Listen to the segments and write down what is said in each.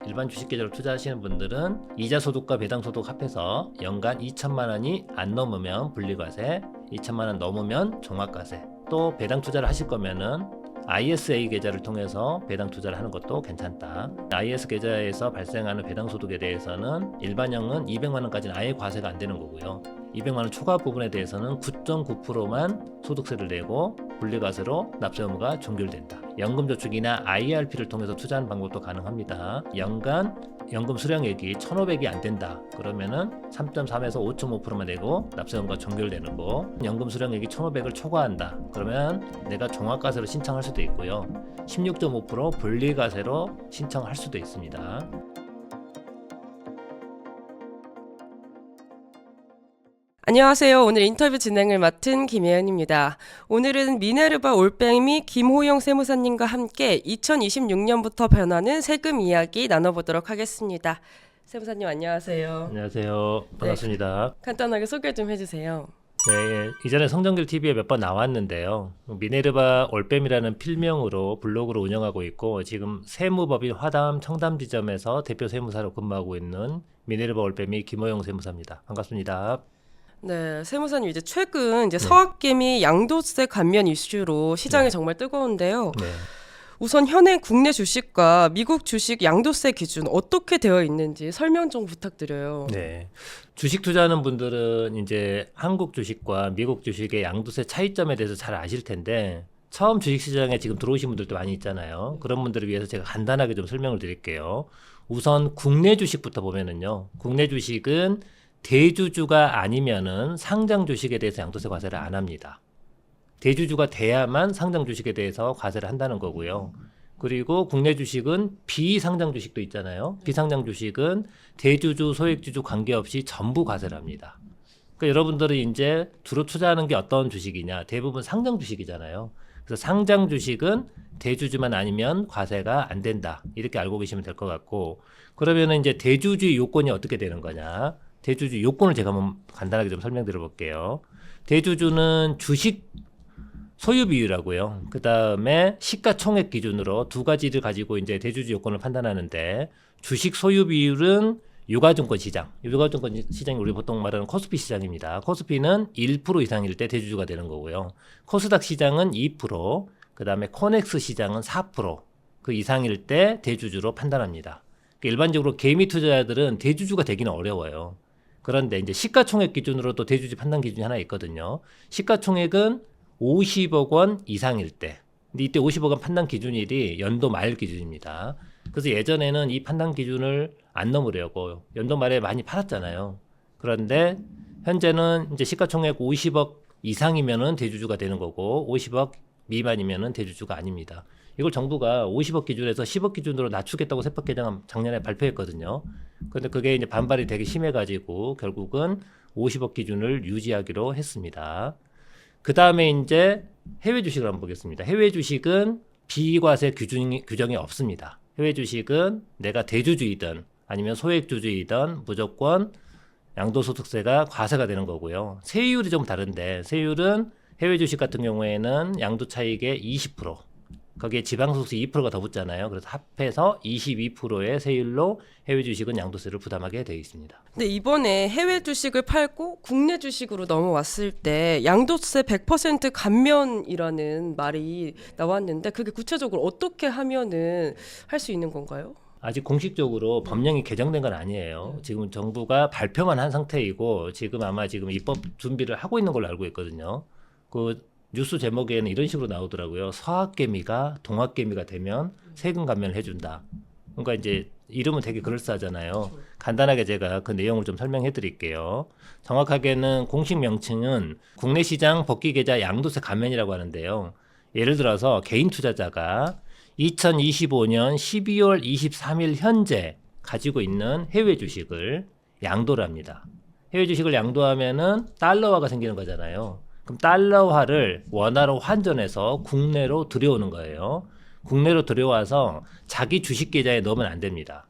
일반 주식 계좌로 투자하시는 분들은 이자 소득과 배당 소득 합해서 연간 2천만 원이 안 넘으면 분리과세, 2천만 원 넘으면 종합과세. 또 배당 투자를 하실 거면은 ISA 계좌를 통해서 배당 투자를 하는 것도 괜찮다. IS 계좌에서 발생하는 배당 소득에 대해서는 일반형은 200만 원까지는 아예 과세가 안 되는 거고요. 200만 원 초과 부분에 대해서는 9.9%만 소득세를 내고 분리과세로 납세 의무가 종결된다. 연금저축이나 IRP를 통해서 투자하는 방법도 가능합니다. 연간 연금 수령액이 1,500이 안 된다. 그러면은 3.3에서 5.5%만 내고 납세 의무가 종결되는 거. 연금 수령액이 1,500을 초과한다. 그러면 내가 종합과세로 신청할 수도 있고요. 16.5% 분리과세로 신청할 수도 있습니다. 안녕하세요. 오늘 인터뷰 진행을 맡은 김혜연입니다. 오늘은 미네르바 올빼미 김호영 세무사님과 함께 2026년부터 변하는 세금 이야기 나눠보도록 하겠습니다. 세무사님 안녕하세요. 안녕하세요. 반갑습니다. 간단하게 소개 좀 해주세요. 네, 이전에 성정길 TV에 몇 번 나왔는데요. 미네르바 올빼미라는 필명으로 블로그를 운영하고 있고 지금 세무법인 화담 청담지점에서 대표 세무사로 근무하고 있는 미네르바 올빼미 김호영 세무사입니다. 반갑습니다. 네, 세무사님 이제 최근 이제 서학개미 양도세 감면 이슈로 시장이 정말 뜨거운데요. 네. 우선 현행 국내 주식과 미국 주식 양도세 기준 어떻게 되어 있는지 설명 좀 부탁드려요. 네. 주식 투자하는 분들은 이제 한국 주식과 미국 주식의 양도세 차이점에 대해서 잘 아실 텐데 처음 주식 시장에 지금 들어오신 분들도 많이 있잖아요. 그런 분들을 위해서 제가 간단하게 좀 설명을 드릴게요. 우선 국내 주식부터 보면은요. 국내 주식은 대주주가 아니면은 상장 주식에 대해서 양도세 과세를 안 합니다. 대주주가 돼야만 상장 주식에 대해서 과세를 한다는 거고요. 그리고 국내 주식은 비상장 주식도 있잖아요. 비상장 주식은 대주주, 소액주주 관계없이 전부 과세를 합니다. 그러니까 여러분들은 이제 주로 투자하는 게 어떤 주식이냐? 대부분 상장 주식이잖아요. 그래서 상장 주식은 대주주만 아니면 과세가 안 된다. 이렇게 알고 계시면 될 것 같고, 그러면은 이제 대주주의 요건이 어떻게 되는 거냐? 대주주 요건을 제가 한번 간단하게 좀 설명드려 볼게요. 대주주는 주식 소유 비율하고요. 그 다음에 시가총액 기준으로 두 가지를 가지고 이제 대주주 요건을 판단하는데, 주식 소유 비율은 유가증권 시장, 유가증권 시장이 우리 보통 말하는 코스피 시장입니다. 코스피는 1% 이상일 때 대주주가 되는 거고요. 코스닥 시장은 2%, 그 다음에 코넥스 시장은 4%, 그 이상일 때 대주주로 판단합니다. 일반적으로 개미 투자자들은 대주주가 되기는 어려워요. 그런데 이제 시가총액 기준으로 또 대주주 판단 기준이 하나 있거든요. 시가총액은 50억 원 이상일 때. 근데 이때 50억 원 판단 기준일이 연도 말 기준입니다. 그래서 예전에는 이 판단 기준을 안 넘으려고 연도 말에 많이 팔았잖아요. 그런데 현재는 이제 시가총액 50억 이상이면은 대주주가 되는 거고 50억 미만이면은 대주주가 아닙니다. 이걸 정부가 50억 기준에서 10억 기준으로 낮추겠다고 세법 개정 작년에 발표했거든요. 그런데 그게 이제 반발이 되게 심해가지고 결국은 50억 기준을 유지하기로 했습니다. 그 다음에 이제 해외 주식을 한번 보겠습니다. 해외 주식은 비과세 규정이 없습니다. 해외 주식은 내가 대주주이든 아니면 소액주주이든 무조건 양도소득세가 과세가 되는 거고요. 세율이 좀 다른데 세율은 해외 주식 같은 경우에는 양도 차익의 20%, 거기에 지방소득세 2%가 더 붙잖아요. 그래서 합해서 22%의 세율로 해외 주식은 양도세를 부담하게 되어 있습니다. 근데 이번에 해외 주식을 팔고 국내 주식으로 넘어왔을 때 양도세 100% 감면이라는 말이 나왔는데 그게 구체적으로 어떻게 하면은 할 수 있는 건가요? 아직 공식적으로 법령이 개정된 건 아니에요. 지금 정부가 발표만 한 상태이고 지금 아마 지금 입법 준비를 하고 있는 걸로 알고 있거든요. 그 뉴스 제목에는 이런 식으로 나오더라고요. 서학개미가 동학개미가 되면 세금 감면을 해준다. 그러니까 이제 이름은 되게 그럴싸하잖아요. 간단하게 제가 그 내용을 좀 설명해 드릴게요. 정확하게는 공식 명칭은 국내 시장 복귀 계좌 양도세 감면이라고 하는데요. 예를 들어서 개인 투자자가 2025년 12월 23일 현재 가지고 있는 해외 주식을 양도를 합니다. 해외 주식을 양도하면은 달러화가 생기는 거잖아요. 그럼 달러화를 원화로 환전해서 국내로 들여오는 거예요. 국내로 들여와서 자기 주식 계좌에 넣으면 안 됩니다.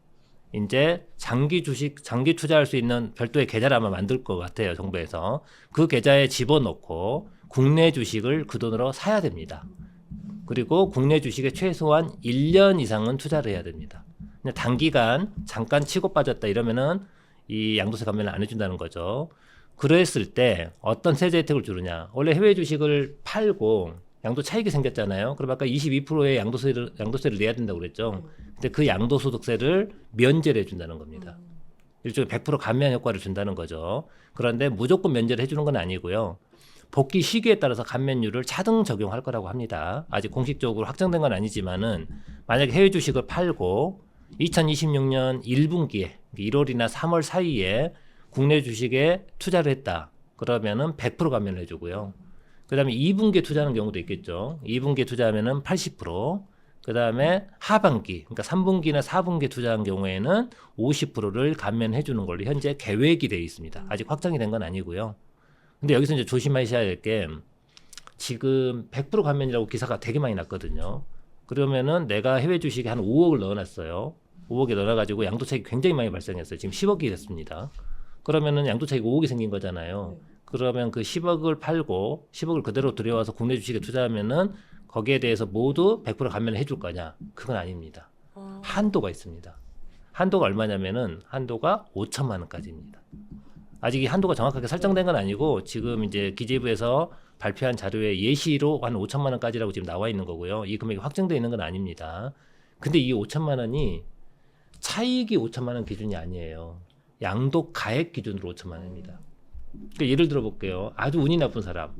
이제 장기 투자할 수 있는 별도의 계좌를 아마 만들 것 같아요, 정부에서. 그 계좌에 집어넣고 국내 주식을 그 돈으로 사야 됩니다. 그리고 국내 주식에 최소한 1년 이상은 투자를 해야 됩니다. 그냥 단기간 잠깐 치고 빠졌다 이러면은 이 양도세 감면을 안 해준다는 거죠. 그랬을 때 어떤 세제 혜택을 주느냐. 원래 해외 주식을 팔고 양도 차익이 생겼잖아요. 그럼 아까 22%의 양도세를 내야 된다고 그랬죠. 근데 그 양도소득세를 면제를 해준다는 겁니다. 일종의 100% 감면 효과를 준다는 거죠. 그런데 무조건 면제를 해주는 건 아니고요. 복귀 시기에 따라서 감면율을 차등 적용할 거라고 합니다. 아직 공식적으로 확정된 건 아니지만은 만약에 해외 주식을 팔고 2026년 1분기에 1월이나 3월 사이에 국내 주식에 투자를 했다. 그러면은 100% 감면을 해주고요. 그 다음에 2분기에 투자하는 경우도 있겠죠. 2분기에 투자하면은 80%. 그 다음에 하반기, 그러니까 3분기나 4분기에 투자한 경우에는 50%를 감면해 주는 걸로 현재 계획이 되어 있습니다. 아직 확정이 된 건 아니고요. 근데 여기서 이제 조심하셔야 될 게 지금 100% 감면이라고 기사가 되게 많이 났거든요. 그러면은 내가 해외 주식에 한 5억을 넣어놨어요. 5억에 넣어가지고 양도차익이 굉장히 많이 발생했어요. 지금 10억이 됐습니다. 그러면은 양도차익 5억이 생긴 거잖아요. 그러면 그 10억을 팔고 10억을 그대로 들여와서 국내 주식에 투자하면은 거기에 대해서 모두 100% 감면을 해줄 거냐? 그건 아닙니다. 한도가 있습니다. 한도가 얼마냐면은 한도가 5천만 원까지입니다. 아직 이 한도가 정확하게 설정된 건 아니고 지금 이제 기재부에서 발표한 자료에 예시로 한 5천만 원까지라고 지금 나와 있는 거고요. 이 금액이 확정되어 있는 건 아닙니다. 근데 이 5천만 원이 차익이 5천만 원 기준이 아니에요. 양도 가액 기준으로 5천만 원입니다. 그러니까 예를 들어 볼게요. 아주 운이 나쁜 사람.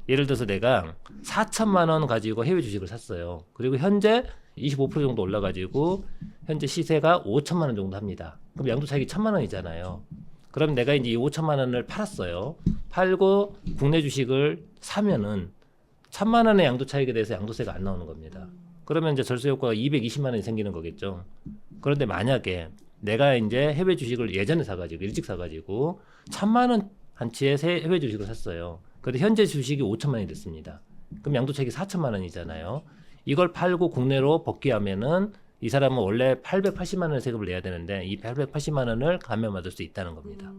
예를 들어서 내가 4천만 원 가지고 해외 주식을 샀어요. 그리고 현재 25% 정도 올라가지고 현재 시세가 5천만 원 정도 합니다. 그럼 양도 차익이 1천만 원이잖아요. 그럼 내가 이제 이 5천만 원을 팔았어요. 팔고 국내 주식을 사면은 1천만 원의 양도 차익에 대해서 양도세가 안 나오는 겁니다. 그러면 이제 절세 효과가 220만 원이 생기는 거겠죠. 그런데 만약에 내가 이제 해외 주식을 예전에 사가지고 일찍 사가지고 1천만 원 한치의 해외 주식을 샀어요. 그런데 현재 주식이 5천만 원이 됐습니다. 그럼 양도차익이 4천만 원이잖아요. 이걸 팔고 국내로 복귀하면은 이 사람은 원래 880만 원의 세금을 내야 되는데 이 880만 원을 감면받을 수 있다는 겁니다.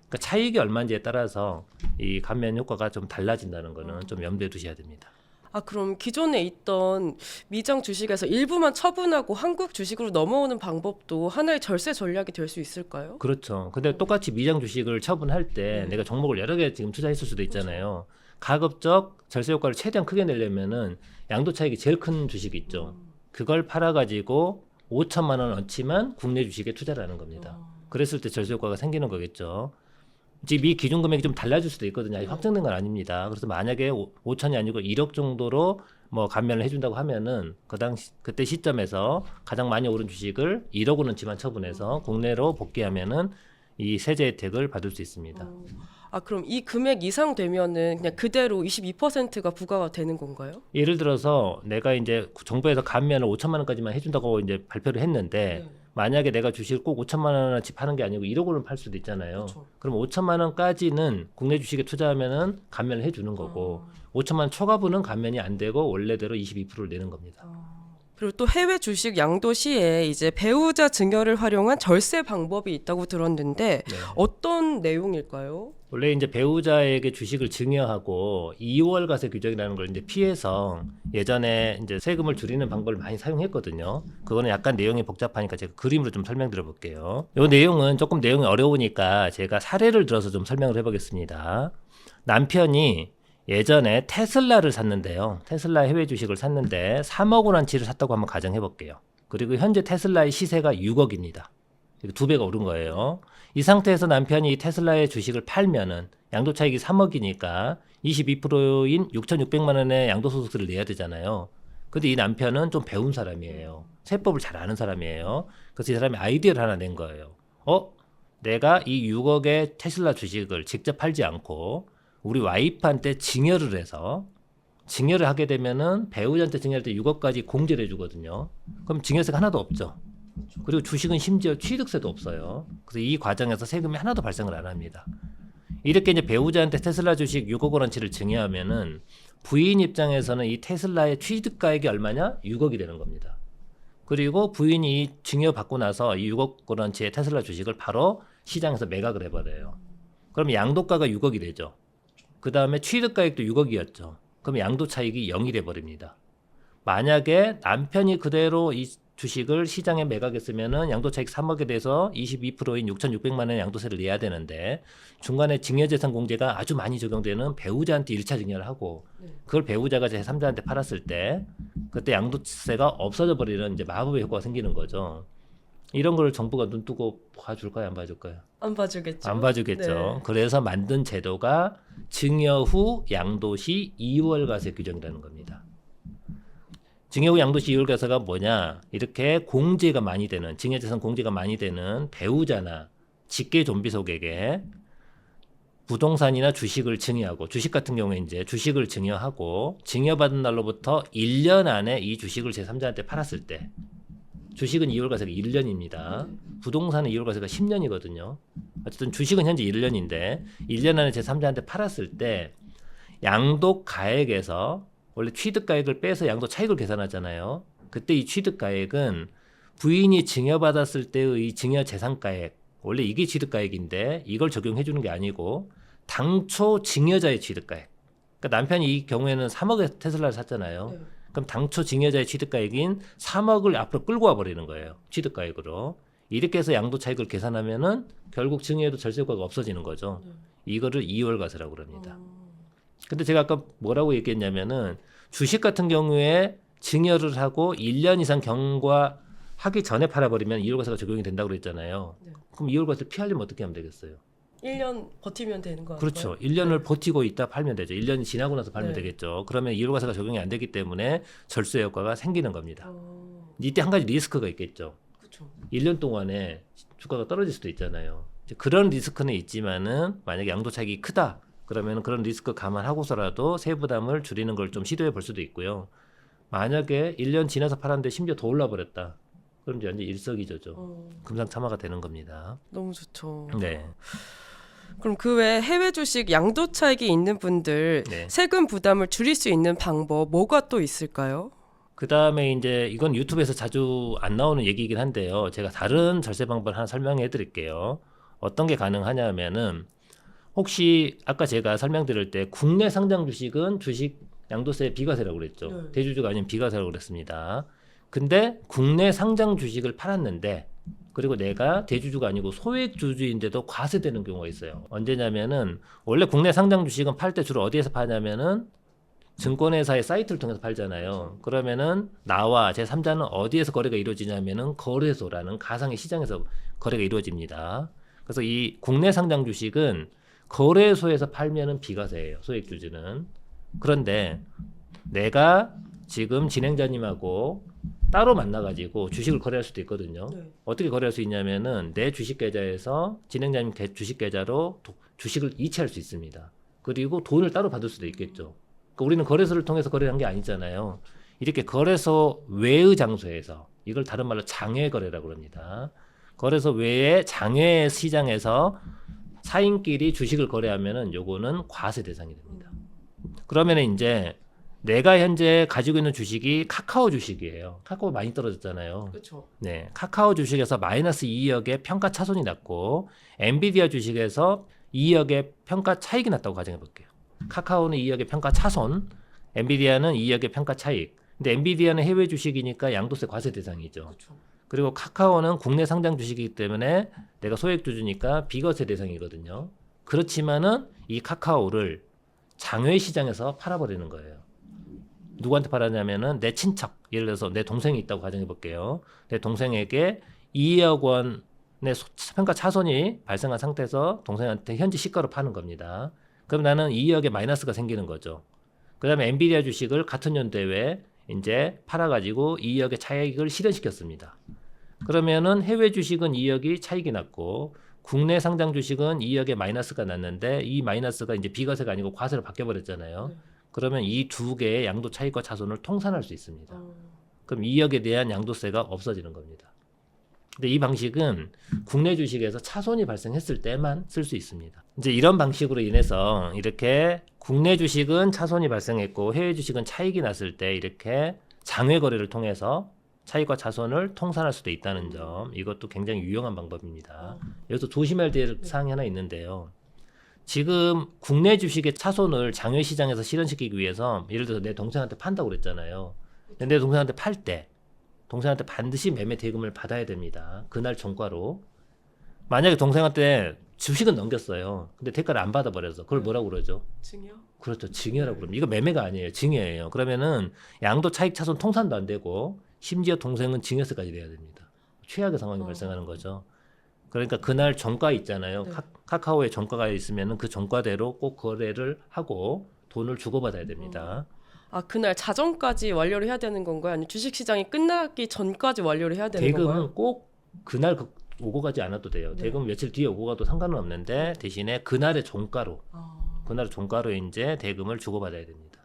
그러니까 차익이 얼마인지에 따라서 이 감면 효과가 좀 달라진다는 거는 좀 염두에 두셔야 됩니다. 아, 그럼 기존에 있던 미장 주식에서 일부만 처분하고 한국 주식으로 넘어오는 방법도 하나의 절세 전략이 될 수 있을까요? 그렇죠. 근데 똑같이 미장 주식을 처분할 때 내가 종목을 여러 개 지금 투자했을 수도 있잖아요. 가급적 절세 효과를 최대한 크게 내려면은 양도 차익이 제일 큰 주식이 있죠. 그걸 팔아가지고 5천만 원 어치만 국내 주식에 투자를 하는 겁니다. 그랬을 때 절세 효과가 생기는 거겠죠. 지금 이 기준 금액이 좀 달라질 수도 있거든요. 아직 확정된 건 아닙니다. 그래서 만약에 5천이 아니고 1억 정도로 뭐 감면을 해준다고 하면은 그때 시점에서 가장 많이 오른 주식을 1억 원어치만 처분해서 국내로 복귀하면은 이 세제 혜택을 받을 수 있습니다. 아, 그럼 이 금액 이상 되면은 그냥 그대로 22%가 부과가 되는 건가요? 예를 들어서 내가 이제 정부에서 감면을 5천만 원까지만 해준다고 이제 발표를 했는데 만약에 내가 주식을 꼭 5천만 원어치 파는 게 아니고 1억 원을 팔 수도 있잖아요. 그렇죠. 그럼 5천만 원까지는 국내 주식에 투자하면은 감면을 해주는 거고 5천만 원 초과분은 감면이 안 되고 원래대로 22%를 내는 겁니다. 그리고 또 해외 주식 양도 시에 이제 배우자 증여를 활용한 절세 방법이 있다고 들었는데 네. 어떤 내용일까요? 원래 이제 배우자에게 주식을 증여하고 2월 과세 규정이라는 걸 이제 피해서 예전에 이제 세금을 줄이는 방법을 많이 사용했거든요. 그거는 약간 내용이 복잡하니까 제가 그림으로 좀 설명드려 볼게요. 이 내용은 조금 내용이 어려우니까 제가 사례를 들어서 좀 설명을 해보겠습니다. 남편이 예전에 테슬라를 샀는데요. 테슬라 해외 주식을 샀는데 3억 원어치를 샀다고 한번 가정해 볼게요. 그리고 현재 테슬라의 시세가 6억입니다. 2배가 오른 거예요. 이 상태에서 남편이 테슬라의 주식을 팔면은 양도차익이 3억이니까 22%인 6,600만 원의 양도소득세를 내야 되잖아요. 근데 이 남편은 좀 배운 사람이에요. 세법을 잘 아는 사람이에요. 그래서 이 사람이 아이디어를 하나 낸 거예요. 내가 이 6억의 테슬라 주식을 직접 팔지 않고 우리 와이프한테 증여를 해서 증여를 하게 되면은 배우자한테 증여할 때 6억까지 공제를 해주거든요. 그럼 증여세가 하나도 없죠. 그리고 주식은 심지어 취득세도 없어요. 그래서 이 과정에서 세금이 하나도 발생을 안 합니다. 이렇게 이제 배우자한테 테슬라 주식 6억 원어치를 증여하면은 부인 입장에서는 이 테슬라의 취득가액이 얼마냐? 6억이 되는 겁니다. 그리고 부인이 이 증여받고 나서 이 6억 원어치의 테슬라 주식을 바로 시장에서 매각을 해버려요. 그럼 양도가가 6억이 되죠. 그 다음에 취득가액도 6억이었죠. 그럼 양도 차익이 0이 돼버립니다. 만약에 남편이 그대로 이 주식을 시장에 매각했으면은 양도차익 3억에 대해서 22%인 6,600만 원의 양도세를 내야 되는데 중간에 증여재산 공제가 아주 많이 적용되는 배우자한테 1차 증여를 하고 그걸 배우자가 제3자한테 팔았을 때 그때 양도세가 없어져 버리는 이제 마법의 효과가 생기는 거죠. 이런 걸 정부가 눈 뜨고 봐줄까요, 안 봐줄까요? 안 봐주겠죠. 안 봐주겠죠. 네. 그래서 만든 제도가 증여 후 양도시 2월과세 규정이라는 겁니다. 증여 후 양도시 2월과세가 뭐냐? 이렇게 공제가 많이 되는 증여재산 공제가 많이 되는 배우자나 직계 존비속에게 부동산이나 주식을 증여하고 주식 같은 경우에 이제 주식을 증여하고 증여받은 날로부터 1년 안에 이 주식을 제3자한테 팔았을 때 주식은 2월과세가 1년입니다. 부동산은 2월과세가 10년이거든요. 어쨌든 주식은 현재 1년인데 1년 안에 제3자한테 팔았을 때 양도가액에서 원래 취득가액을 빼서 양도차익을 계산하잖아요. 그때 이 취득가액은 부인이 증여받았을 때의 증여재산가액 원래 이게 취득가액인데 이걸 적용해 주는 게 아니고 당초 증여자의 취득가액. 그러니까 남편이 이 경우에는 3억에 테슬라를 샀잖아요. 네. 그럼 당초 증여자의 취득가액인 3억을 앞으로 끌고 와 버리는 거예요. 취득가액으로. 이렇게 해서 양도차익을 계산하면은 결국 증여에도 절세효과가 없어지는 거죠. 이거를 2월과세라고 그럽니다. 근데 제가 아까 뭐라고 얘기했냐면은 주식 같은 경우에 증여를 하고 1년 이상 경과하기 전에 팔아버리면 2월과세가 적용이 된다고 그랬잖아요. 네. 그럼 2월과세 피하려면 어떻게 하면 되겠어요? 1년 버티면 되는 거 아닌가요? 그렇죠. 1년을 버티고 있다 팔면 되죠. 1년이 지나고 나서 팔면 네. 되겠죠. 그러면 2월과세가 적용이 안 되기 때문에 절세 효과가 생기는 겁니다. 이때 한 가지 리스크가 있겠죠. 그렇죠. 1년 동안에 주가가 떨어질 수도 있잖아요. 이제 그런 리스크는 있지만은 만약에 양도차익이 크다. 그러면 그런 리스크 감안하고서라도 세부담을 줄이는 걸 좀 시도해 볼 수도 있고요. 만약에 1년 지나서 팔았는데 심지어 더 올라 버렸다. 그럼 이제 완전 일석이조죠. 금상첨화가 되는 겁니다. 너무 좋죠. 네. 그럼 그 외에 해외 주식 양도 차익이 있는 분들 네. 세금 부담을 줄일 수 있는 방법 뭐가 또 있을까요? 그 다음에 이제 이건 유튜브에서 자주 안 나오는 얘기이긴 한데요. 제가 다른 절세 방법을 하나 설명해 드릴게요. 어떤 게 가능하냐면은 혹시 아까 제가 설명드릴 때 국내 상장 주식은 주식 양도세 비과세라고 그랬죠. 네. 대주주가 아닌 비과세라고 그랬습니다. 근데 국내 상장 주식을 팔았는데 그리고 내가 대주주가 아니고 소액 주주인데도 과세되는 경우가 있어요. 언제냐면은 원래 국내 상장 주식은 팔 때 주로 어디에서 파냐면은 증권회사의 사이트를 통해서 팔잖아요. 그러면은 나와 제3자는 어디에서 거래가 이루어지냐면은 거래소라는 가상의 시장에서 거래가 이루어집니다. 그래서 이 국내 상장 주식은 거래소에서 팔면은 비과세예요. 소액 주주는. 그런데 내가 지금 진행자님하고 따로 만나가지고 주식을 거래할 수도 있거든요. 네. 어떻게 거래할 수 있냐면은 내 주식 계좌에서 진행자님 주식 계좌로 주식을 이체할 수 있습니다. 그리고 돈을 따로 받을 수도 있겠죠. 그러니까 우리는 거래소를 통해서 거래한 게 아니잖아요. 이렇게 거래소 외의 장소에서 이걸 다른 말로 장외 거래라고 합니다. 거래소 외의 장외 시장에서 사인끼리 주식을 거래하면은 요거는 과세 대상이 됩니다. 그러면은 이제 내가 현재 가지고 있는 주식이 카카오 주식이에요. 카카오 많이 떨어졌잖아요. 그렇죠. 네, 카카오 주식에서 마이너스 2억의 평가 차손이 났고 엔비디아 주식에서 2억의 평가 차익이 났다고 가정해 볼게요. 카카오는 2억의 평가 차손, 엔비디아는 2억의 평가 차익. 근데 엔비디아는 해외 주식이니까 양도세 과세 대상이죠. 그렇죠. 그리고 카카오는 국내 상장 주식이기 때문에 내가 소액 주주니까 비과세 대상이거든요. 그렇지만은 이 카카오를 장외 시장에서 팔아버리는 거예요. 누구한테 팔았냐면은 내 친척, 예를 들어서 내 동생이 있다고 가정해 볼게요. 내 동생에게 2억 원의 평가 차손이 발생한 상태에서 동생한테 현지 시가로 파는 겁니다. 그럼 나는 2억의 마이너스가 생기는 거죠. 그 다음에 엔비디아 주식을 같은 연도에 이제 팔아가지고 2억의 차익을 실현시켰습니다. 그러면은 해외 주식은 2억이 차익이 났고 국내 상장 주식은 2억의 마이너스가 났는데 이 마이너스가 이제 비과세가 아니고 과세로 바뀌어버렸잖아요. 네. 그러면 이 두 개의 양도 차익과 차손을 통산할 수 있습니다. 그럼 2억에 대한 양도세가 없어지는 겁니다. 근데 이 방식은 국내 주식에서 차손이 발생했을 때만 쓸 수 있습니다. 이제 이런 방식으로 인해서 이렇게 국내 주식은 차손이 발생했고 해외 주식은 차익이 났을 때 이렇게 장외 거래를 통해서 차익과 차손을 통산할 수도 있다는 점, 이것도 굉장히 유용한 방법입니다. 여기서 조심해야 될 사항이 하나 있는데요. 지금 국내 주식의 차손을 장외 시장에서 실현시키기 위해서 예를 들어서 내 동생한테 판다고 그랬잖아요. 근데 내 동생한테 팔 때 동생한테 반드시 매매 대금을 받아야 됩니다. 그날 종가로. 만약에 동생한테 주식은 넘겼어요. 근데 대가를 안 받아버려서 그걸 뭐라고 그러죠? 증여? 그렇죠. 증여라고 그럽니다. 이거 매매가 아니에요. 증여예요. 그러면은 양도 차익 차손 통산도 안 되고 심지어 동생은 증여세까지 내야 됩니다. 최악의 상황이 발생하는 거죠. 그러니까 그날 종가 있잖아요. 네. 카카오에 종가가 있으면은 그 종가대로 꼭 거래를 하고 돈을 주고받아야 됩니다. 아, 그날 자정까지 완료를 해야 되는 건가요? 아니면 주식 시장이 끝나기 전까지 완료를 해야 되는 건가요? 대금은 꼭 그날 오고 가지 않아도 돼요. 네. 대금 며칠 뒤에 오고 가도 상관은 없는데 대신에 그날의 종가로 그날의 종가로 이제 대금을 주고받아야 됩니다.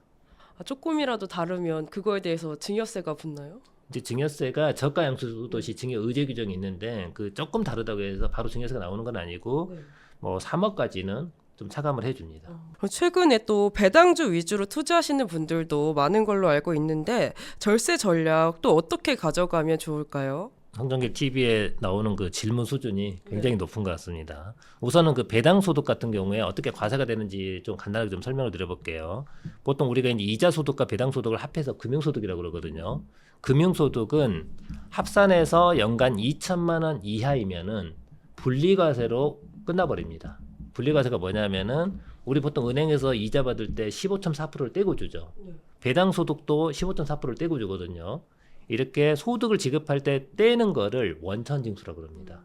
아, 조금이라도 다르면 그거에 대해서 증여세가 붙나요? 이제 증여세가 저가 양수도시 증여 의제 규정이 있는데 그 조금 다르다고 해서 바로 증여세가 나오는 건 아니고 네. 뭐 3억까지는 좀 차감을 해줍니다. 최근에 또 배당주 위주로 투자하시는 분들도 많은 걸로 알고 있는데 절세 전략 또 어떻게 가져가면 좋을까요? 성정길 TV에 나오는 그 질문 수준이 굉장히 높은 것 같습니다. 우선은 그 배당 소득 같은 경우에 어떻게 과세가 되는지 좀 간단하게 좀 설명을 드려볼게요. 보통 우리가 이제 이자 소득과 배당 소득을 합해서 금융소득이라고 그러거든요. 금융소득은 합산해서 연간 2천만 원 이하이면은 분리과세로 끝나버립니다. 분리과세가 뭐냐면은 우리 보통 은행에서 이자 받을 때 15.4%를 떼고 주죠. 배당 소득도 15.4%를 떼고 주거든요. 이렇게 소득을 지급할 때 떼는 거를 원천징수라고 그럽니다.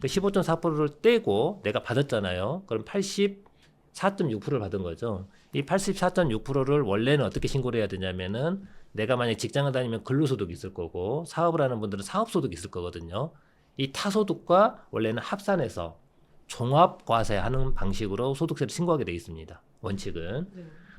그 15.4%를 떼고 내가 받았잖아요. 그럼 84.6%를 받은 거죠. 이 84.6%를 원래는 어떻게 신고를 해야 되냐면은 내가 만약 직장을 다니면 근로소득이 있을 거고 사업을 하는 분들은 사업소득이 있을 거거든요. 이 타소득과 원래는 합산해서 종합과세하는 방식으로 소득세를 신고하게 돼 있습니다. 원칙은.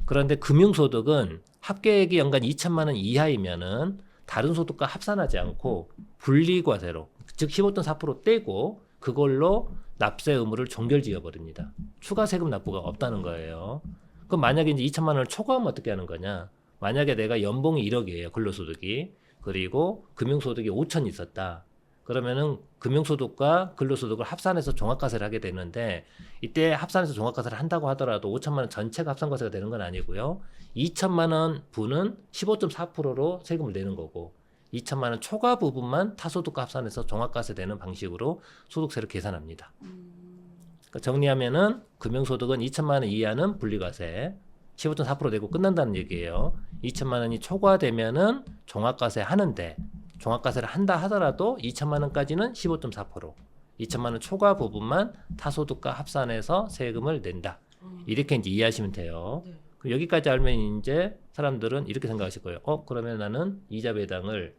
그런데 금융소득은 합계액이 연간 2천만 원 이하이면은 다른 소득과 합산하지 않고 분리과세로 즉 15.4% 떼고 그걸로 납세 의무를 종결지어 버립니다. 추가 세금 납부가 없다는 거예요. 그럼 만약에 이제 2천만 원을 초과하면 어떻게 하는 거냐? 만약에 내가 연봉이 1억이에요. 근로소득이. 그리고 금융소득이 5천 있었다. 그러면은 금융소득과 근로소득을 합산해서 종합과세를 하게 되는데 이때 합산해서 종합과세를 한다고 하더라도 5천만 원 전체가 합산과세가 되는 건 아니고요. 2천만 원 부는 15.4%로 세금을 내는 거고 2천만 원 초과 부분만 타소득과 합산해서 종합과세 되는 방식으로 소득세를 계산합니다. 그러니까 정리하면은 금융소득은 2천만 원 이하는 분리과세 15.4% 내고 끝난다는 얘기예요. 2천만 원이 초과되면은 종합과세 하는데 종합과세를 한다 하더라도 2천만 원까지는 15.4%, 2천만 원 초과 부분만 타소득과 합산해서 세금을 낸다. 이렇게 이제 이해하시면 돼요. 그럼 여기까지 알면 이제 사람들은 이렇게 생각하실 거예요. 그러면 나는 이자 배당을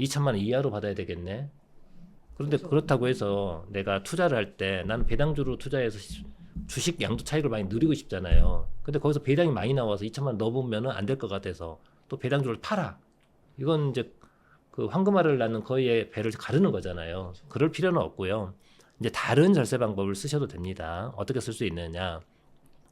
2천만 원 이하로 받아야 되겠네. 그런데 그렇다고 해서 내가 투자를 할 때 나는 배당주로 투자해서 주식 양도 차익을 많이 누리고 싶잖아요. 근데 거기서 배당이 많이 나와서 2천만 원 넣어보면 안 될 것 같아서 또 배당주를 팔아. 이건 이제 그 황금알을 낳는 거위의 배를 가르는 거잖아요. 그럴 필요는 없고요. 이제 다른 절세 방법을 쓰셔도 됩니다. 어떻게 쓸 수 있느냐?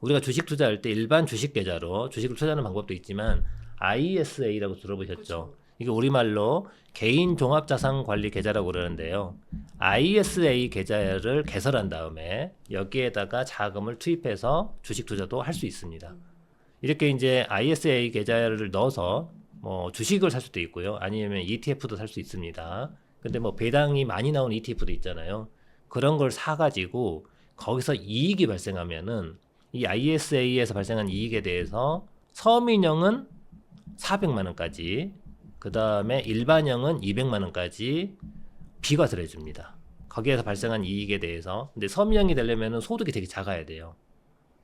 우리가 주식 투자할 때 일반 주식 계좌로 주식을 투자하는 방법도 있지만 ISA라고 들어보셨죠? 이게 우리말로 개인 종합자산관리 계좌라고 그러는데요. ISA 계좌를 개설한 다음에 여기에다가 자금을 투입해서 주식 투자도 할 수 있습니다. 이렇게 이제 ISA 계좌를 넣어서 뭐 주식을 살 수도 있고요. 아니면 ETF도 살 수 있습니다. 근데 뭐 배당이 많이 나온 ETF도 있잖아요. 그런 걸 사가지고 거기서 이익이 발생하면은 이 ISA에서 발생한 이익에 대해서 서민형은 400만 원까지, 그 다음에 일반형은 200만 원까지 비과세를 해줍니다. 거기에서 발생한 이익에 대해서. 근데 서민형이 되려면은 소득이 되게 작아야 돼요.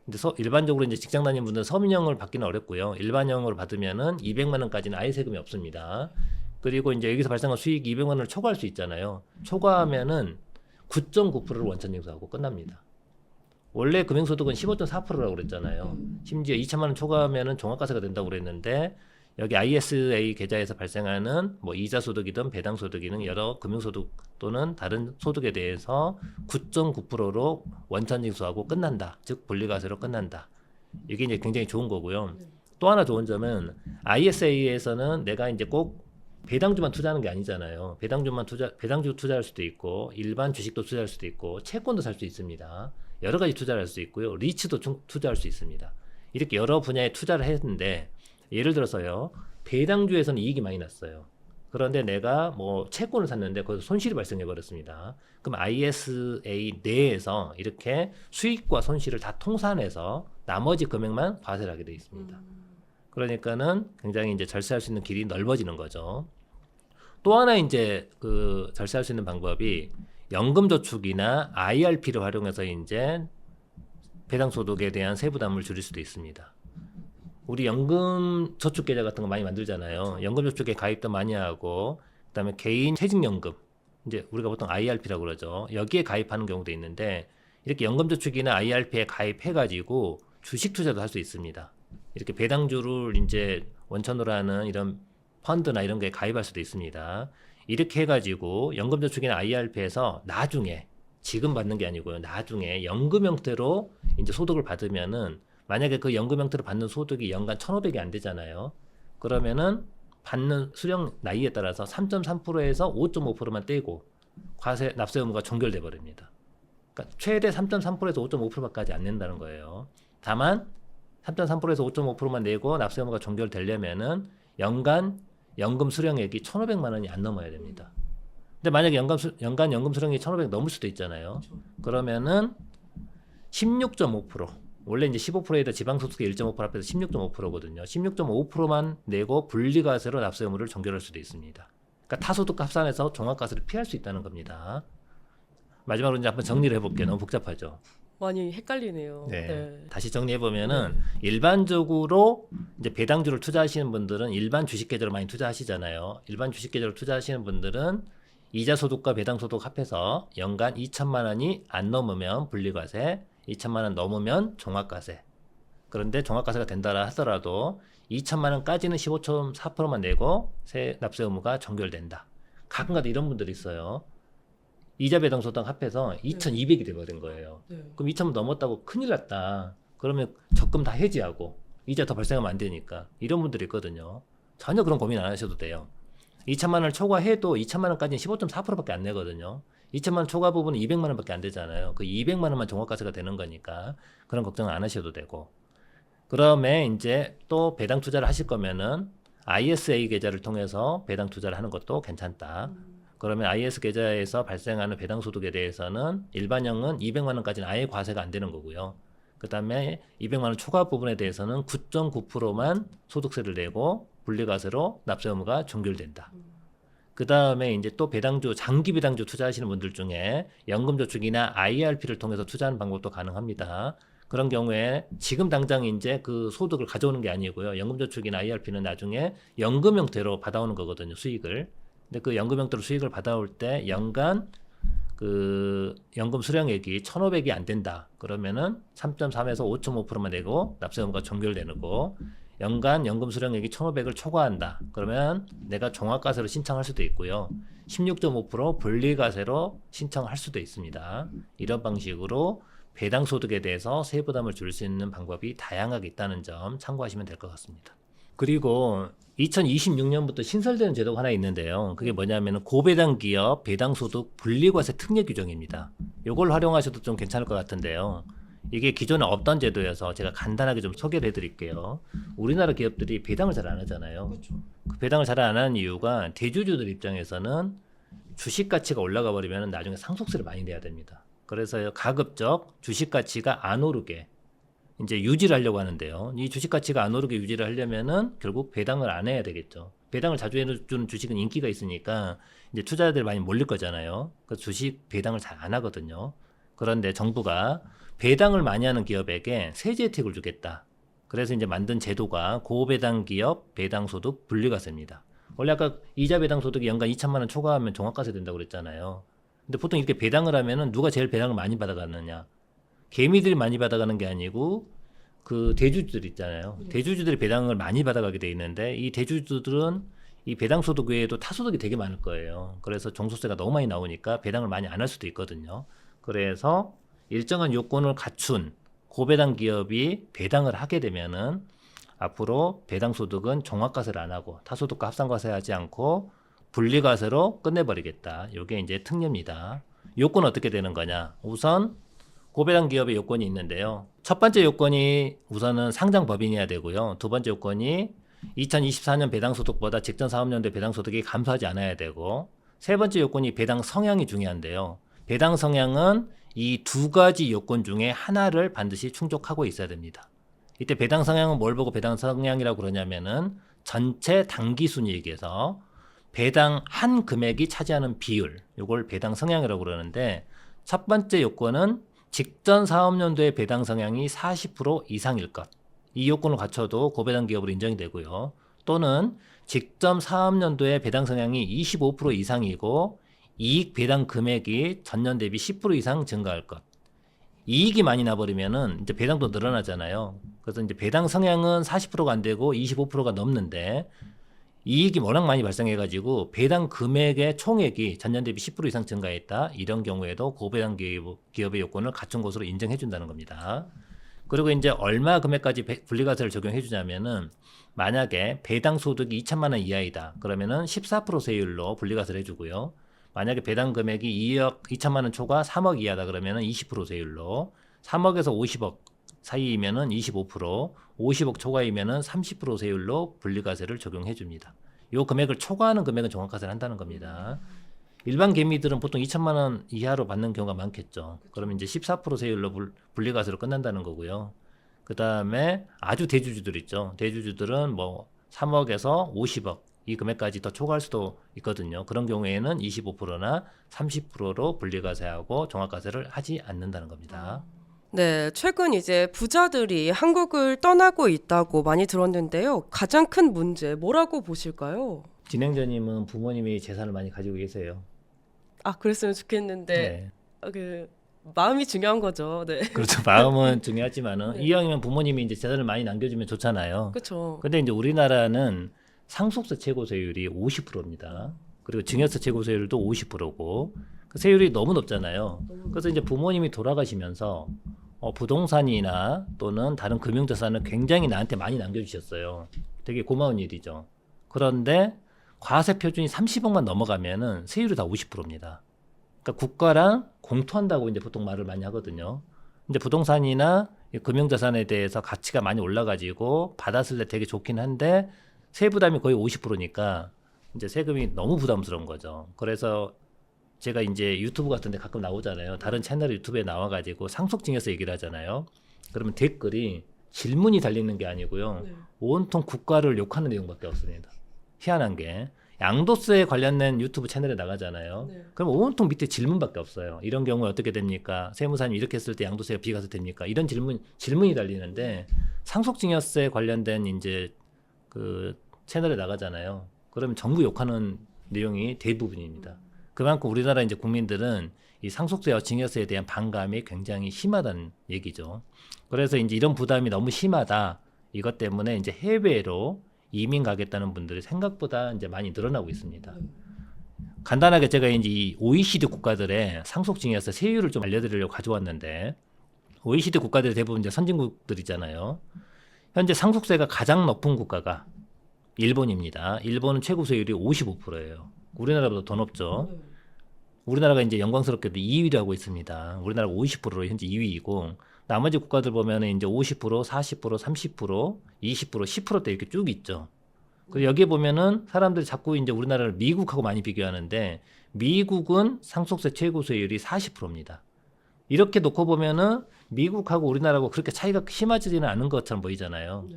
근데 일반적으로 이제 직장 다니는 분들은 서민형을 받기는 어렵고요. 일반형으로 받으면은 200만 원까지는 아예 세금이 없습니다. 그리고 이제 여기서 발생한 수익이 200만 원을 초과할 수 있잖아요. 초과하면은 9.9%를 원천징수하고 끝납니다. 원래 금융소득은 15.4%라고 그랬잖아요. 심지어 2천만 원 초과하면은 종합과세가 된다고 그랬는데 여기 ISA 계좌에서 발생하는 뭐 이자 소득이든 배당 소득이든 여러 금융소득 또는 다른 소득에 대해서 9.9%로 원천징수하고 끝난다. 즉 분리과세로 끝난다. 이게 이제 굉장히 좋은 거고요. 또 하나 좋은 점은 ISA에서는 내가 이제 꼭 배당주만 투자하는 게 아니잖아요. 배당주 투자할 수도 있고 일반 주식도 투자할 수도 있고 채권도 살 수 있습니다. 여러 가지 투자를 할 수 있고요. 리츠도 투자할 수 있습니다. 이렇게 여러 분야에 투자를 했는데 예를 들어서요. 배당주에서는 이익이 많이 났어요. 그런데 내가 뭐 채권을 샀는데 거기서 손실이 발생해 버렸습니다. 그럼 ISA 내에서 이렇게 수익과 손실을 다 통산해서 나머지 금액만 과세를 하게 돼 있습니다. 그러니까는 굉장히 이제 절세할 수 있는 길이 넓어지는 거죠. 또 하나 이제 그 절세할 수 있는 방법이 연금저축이나 IRP를 활용해서 이제 배당소득에 대한 세부담을 줄일 수도 있습니다. 우리 연금저축계좌 같은 거 많이 만들잖아요. 연금저축에 가입도 많이 하고, 그다음에 개인 퇴직연금, 이제 우리가 보통 IRP라고 그러죠. 여기에 가입하는 경우도 있는데, 이렇게 연금저축이나 IRP에 가입해가지고 주식 투자도 할 수 있습니다. 이렇게 배당주를 이제 원천으로 하는 이런 펀드나 이런 거에 가입할 수도 있습니다. 이렇게 해가지고 연금저축이나 IRP에서 나중에, 지금 받는 게 아니고요. 나중에 연금 형태로 이제 소득을 받으면은, 만약에 그 연금 형태로 받는 소득이 연간 1,500이 안 되잖아요. 그러면은 받는 수령 나이에 따라서 3.3%에서 5.5%만 떼고 과세 납세 의무가 종결돼 버립니다. 그러니까 최대 3.3%에서 5.5%까지 안 낸다는 거예요. 다만 3.3%에서 5.5%만 내고 납세 의무가 종결되려면은 연간 연금 수령액이 1,500만 원이 안 넘어야 됩니다. 근데 만약에 연간 연금 수령액이 1,500 넘을 수도 있잖아요. 그러면은 16.5%, 원래 이제 15%에다 지방소득세 1.5% 합해서 16.5%거든요. 16.5%만 내고 분리과세로 납세 의무를 종결할 수도 있습니다. 그러니까 타소득과 합산해서 종합과세를 피할 수 있다는 겁니다. 마지막으로 이제 한번 정리를 해볼게요. 너무 복잡하죠. 많이 헷갈리네요. 네. 네. 다시 정리해보면은 일반적으로 이제 배당주를 투자하시는 분들은 일반 주식 계좌로 많이 투자하시잖아요. 일반 주식 계좌로 투자하시는 분들은 이자 소득과 배당 소득 합해서 연간 2천만 원이 안 넘으면 분리과세, 2천만 원 넘으면 종합과세. 그런데 종합과세가 된다라 하더라도 2천만 원까지는 15.4%만 내고 납세 의무가 종결된다. 가끔가다 이런 분들이 있어요. 이자 배당 소득 합해서 2,200이 돼버린 거예요. 네. 그럼 2천만 넘었다고 큰일 났다. 그러면 적금 다 해지하고 이자 더 발생하면 안 되니까 이런 분들이 있거든요. 전혀 그런 고민 안 하셔도 돼요. 2천만 원을 초과해도 2천만 원까지는 15.4%밖에 안 내거든요. 2천만 원 초과 부분은 200만 원밖에 안 되잖아요. 그 200만 원만 종합과세가 되는 거니까 그런 걱정 안 하셔도 되고. 그다음에 이제 또 배당 투자를 하실 거면은 ISA 계좌를 통해서 배당 투자를 하는 것도 괜찮다. 그러면 IS 계좌에서 발생하는 배당 소득에 대해서는 일반형은 200만 원까지는 아예 과세가 안 되는 거고요. 그다음에 200만 원 초과 부분에 대해서는 9.9%만 소득세를 내고 분리과세로 납세 의무가 종결된다. 그다음에 이제 또 배당주, 장기 배당주 투자하시는 분들 중에 연금저축이나 IRP를 통해서 투자하는 방법도 가능합니다. 그런 경우에 지금 당장 이제 그 소득을 가져오는 게 아니고요. 연금저축이나 IRP는 나중에 연금 형태로 받아오는 거거든요, 수익을. 근데 그 연금 형태로 수익을 받아올 때 연간 그 연금 수령액이 1,500이 안 된다. 그러면은 3.3에서 5.5%만 내고 납세 의무가 종결되고, 연간 연금 수령액이 1,500을 초과한다. 그러면 내가 종합과세로 신청할 수도 있고요. 16.5% 분리과세로 신청할 수도 있습니다. 이런 방식으로 배당 소득에 대해서 세부담을 줄일 수 있는 방법이 다양하게 있다는 점 참고하시면 될 것 같습니다. 그리고 2026년부터 신설되는 제도가 하나 있는데요. 그게 뭐냐면 고배당 기업 배당소득 분리과세 특례 규정입니다. 이걸 활용하셔도 좀 괜찮을 것 같은데요. 이게 기존에 없던 제도여서 제가 간단하게 좀 소개를 해드릴게요. 우리나라 기업들이 배당을 잘 안 하잖아요. 그렇죠. 그 배당을 잘 안 하는 이유가 대주주들 입장에서는 주식 가치가 올라가 버리면 나중에 상속세를 많이 내야 됩니다. 그래서 가급적 주식 가치가 안 오르게 이제 유지를 하려고 하는데요. 이 주식 가치가 안 오르게 유지를 하려면은 결국 배당을 안 해야 되겠죠. 배당을 자주 해주는 주식은 인기가 있으니까 이제 투자자들이 많이 몰릴 거잖아요. 그래서 주식 배당을 잘 안 하거든요. 그런데 정부가 배당을 많이 하는 기업에게 세제 혜택을 주겠다. 그래서 이제 만든 제도가 고배당 기업 배당소득 분리과세입니다. 원래 아까 이자 배당소득이 연간 2천만 원 초과하면 종합과세 된다고 그랬잖아요. 근데 보통 이렇게 배당을 하면은 누가 제일 배당을 많이 받아가느냐? 개미들이 많이 받아가는 게 아니고 그 대주주들 있잖아요. 대주주들이 배당을 많이 받아가게 돼 있는데 이 대주주들은 이 배당 소득 외에도 타소득이 되게 많을 거예요. 그래서 종소세가 너무 많이 나오니까 배당을 많이 안 할 수도 있거든요. 그래서 일정한 요건을 갖춘 고배당 기업이 배당을 하게 되면은 앞으로 배당 소득은 종합과세를 안 하고 타소득과 합산과세하지 않고 분리과세로 끝내버리겠다. 이게 이제 특례입니다. 요건 어떻게 되는 거냐? 우선 고배당 기업의 요건이 있는데요. 첫 번째 요건이 우선은 상장 법인이어야 되고요. 두 번째 요건이 2024년 배당 소득보다 직전 사업연도의 배당 소득이 감소하지 않아야 되고, 세 번째 요건이 배당 성향이 중요한데요. 배당 성향은 이 두 가지 요건 중에 하나를 반드시 충족하고 있어야 됩니다. 이때 배당 성향은 뭘 보고 배당 성향이라고 그러냐면은 전체 당기 순이익에서 배당 한 금액이 차지하는 비율, 이걸 배당 성향이라고 그러는데, 첫 번째 요건은 직전 사업연도의 배당 성향이 40% 이상일 것. 이 요건을 갖춰도 고배당 기업으로 인정이 되고요. 또는 직전 사업연도의 배당 성향이 25% 이상이고 이익 배당 금액이 전년 대비 10% 이상 증가할 것. 이익이 많이 나버리면은 이제 배당도 늘어나잖아요. 그래서 이제 배당 성향은 40%가 안 되고 25%가 넘는데 이익이 워낙 많이 발생해가지고 배당 금액의 총액이 전년 대비 10% 이상 증가했다. 이런 경우에도 고배당 기업의 요건을 갖춘 것으로 인정해준다는 겁니다. 그리고 이제 얼마 금액까지 분리과세를 적용해주냐면은 만약에 배당 소득이 2천만 원 이하이다. 그러면은 14% 세율로 분리과세를 해주고요. 만약에 배당 금액이 2억 2천만 원 초과 3억 이하다 그러면은 20% 세율로, 3억에서 50억 사이이면은 25%, 50억 초과이면은 30% 세율로 분리과세를 적용해 줍니다. 요 금액을 초과하는 금액은 종합과세를 한다는 겁니다. 일반 개미들은 보통 2천만 원 이하로 받는 경우가 많겠죠. 그러면 이제 14% 세율로 분리과세로 끝난다는 거고요. 그 다음에 아주 대주주들 있죠. 대주주들은 뭐 3억에서 50억 이 금액까지 더 초과할 수도 있거든요. 그런 경우에는 25%나 30%로 분리과세하고 종합과세를 하지 않는다는 겁니다. 네, 최근 이제 부자들이 한국을 떠나고 있다고 많이 들었는데요. 가장 큰 문제 뭐라고 보실까요? 진행자님은 부모님이 재산을 많이 가지고 계세요. 아, 그랬으면 좋겠는데 네. 그 마음이 중요한 거죠. 네. 그렇죠. 마음은 중요하지만은 네. 이왕이면 부모님이 이제 재산을 많이 남겨주면 좋잖아요. 그렇죠. 근데 이제 우리나라는 상속세 최고세율이 50%입니다. 그리고 증여세 최고세율도 50%고 그 세율이 너무 높잖아요. 그래서 이제 부모님이 돌아가시면서 부동산이나 또는 다른 금융자산을 굉장히 나한테 많이 남겨주셨어요. 되게 고마운 일이죠. 그런데 과세 표준이 30억만 넘어가면은 세율이 다 50%입니다. 그러니까 국가랑 공투한다고 이제 보통 말을 많이 하거든요. 이제 부동산이나 금융자산에 대해서 가치가 많이 올라가지고 받았을 때 되게 좋긴 한데 세부담이 거의 50%니까 이제 세금이 너무 부담스러운 거죠. 그래서 제가 이제 유튜브 같은 데 가끔 나오잖아요. 다른 채널 유튜브에 나와가지고 상속증여세 얘기를 하잖아요. 그러면 댓글이 질문이 달리는 게 아니고요. 네. 온통 국가를 욕하는 내용밖에 없습니다. 희한한 게 양도세 관련된 유튜브 채널에 나가잖아요. 네. 그럼 온통 밑에 질문밖에 없어요. 이런 경우에 어떻게 됩니까? 세무사님 이렇게 했을 때 양도세가 비과세됩니까? 이런 질문이 달리는데 상속증여세 관련된 이제 그 채널에 나가잖아요. 그러면 전부 욕하는 내용이 대부분입니다. 그만큼 우리나라 이제 국민들은 이 상속세와 증여세에 대한 반감이 굉장히 심하다는 얘기죠. 그래서 이제 이런 부담이 너무 심하다. 이것 때문에 이제 해외로 이민 가겠다는 분들이 생각보다 이제 많이 늘어나고 있습니다. 간단하게 제가 이제 이 OECD 국가들의 상속증여세 세율을 좀 알려드리려고 가져왔는데, OECD 국가들이 대부분 이제 선진국들이잖아요. 현재 상속세가 가장 높은 국가가 일본입니다. 일본은 최고 세율이 55%예요. 우리나라보다 더 높죠. 우리나라가 이제 영광스럽게도 2위를 하고 있습니다. 우리나라가 50%로 현재 2위이고 나머지 국가들 보면은 이제 50%, 40%, 30%, 20%, 10%대 이렇게 쭉 있죠. 그리고 여기 보면은 사람들이 자꾸 이제 우리나라를 미국하고 많이 비교하는데 미국은 상속세 최고 세율이 40%입니다. 이렇게 놓고 보면은 미국하고 우리나라하고 그렇게 차이가 심하지는 않은 것처럼 보이잖아요.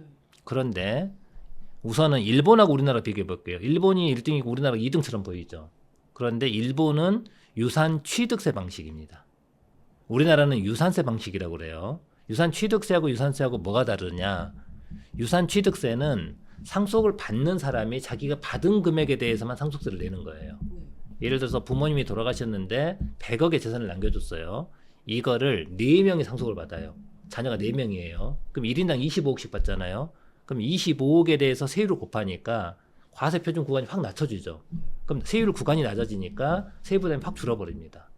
그런데 우선은 일본하고 우리나라 비교해 볼게요. 일본이 1등이고 우리나라가 2등처럼 보이죠. 그런데 일본은 유산 취득세 방식입니다. 우리나라는 유산세 방식이라고 그래요. 유산 취득세하고 유산세하고 뭐가 다르냐? 유산 취득세는 상속을 받는 사람이 자기가 받은 금액에 대해서만 상속세를 내는 거예요. 예를 들어서 부모님이 돌아가셨는데 100억의 재산을 남겨줬어요. 이거를 4명이 상속을 받아요. 자녀가 4명이에요. 그럼 1인당 25억씩 받잖아요. 그럼 25억에 대해서 세율을 곱하니까 과세 표준 구간이 확 낮춰지죠. 그럼 세율 구간이 낮아지니까 세부담이 확 줄어버립니다.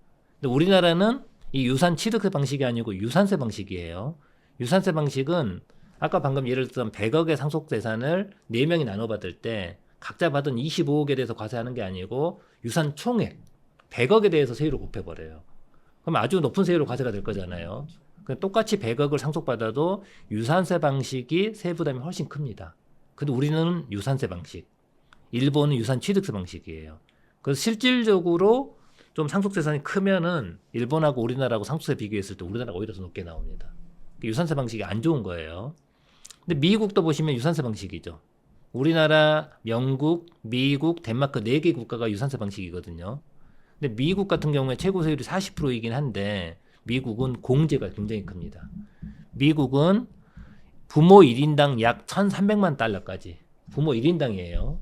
근데 우리나라는 이 유산 취득세 방식이 아니고 유산세 방식이에요. 유산세 방식은 아까 방금 예를 들면 100억의 상속 재산을 4명이 나눠 받을 때 각자 받은 25억에 대해서 과세하는 게 아니고 유산 총액 100억에 대해서 세율을 곱해버려요. 그럼 아주 높은 세율로 과세가 될 거잖아요. 똑같이 100억을 상속받아도 유산세 방식이 세부담이 훨씬 큽니다. 근데 우리는 유산세 방식, 일본은 유산 취득세 방식이에요. 그래서 실질적으로 좀 상속재산이 크면은 일본하고 우리나라하고 상속세 비교했을 때 우리나라가 오히려 더 높게 나옵니다. 유산세 방식이 안 좋은 거예요. 근데 미국도 보시면 유산세 방식이죠. 우리나라, 영국, 미국, 덴마크 4개 국가가 유산세 방식이거든요. 근데 미국 같은 경우에 최고 세율이 40%이긴 한데 미국은 공제가 굉장히 큽니다. 미국은 부모 1인당 약 1,300만 달러까지 부모 1인당이에요.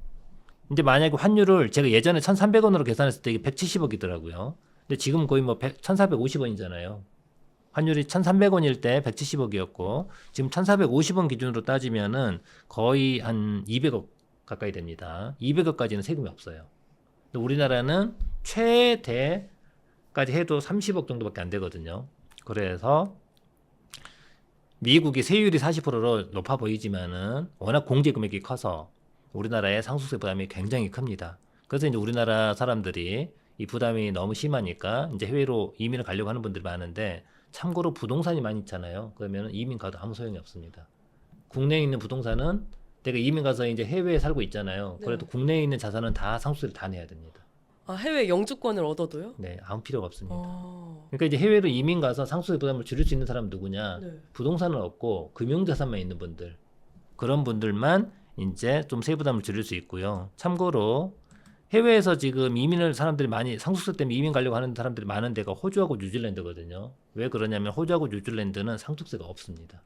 이제 만약에 환율을 제가 예전에 1,300원으로 계산했을 때 이게 170억이더라고요. 근데 지금 거의 뭐 1,450원이잖아요. 환율이 1,300원일 때 170억이었고 지금 1,450원 기준으로 따지면은 거의 한 200억 가까이 됩니다. 200억까지는 세금이 없어요. 근데 우리나라는 최대까지 해도 30억 정도밖에 안 되거든요. 그래서 미국이 세율이 40%로 높아 보이지만은 워낙 공제 금액이 커서 우리나라의 상속세 부담이 굉장히 큽니다. 그래서 이제 우리나라 사람들이 이 부담이 너무 심하니까 이제 해외로 이민을 가려고 하는 분들이 많은데 참고로 부동산이 많이 있잖아요. 그러면 이민 가도 아무 소용이 없습니다. 국내에 있는 부동산은 내가 이민 가서 이제 해외에 살고 있잖아요. 네. 그래도 국내에 있는 자산은 다 상속세를 다 내야 됩니다. 아, 해외 영주권을 얻어도요? 네, 아무 필요가 없습니다. 아, 그러니까 이제 해외로 이민 가서 상속세 부담을 줄일 수 있는 사람은 누구냐? 네. 부동산은 없고 금융자산만 있는 분들. 그런 분들만 이제 좀 세부담을 줄일 수 있고요. 참고로 해외에서 지금 이민을 사람들이 많이 상속세 때문에 이민 가려고 하는 사람들이 많은 데가 호주하고 뉴질랜드거든요. 왜 그러냐면 호주하고 뉴질랜드는 상속세가 없습니다.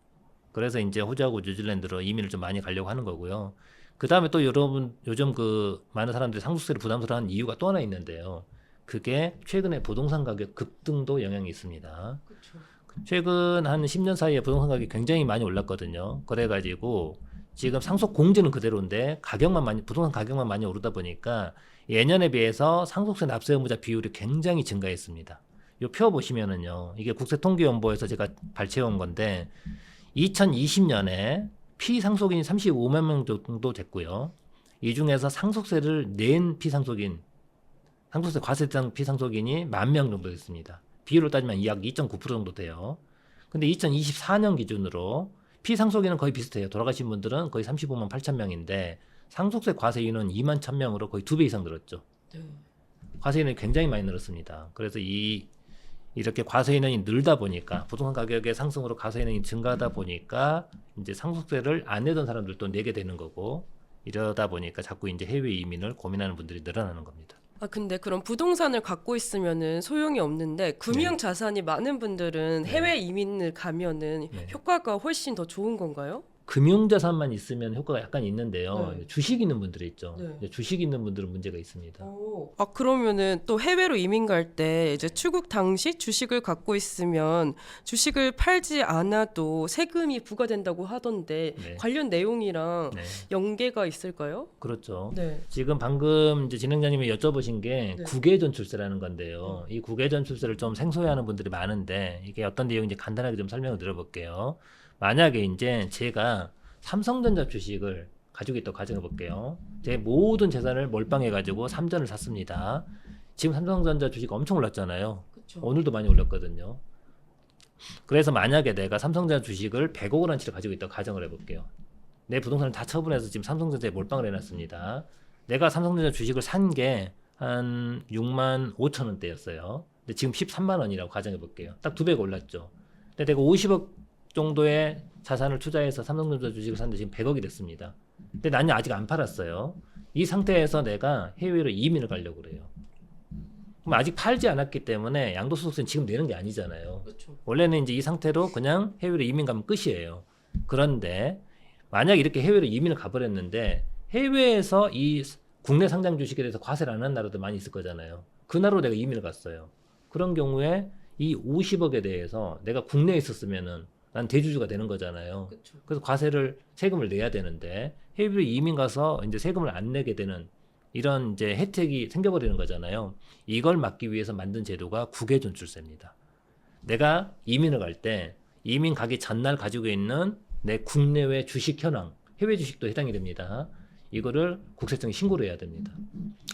그래서 이제 호주하고 뉴질랜드로 이민을 좀 많이 가려고 하는 거고요. 그 다음에 또 여러분 요즘 그 많은 사람들이 상속세를 부담스러워하는 이유가 또 하나 있는데요. 그게 최근에 부동산 가격 급등도 영향이 있습니다. 그렇죠. 최근 한 10년 사이에 부동산 가격이 굉장히 많이 올랐거든요. 그래가지고 지금 상속 공제는 그대로인데 부동산 가격만 많이 오르다 보니까 예년에 비해서 상속세 납세 의무자 비율이 굉장히 증가했습니다. 이 표 보시면은요, 이게 국세통계연보에서 제가 발췌한 건데 2020년에 피상속인이 35만 명 정도 됐고요. 이 중에서 상속세를 낸 피상속인, 상속세 과세 대상 피상속인이 10,000명 정도 됐습니다. 비율로 따지면 약 2.9% 정도 돼요. 근데 2024년 기준으로 피상속인은 거의 비슷해요. 돌아가신 분들은 거의 35만 8천 명인데 상속세 과세인은 2만 1,000명으로 거의 2배 이상 늘었죠. 네. 과세인은 굉장히 많이 늘었습니다. 그래서 이렇게 과세인원이 늘다 보니까 부동산 가격의 상승으로 과세인원이 증가하다 보니까 이제 상속세를 안 내던 사람들도 내게 되는 거고 이러다 보니까 자꾸 이제 해외 이민을 고민하는 분들이 늘어나는 겁니다. 아, 근데 그럼 부동산을 갖고 있으면은 소용이 없는데 금융 자산이 많은 분들은 해외 이민을 가면은 네. 효과가 훨씬 더 좋은 건가요? 금융자산만 있으면 효과가 약간 있는데요. 네. 주식 있는 분들이 있죠. 네. 이제 주식 있는 분들은 문제가 있습니다. 아, 그러면은 또 해외로 이민 갈 때 이제 출국 당시 주식을 갖고 있으면 주식을 팔지 않아도 세금이 부과된다고 하던데 네. 관련 내용이랑 네, 연계가 있을까요? 그렇죠. 네. 지금 방금 이제 진행자님이 여쭤보신 게 네. 국외전출세라는 건데요. 이 국외전출세를 좀 생소해하는 분들이 많은데 이게 어떤 내용인지 간단하게 좀 설명을 드려볼게요. 만약에 이제 제가 삼성전자 주식을 가지고 있다고 가정해 볼게요. 제 모든 재산을 몰빵해가지고 삼전을 샀습니다. 지금 삼성전자 주식 엄청 올랐잖아요. 그렇죠. 오늘도 많이 올랐거든요. 그래서 만약에 내가 삼성전자 주식을 100억 원어치를 가지고 있다고 가정을 해볼게요. 내 부동산을 다 처분해서 지금 삼성전자에 몰빵을 해놨습니다. 내가 삼성전자 주식을 산 게 한 6만 5천 원대였어요. 근데 지금 13만 원이라고 가정해볼게요. 딱 2배가 올랐죠. 근데 내가 50억 정도의 자산을 투자해서 삼성전자 주식을 샀는데 지금 100억이 됐습니다. 근데 나는 아직 안 팔았어요. 이 상태에서 내가 해외로 이민을 가려고 그래요. 그럼 아직 팔지 않았기 때문에 양도소득세는 지금 내는 게 아니잖아요. 그렇죠. 원래는 이제 이 상태로 그냥 해외로 이민 가면 끝이에요. 그런데 만약 이렇게 해외로 이민을 가버렸는데 해외에서 이 국내 상장 주식에 대해서 과세를 안 하는 나라도 많이 있을 거잖아요. 그 나라로 내가 이민을 갔어요. 그런 경우에 이 50억에 대해서 내가 국내에 있었으면은 난 대주주가 되는 거잖아요. 그렇죠. 그래서 세금을 내야 되는데 해외로 이민 가서 이제 세금을 안 내게 되는 이런 이제 혜택이 생겨버리는 거잖아요. 이걸 막기 위해서 만든 제도가 국외전출세입니다. 내가 이민을 갈 때 이민 가기 전날 가지고 있는 내 국내외 주식 현황, 해외 주식도 해당이 됩니다. 이거를 국세청에 신고를 해야 됩니다.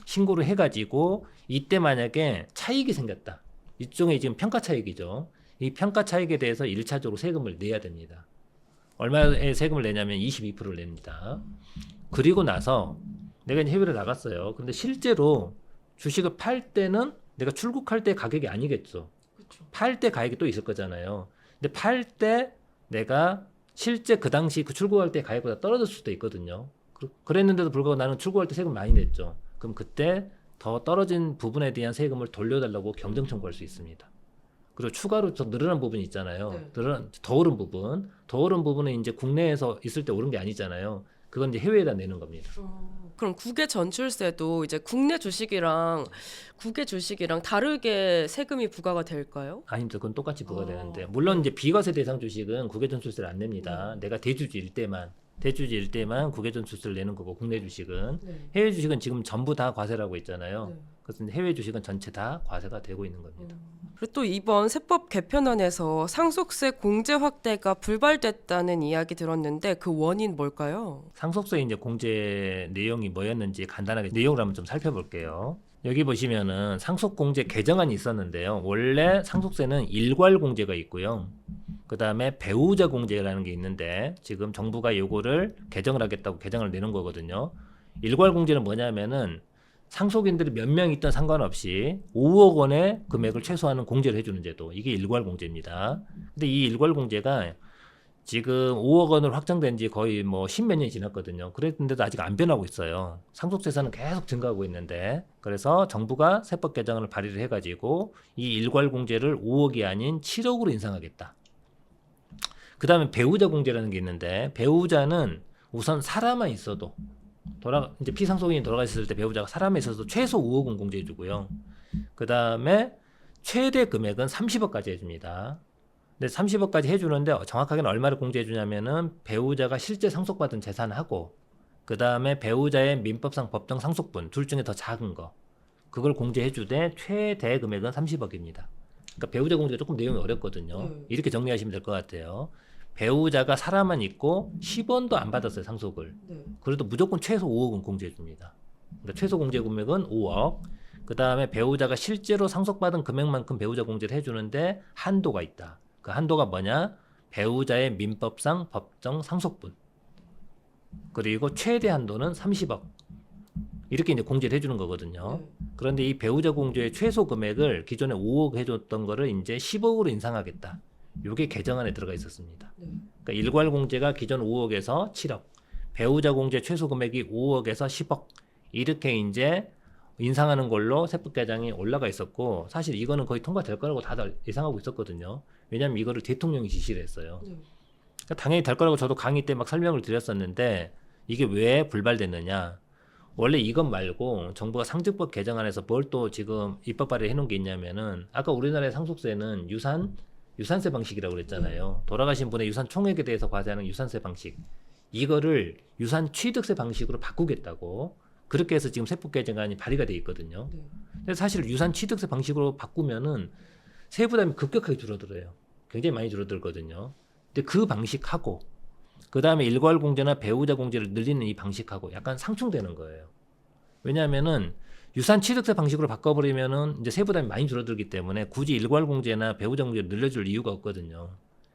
신고를 해가지고 이때 만약에 차익이 생겼다. 일종의 지금 평가 차익이죠. 이 평가 차익에 대해서 1차적으로 세금을 내야 됩니다. 얼마의 세금을 내냐면 22%를 냅니다. 그리고 나서 내가 이제 해외를 나갔어요. 근데 실제로 주식을 팔 때는 내가 출국할 때 가격이 아니겠죠. 팔 때 가격이 또 있을 거잖아요. 근데 팔 때 내가 실제 그 당시 그 출국할 때 가격보다 떨어질 수도 있거든요. 그랬는데도 불구하고 나는 출국할 때 세금 많이 냈죠. 그럼 그때 더 떨어진 부분에 대한 세금을 돌려달라고 경정 청구할 수 있습니다. 그리고 추가로 더 늘어난 부분이 있잖아요. 네. 더 오른 부분. 더 오른 부분은 이제 국내에서 있을 때 오른 게 아니잖아요. 그건 이제 해외에다 내는 겁니다. 그럼 국외 전출세도 이제 국내 주식이랑 국외 주식이랑 다르게 세금이 부과가 될까요? 아닙니다. 그건 똑같이 부과되는데 물론 이제 비과세 대상 주식은 국외전출세를 안 냅니다. 네. 내가 대주주일 때만 국외전출세를 내는 거고 국내 주식은 네. 해외 주식은 지금 전부 다 과세라고 있잖아요. 네. 그래서 해외 주식은 전체 다 과세가 되고 있는 겁니다. 그리고 또 이번 세법 개편안에서 상속세 공제 확대가 불발됐다는 이야기 들었는데 그 원인 뭘까요? 상속세 이제 공제 내용이 뭐였는지 간단하게 내용을 한번 좀 살펴볼게요. 여기 보시면은 상속공제 개정안이 있었는데요. 원래 상속세는 일괄 공제가 있고요. 그 다음에 배우자 공제라는 게 있는데 지금 정부가 요거를 개정을 하겠다고 개정을 내는 거거든요. 일괄 공제는 뭐냐면은 상속인들이 몇 명 있든 상관없이 5억 원의 금액을 최소화하는 공제를 해주는 제도. 이게 일괄 공제입니다. 근데 이 일괄 공제가 지금 5억 원으로 확정된 지 거의 뭐 10몇 년이 지났거든요. 그랬는데도 아직 안 변하고 있어요. 상속세사는 계속 증가하고 있는데 그래서 정부가 세법 개정을 발의를 해가지고 이 일괄 공제를 5억이 아닌 7억으로 인상하겠다. 그 다음에 배우자 공제라는 게 있는데 배우자는 우선 사람만 있어도 이제 피상속인이 돌아가셨을 때 배우자가 사람에 있어서 최소 5억은 공제해주고요. 그 다음에 최대 금액은 30억까지 해줍니다. 근데 30억까지 해주는데 정확하게는 얼마를 공제해주냐면은 배우자가 실제 상속받은 재산하고 그 다음에 배우자의 민법상 법정 상속분 둘 중에 더 작은 거 그걸 공제해주되 최대 금액은 30억입니다. 그러니까 배우자 공제가 조금 내용이 어렵거든요. 이렇게 정리하시면 될 것 같아요. 배우자가 사람만 있고 10원도 안 받았어요 상속을. 그래도 무조건 최소 5억은 공제해줍니다. 그러니까 최소 공제 금액은 5억. 그 다음에 배우자가 실제로 상속받은 금액만큼 배우자 공제를 해주는데 한도가 있다. 그 한도가 뭐냐? 배우자의 민법상 법정 상속분. 그리고 최대 한도는 30억. 이렇게 이제 공제를 해주는 거거든요. 그런데 이 배우자 공제의 최소 금액을 기존에 5억 해줬던 거를 이제 10억으로 인상하겠다. 이게 개정안에 들어가 있었습니다. 그러니까 일괄 공제가 기존 5억에서 7억, 배우자 공제 최소 금액이 5억에서 10억 이렇게 이제 인상하는 걸로 세법 개정이 올라가 있었고 사실 이거는 거의 통과될 거라고 다들 예상하고 있었거든요. 왜냐하면 이거를 대통령이 지시를 했어요. 그러니까 당연히 될 거라고 저도 강의 때 막 설명을 드렸었는데 이게 왜 불발됐느냐? 원래 이것 말고 정부가 상증법 개정안에서 뭘 또 지금 입법 발의해 놓은 게 있냐면은 아까 우리나라의 상속세는 유산세 방식이라고 그랬잖아요. 돌아가신 분의 유산 총액에 대해서 과세하는 유산세 방식. 이거를 유산 취득세 방식으로 바꾸겠다고 그렇게 해서 지금 세법 개정안이 발의가 돼 있거든요. 근데 사실 유산 취득세 방식으로 바꾸면은 세부담이 급격하게 줄어들어요. 굉장히 많이 줄어들거든요. 근데 그 방식하고 그 다음에 일괄 공제나 배우자 공제를 늘리는 이 방식하고 약간 상충되는 거예요. 왜냐하면은 유산 취득세 방식으로 바꿔버리면은 이제 세부담이 많이 줄어들기 때문에 굳이 일괄 공제나 배우자 공제를 늘려줄 이유가 없거든요.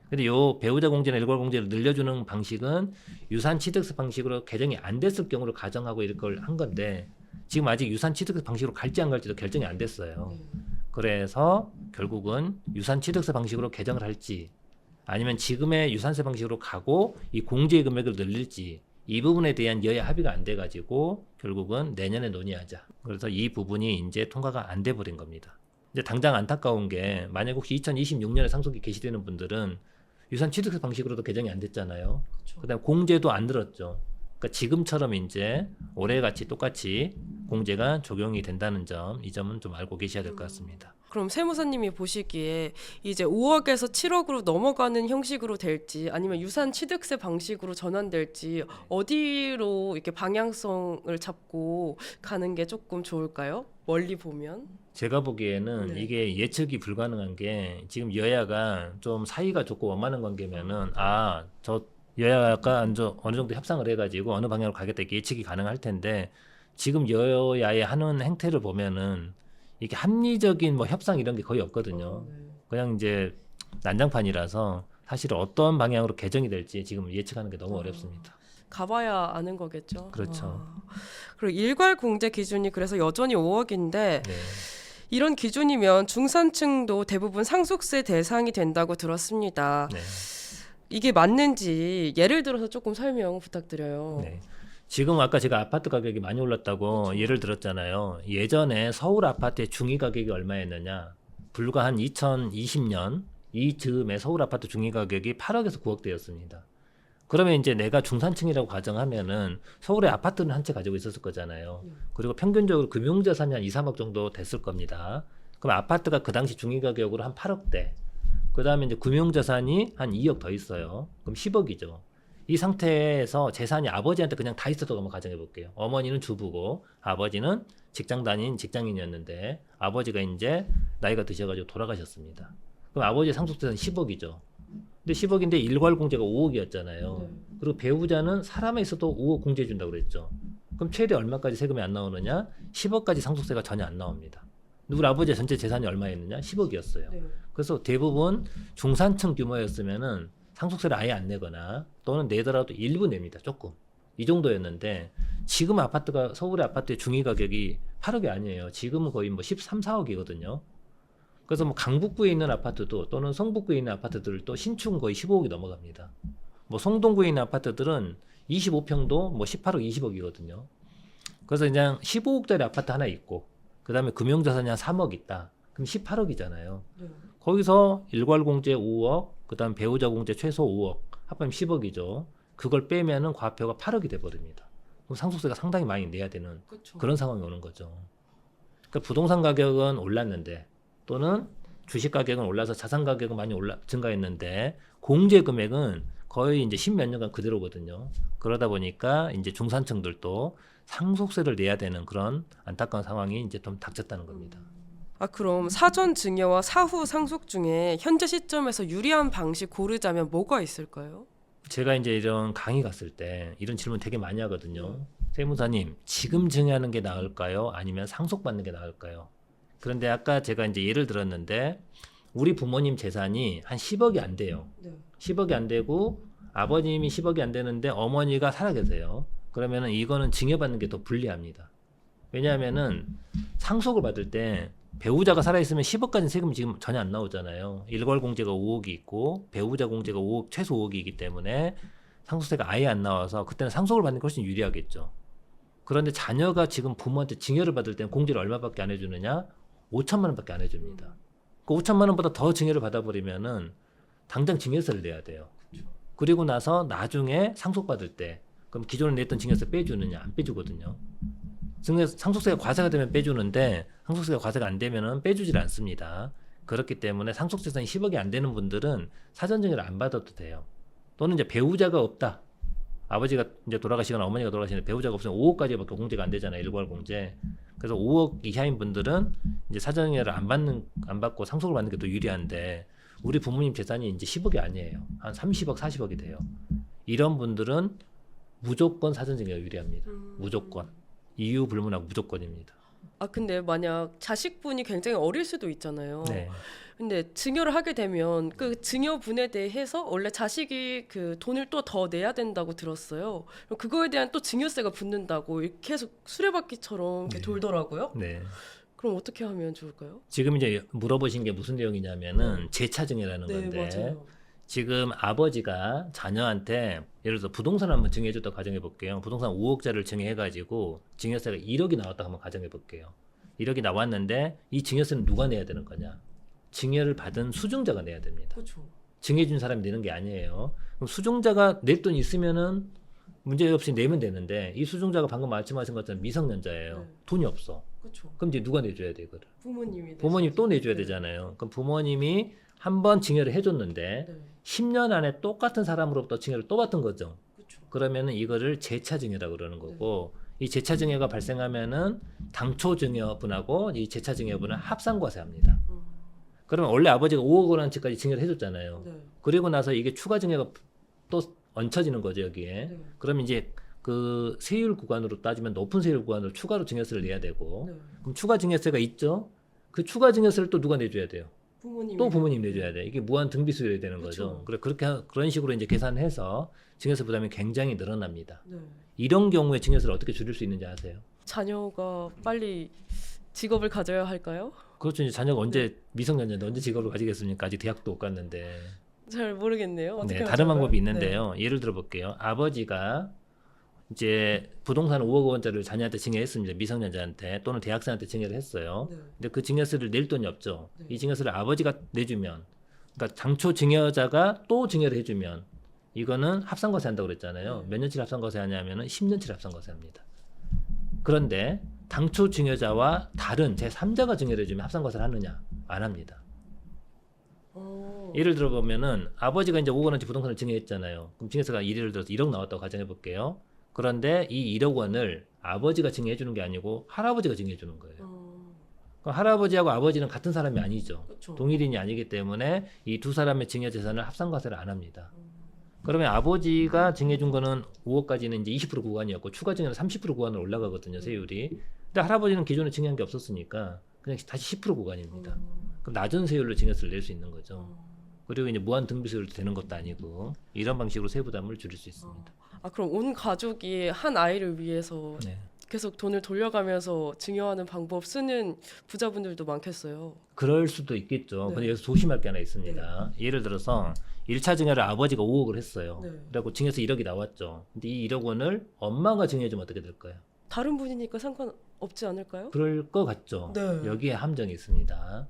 근데 요 배우자 공제나 일괄 공제를 늘려주는 방식은 유산 취득세 방식으로 개정이 안 됐을 경우를 가정하고 이걸 한 건데 지금 아직 유산 취득세 방식으로 갈지 안 갈지도 결정이 안 됐어요. 그래서 결국은 유산 취득세 방식으로 개정을 할지 아니면 지금의 유산세 방식으로 가고 이 공제 금액을 늘릴지 이 부분에 대한 여야 합의가 안 돼가지고 결국은 내년에 논의하자. 그래서 이 부분이 이제 통과가 안 돼 버린 겁니다. 이제 당장 안타까운 게 만약 혹시 2026년에 상속이 개시되는 분들은 유산 취득세 방식으로도 개정이 안 됐잖아요. 그다음에 공제도 안 늘었죠. 그러니까 지금처럼 이제 올해같이 똑같이 공제가 적용이 된다는 점, 이 점은 좀 알고 계셔야 될 것 같습니다. 그럼 세무사님이 보시기에 이제 5억에서 7억으로 넘어가는 형식으로 될지 아니면 유산 취득세 방식으로 전환될지 어디로 이렇게 방향성을 잡고 가는 게 조금 좋을까요? 멀리 보면. 제가 보기에는 네. 이게 예측이 불가능한 게 지금 여야가 좀 사이가 좋고 원만한 관계면은 저 여야가 어느 정도 협상을 해가지고 어느 방향으로 가겠다 이렇게 예측이 가능할 텐데 지금 여야의 하는 행태를 보면은 이게 합리적인 뭐 협상 이런 게 거의 없거든요. 그냥 이제 난장판이라서 사실 어떤 방향으로 개정이 될지 지금 예측하는 게 너무 어렵습니다. 가봐야 아는 거겠죠. 그렇죠. 그리고 일괄 공제 기준이 그래서 여전히 5억인데 네. 이런 기준이면 중산층도 대부분 상속세 대상이 된다고 들었습니다. 네. 이게 맞는지 예를 들어서 조금 설명 부탁드려요. 네. 지금 아까 제가 아파트 가격이 많이 올랐다고 그렇죠. 예를 들었잖아요. 예전에 서울 아파트의 중위 가격이 얼마였느냐? 불과 한 2020년 이 즈음에 서울 아파트 중위 가격이 8억에서 9억대였습니다. 그러면 이제 내가 중산층이라고 가정하면은 서울에 아파트는 한 채 가지고 있었을 거잖아요. 그리고 평균적으로 금융자산이 한 2, 3억 정도 됐을 겁니다. 그럼 아파트가 그 당시 중위 가격으로 한 8억대. 그 다음에 이제 금융자산이 한 2억 더 있어요. 그럼 10억이죠. 이 상태에서 재산이 아버지한테 그냥 다 있었다고 한번 가정해 볼게요. 어머니는 주부고 아버지는 직장 다닌 직장인이었는데 아버지가 이제 나이가 드셔가지고 돌아가셨습니다. 그럼 아버지의 상속재산 10억이죠. 근데 10억인데 일괄 공제가 5억이었잖아요. 그리고 배우자는 사람에 있어도 5억 공제해 준다고 그랬죠. 그럼 최대 얼마까지 세금이 안 나오느냐? 10억까지 상속세가 전혀 안 나옵니다. 우리 아버지의 전체 재산이 얼마였느냐? 10억이었어요. 그래서 대부분 중산층 규모였으면은 상속세를 아예 안 내거나 또는 내더라도 일부 냅니다. 조금. 이 정도였는데 지금 아파트가 서울의 아파트의 중위 가격이 8억이 아니에요. 지금은 거의 뭐 13, 14억이거든요. 그래서 뭐 강북구에 있는 아파트도 또는 성북구에 있는 아파트들도 신축은 거의 15억이 넘어갑니다. 뭐 송동구에 있는 아파트들은 25평도 뭐 18억, 20억이거든요. 그래서 그냥 15억짜리 아파트 하나 있고 그다음에 금융자산이 한 3억 있다. 그럼 18억이잖아요. 거기서 일괄 공제 5억, 그다음 배우자 공제 최소 5억, 합하면 10억이죠. 그걸 빼면은 과표가 8억이 돼 버립니다. 그럼 상속세가 상당히 많이 내야 되는 그런 상황이 오는 거죠. 그러니까 부동산 가격은 올랐는데 또는 주식 가격은 올라서 자산 가격은 많이 증가했는데 공제 금액은 거의 이제 십몇 년간 그대로거든요. 그러다 보니까 이제 중산층들도 상속세를 내야 되는 그런 안타까운 상황이 이제 좀 닥쳤다는 겁니다. 그럼 사전 증여와 사후 상속 중에 현재 시점에서 유리한 방식 고르자면 뭐가 있을까요? 제가 이제 이런 강의 갔을 때 이런 질문 되게 많이 하거든요. 세무사님, 지금 증여하는 게 나을까요? 아니면 상속받는 게 나을까요? 그런데 아까 제가 이제 예를 들었는데 우리 부모님 재산이 한 10억이 안 돼요. 10억이 안 되고 아버님이 10억이 안 되는데 어머니가 살아 계세요. 그러면은 이거는 증여받는 게 더 불리합니다. 왜냐하면은 상속을 받을 때 배우자가 살아있으면 10억까지 세금이 지금 전혀 안 나오잖아요. 일괄 공제가 5억이 있고 배우자 공제가 5억, 최소 5억이기 때문에 상속세가 아예 안 나와서 그때는 상속을 받는 게 훨씬 유리하겠죠. 그런데 자녀가 지금 부모한테 증여를 받을 때는 공제를 얼마밖에 안 해주느냐? 5천만 원밖에 안 해줍니다. 그 5천만 원보다 더 증여를 받아버리면은 당장 증여세를 내야 돼요. 그리고 나서 나중에 상속받을 때 그럼 기존에 냈던 증여세 빼주느냐? 안 빼주거든요. 상속세가 과세가 되면 빼주는데 상속세가 과세가 안 되면은 빼주질 않습니다. 그렇기 때문에 상속재산이 10억이 안 되는 분들은 사전증여를 안 받아도 돼요. 또는 이제 배우자가 없다. 아버지가 이제 돌아가시거나 어머니가 돌아가시는데 배우자가 없으면 5억까지밖에 공제가 안 되잖아요. 일괄 공제. 그래서 5억 이하인 분들은 이제 사전증여를 안 받고 상속을 받는 게 더 유리한데 우리 부모님 재산이 이제 10억이 아니에요. 한 30억, 40억이 돼요. 이런 분들은 무조건 사전증여가 유리합니다. 무조건. 이유 불문하고 무조건입니다. 근데 만약 자식분이 굉장히 어릴 수도 있잖아요. 네. 근데 증여를 하게 되면 그 증여분에 대해서 원래 자식이 그 돈을 또 더 내야 된다고 들었어요. 그럼 그거에 대한 또 증여세가 붙는다고 이렇게 계속 수레바퀴처럼 이렇게 돌더라고요. 네. 그럼 어떻게 하면 좋을까요? 지금 이제 물어보신 게 무슨 내용이냐면은 재차증여라는 네, 건데 맞아요. 지금 아버지가 자녀한테 예를 들어서 부동산 한번 증여해줬다고 가정해 볼게요. 부동산 5억짜리를 증여해가지고 증여세가 1억이 나왔다고 한번 가정해 볼게요. 1억이 나왔는데 이 증여세는 누가 내야 되는 거냐? 증여를 받은 수증자가 내야 됩니다. 그렇죠. 증여해준 사람이 내는 게 아니에요. 그럼 수증자가 낼 돈 있으면은 문제 없이 내면 되는데 이 수증자가 방금 말씀하신 것처럼 미성년자예요. 네. 돈이 없어. 그렇죠. 그럼 이제 누가 내줘야 돼 이거를? 부모님이 부모님 또 내줘야 네. 되잖아요. 그럼 부모님이 한 번 증여를 해줬는데 네. 10년 안에 똑같은 사람으로부터 증여를 또 받은 거죠. 그렇죠. 그러면은 이거를 재차 증여라고 그러는 거고 이 재차 증여가 발생하면은 당초 증여분하고 이 재차 증여분은 합산과세합니다. 그러면 원래 아버지가 5억 원어치까지 증여를 해줬잖아요. 네. 그리고 나서 이게 추가 증여가 또 얹혀지는 거죠 여기에. 네. 그러면 이제 그 세율 구간으로 따지면 높은 세율 구간으로 추가로 증여세를 내야 되고 네. 그럼 추가 증여세가 있죠. 그 추가 증여세를 또 누가 내줘야 돼요? 부모님이 또 부모님 내줘야 돼. 이게 무한 등비 수열이 되는 거죠. 그쵸. 그런 식으로 이제 계산해서 증여세 부담이 굉장히 늘어납니다. 네. 이런 경우에 증여세를 어떻게 줄일 수 있는지 아세요? 자녀가 빨리 직업을 가져야 할까요? 그렇죠. 이제 자녀가 언제 미성년자인데 언제 직업을 가지겠습니까? 아직 대학도 못 갔는데. 잘 모르겠네요. 어떻게 네, 하면 다른 좋을까요? 방법이 있는데요. 예를 들어 볼게요. 아버지가 이제 부동산 5억 원짜리를 자녀한테 증여했습니다. 미성년자한테 또는 대학생한테 증여를 했어요. 네. 근데 그 증여세를 낼 돈이 없죠. 네. 이 증여세를 아버지가 내주면, 그러니까 당초 증여자가 또 증여를 해주면 이거는 합산과세 한다고 그랬잖아요. 네. 몇 년치를 합산과세 하냐면은 10년치를 합산과세 합니다. 그런데 당초 증여자와 다른 제3자가 증여를 해주면 합산과세를 하느냐? 안 합니다. 어. 예를 들어 보면은 아버지가 이제 5억 원어치 부동산을 증여했잖아요. 그럼 증여세가 예를 들어서 1억 나왔다고 가정해 볼게요. 그런데 이 1억 원을 아버지가 증여해 주는 게 아니고 할아버지가 증여해 주는 거예요. 그럼 할아버지하고 아버지는 같은 사람이 아니죠. 그쵸. 동일인이 아니기 때문에 이 두 사람의 증여 재산을 합산과세를 안 합니다. 그러면 아버지가 증여해 준 거는 5억까지는 이제 20% 구간이었고 추가 증여는 30% 구간으로 올라가거든요, 세율이. 근데 할아버지는 기존에 증여한 게 없었으니까 그냥 다시 10% 구간입니다. 그럼 낮은 세율로 증여세를 낼 수 있는 거죠. 그리고 이제 무한 등비세율도 되는 것도 아니고 이런 방식으로 세부담을 줄일 수 있습니다. 아 그럼 온 가족이 한 아이를 위해서 네. 계속 돈을 돌려가면서 증여하는 방법 쓰는 부자분들도 많겠어요. 그럴 수도 있겠죠. 네. 근데 여기서 조심할 게 하나 있습니다. 예를 들어서 1차 증여를 아버지가 5억을 했어요. 네. 그리고 증여세 1억이 나왔죠. 근데 이 1억 원을 엄마가 증여해주면 어떻게 될까요? 다른 분이니까 상관없지 않을까요? 그럴 것 같죠. 네. 여기에 함정이 있습니다.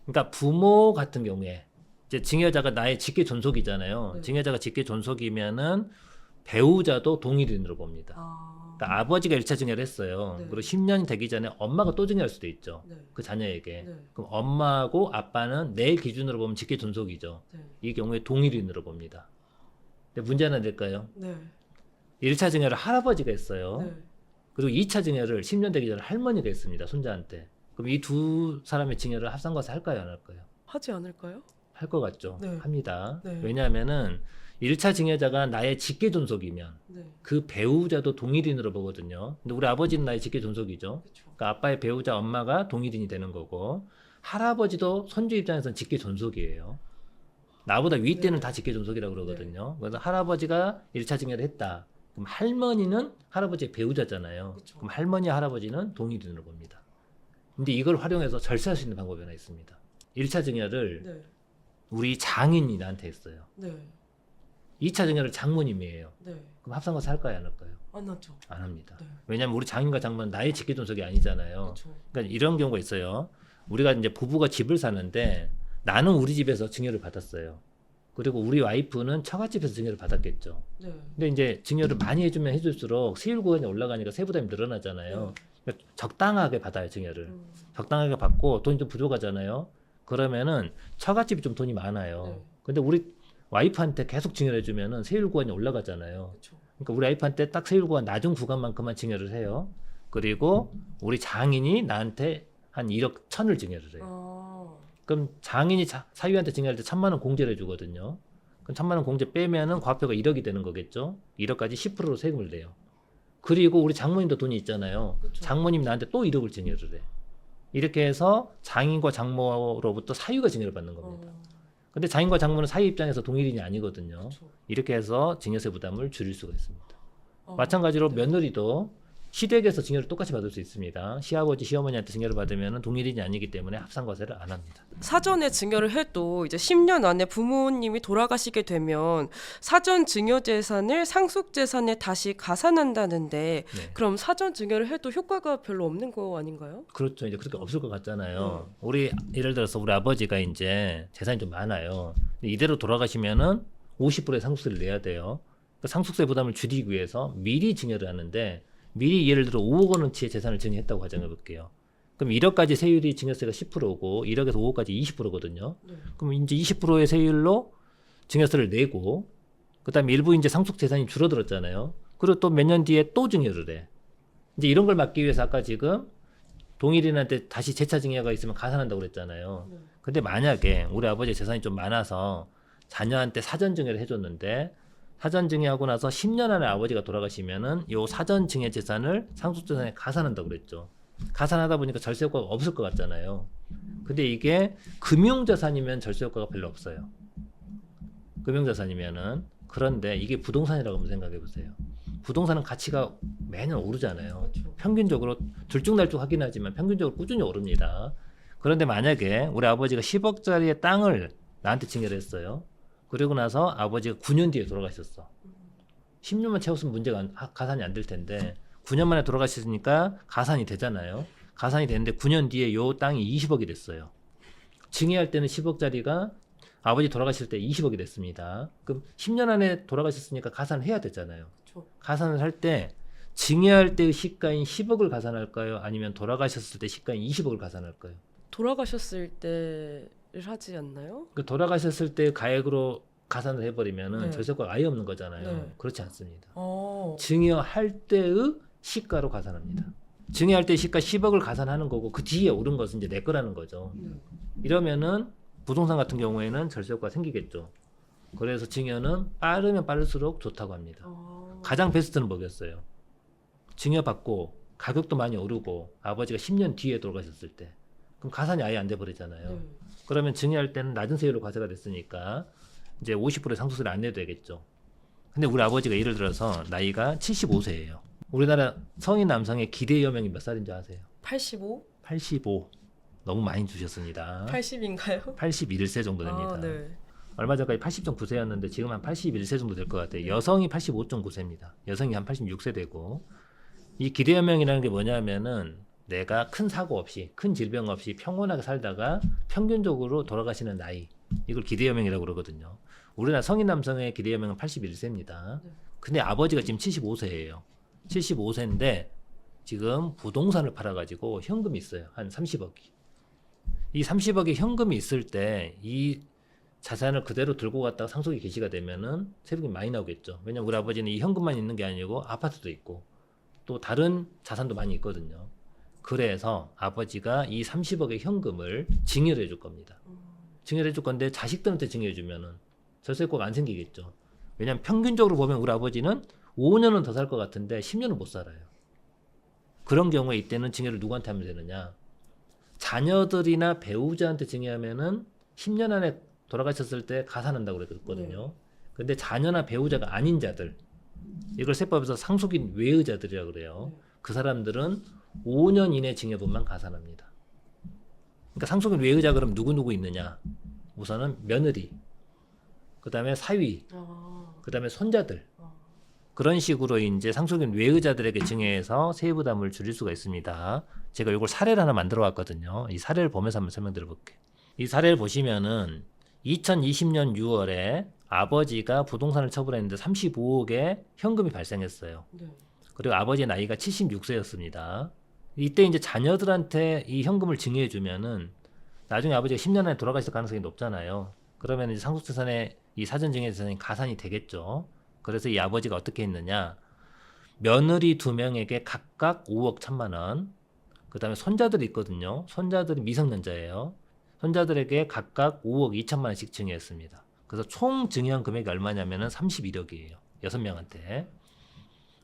그러니까 부모 같은 경우에 이제 증여자가 나의 직계 존속이잖아요. 네. 증여자가 직계 존속이면은 배우자도 동일인으로 봅니다. 그러니까 아버지가 1차 증여를 했어요. 네. 그리고 10년이 되기 전에 엄마가 또 증여할 수도 있죠. 네. 그 자녀에게. 네. 그럼 엄마하고 아빠는 내 기준으로 보면 직계 존속이죠. 네. 이 경우에 동일인으로 봅니다. 근데 문제 하나 될까요? 네. 1차 증여를 할아버지가 했어요. 네. 그리고 2차 증여를 10년 되기 전에 할머니가 했습니다. 손자한테. 그럼 이 두 사람의 증여를 합산과세 할까요? 안 할까요? 하지 않을까요? 할 것 같죠. 네. 합니다. 네. 왜냐하면은 1차 증여자가 나의 직계 존속이면 네. 그 배우자도 동일인으로 보거든요. 근데 우리 아버지는 나의 직계 존속이죠. 그렇죠. 그러니까 아빠의 배우자 엄마가 동일인이 되는 거고 할아버지도 손주 입장에서는 직계 존속이에요. 나보다 위 때는 네. 다 직계 존속이라고 그러거든요. 그래서 할아버지가 1차 증여를 했다. 그럼 할머니는 할아버지의 배우자잖아요. 그쵸. 그럼 할머니 할아버지는 동일인으로 봅니다. 근데 이걸 활용해서 절세할 수 있는 방법이 하나 있습니다. 1차 증여를 네. 우리 장인이 나한테 했어요. 네. 2차 증여를 장모님이 해요. 네. 그럼 합산과세 할까요? 안 할까요? 안 하죠. 안 합니다. 네. 왜냐하면 우리 장인과 장모는 나의 직계 존속이 아니잖아요. 그렇죠. 그러니까 이런 경우가 있어요. 우리가 이제 부부가 집을 사는데 나는 우리 집에서 증여를 받았어요. 그리고 우리 와이프는 처갓집에서 증여를 받았겠죠. 네. 근데 이제 증여를 많이 해주면 해줄수록 세율 구간이 올라가니까 세부담이 늘어나잖아요. 그러니까 적당하게 받아요, 증여를. 적당하게 받고 돈이 좀 부족하잖아요. 그러면은 처갓집이 좀 돈이 많아요. 네. 근데 우리 와이프한테 계속 증여를 해주면은 세율 구간이 올라가잖아요. 그렇죠. 그러니까 우리 와이프한테 딱 세율 구간 낮은 구간만큼만 증여를 해요. 그리고 우리 장인이 나한테 한 1억 1천을 증여를 해요. 아. 그럼 장인이 사위한테 증여할 때 1,000만 원 공제를 해주거든요. 그럼 1,000만 원 공제 빼면은 과표가 1억이 되는 거겠죠. 1억까지 10%로 세금을 내요. 그리고 우리 장모님도 돈이 있잖아요. 그쵸. 장모님 나한테 또 1억을 증여를 해. 이렇게 해서 장인과 장모로부터 사유가 증여를 받는 겁니다. 근데 장인과 장모는 사유 입장에서 동일인이 아니거든요. 그렇죠. 이렇게 해서 증여세 부담을 줄일 수가 있습니다. 어. 마찬가지로 네. 며느리도 시댁에서 증여를 똑같이 받을 수 있습니다. 시아버지, 시어머니한테 증여를 받으면 동일인이 아니기 때문에 합산과세를 안 합니다. 사전에 증여를 해도 이제 10년 안에 부모님이 돌아가시게 되면 사전 증여 재산을 상속 재산에 다시 가산한다는데 네. 그럼 사전 증여를 해도 효과가 별로 없는 거 아닌가요? 그렇죠. 이제 그렇게 없을 것 같잖아요. 우리 예를 들어서 우리 아버지가 이제 재산이 좀 많아요. 근데 이대로 돌아가시면은 50%의 상속세를 내야 돼요. 그 상속세 부담을 줄이기 위해서 미리 증여를 하는데 미리 예를 들어 5억 원어치의 재산을 증여했다고 가정해 볼게요. 그럼 1억까지 세율이 증여세가 10%고 1억에서 5억까지 20%거든요. 네. 그럼 이제 20%의 세율로 증여세를 내고 그다음에 일부 이제 상속 재산이 줄어들었잖아요. 그리고 또 몇 년 뒤에 또 증여를 해. 이제 이런 걸 막기 위해서 아까 지금 동일인한테 다시 재차 증여가 있으면 가산한다고 그랬잖아요. 네. 근데 만약에 우리 아버지 재산이 좀 많아서 자녀한테 사전 증여를 해줬는데 사전 증여하고 나서 10년 안에 아버지가 돌아가시면은 요 사전 증여 재산을 상속 재산에 가산한다고 그랬죠. 가산하다 보니까 절세 효과가 없을 것 같잖아요. 근데 이게 금융자산이면 절세 효과가 별로 없어요. 금융자산이면은. 그런데 이게 부동산이라고 한번 생각해 보세요. 부동산은 가치가 매년 오르잖아요. 그렇죠. 평균적으로 들쭉날쭉 하긴 하지만 평균적으로 꾸준히 오릅니다. 그런데 만약에 우리 아버지가 10억짜리의 땅을 나한테 증여를 했어요. 그리고 나서 아버지가 9년 뒤에 돌아가셨어. 10년만 채웠으면 문제가 가산이 안 될 텐데 9년 만에 돌아가셨으니까 가산이 되잖아요. 가산이 되는데 9년 뒤에 요 땅이 20억이 됐어요. 증여할 때는 10억짜리가 아버지 돌아가실 때 20억이 됐습니다. 그럼 10년 안에 돌아가셨으니까 가산을 해야 되잖아요. 그렇죠. 가산을 할 때 증여할 때의 시가인 10억을 가산할까요? 아니면 돌아가셨을 때 시가인 20억을 가산할까요? 돌아가셨을 때를 하지 않나요? 그 돌아가셨을 때 가액으로 가산을 해버리면은 네. 절세가 아예 없는 거잖아요. 네. 그렇지 않습니다. 어. 증여할 때의 시가로 가산합니다. 증여할 때 시가 10억을 가산하는 거고 그 뒤에 오른 것은 이제 내 거라는 거죠. 이러면은 부동산 같은 경우에는 절세 효과가 생기겠죠. 그래서 증여는 빠르면 빠를수록 좋다고 합니다. 가장 베스트는 뭐겠어요? 증여받고 가격도 많이 오르고 아버지가 10년 뒤에 돌아가셨을 때 그럼 가산이 아예 안 돼 버리잖아요. 네. 그러면 증여할 때는 낮은 세율로 과세가 됐으니까 이제 50%의 상속세를 안 내도 되겠죠. 근데 우리 아버지가 예를 들어서 나이가 75세예요. 우리나라 성인 남성의 기대 여명이 몇 살인 줄 아세요? 85? 85. 너무 많이 주셨습니다. 80인가요? 81세 정도 됩니다. 아, 네. 얼마 전까지 80.9세였는데 지금 한 81세 정도 될 것 같아요. 여성이 85.9세입니다. 여성이 한 86세 되고 이 기대연명이라는 게 뭐냐면은 내가 큰 사고 없이 큰 질병 없이 평온하게 살다가 평균적으로 돌아가시는 나이 이걸 기대연명이라고 그러거든요. 우리나라 성인 남성의 기대연명은 81세입니다. 근데 아버지가 지금 75세예요. 75세인데 지금 부동산을 팔아가지고 현금이 있어요. 한 30억이. 이 30억의 현금이 있을 때 이 자산을 그대로 들고 갔다가 상속이 개시가 되면은 세금이 많이 나오겠죠. 왜냐면 우리 아버지는 이 현금만 있는 게 아니고 아파트도 있고 또 다른 자산도 많이 있거든요. 그래서 아버지가 이 30억의 현금을 증여를 해줄 겁니다. 증여를 해줄 건데 자식들한테 증여해 주면은 절세효과가 안 생기겠죠. 왜냐면 평균적으로 보면 우리 아버지는 5년은 더 살 것 같은데 10년은 못 살아요. 그런 경우에 이때는 증여를 누구한테 하면 되느냐? 자녀들이나 배우자한테 증여하면은 10년 안에 돌아가셨을 때 가산한다고 그랬거든요. 근데 자녀나 배우자가 아닌 자들, 이걸 세법에서 상속인 외의자들이라고 그래요. 그 사람들은 5년 이내 증여분만 가산합니다. 그러니까 상속인 외의자 그럼 누구 있느냐? 우선은 며느리, 그 다음에 사위, 그 다음에 손자들. 그런 식으로 이제 상속인 외의자들에게 증여해서 세부담을 줄일 수가 있습니다. 제가 이걸 사례를 하나 만들어 왔거든요. 이 사례를 보면서 한번 설명드려 볼게요. 이 사례를 보시면은 2020년 6월에 아버지가 부동산을 처분했는데 35억의 현금이 발생했어요. 네. 그리고 아버지의 나이가 76세였습니다. 이때 이제 자녀들한테 이 현금을 증여해 주면은 나중에 아버지가 10년 안에 돌아가실 가능성이 높잖아요. 그러면 이제 상속재산의 이 사전증여 재산이 가산이 되겠죠. 그래서 이 아버지가 어떻게 했느냐? 며느리 2명에게 각각 5억 1천만 원, 그 다음에 손자들이 있거든요. 손자들이 미성년자예요. 손자들에게 각각 5억 2천만 원씩 증여했습니다. 그래서 총 증여한 금액이 얼마냐면은 31억이에요. 6명한테.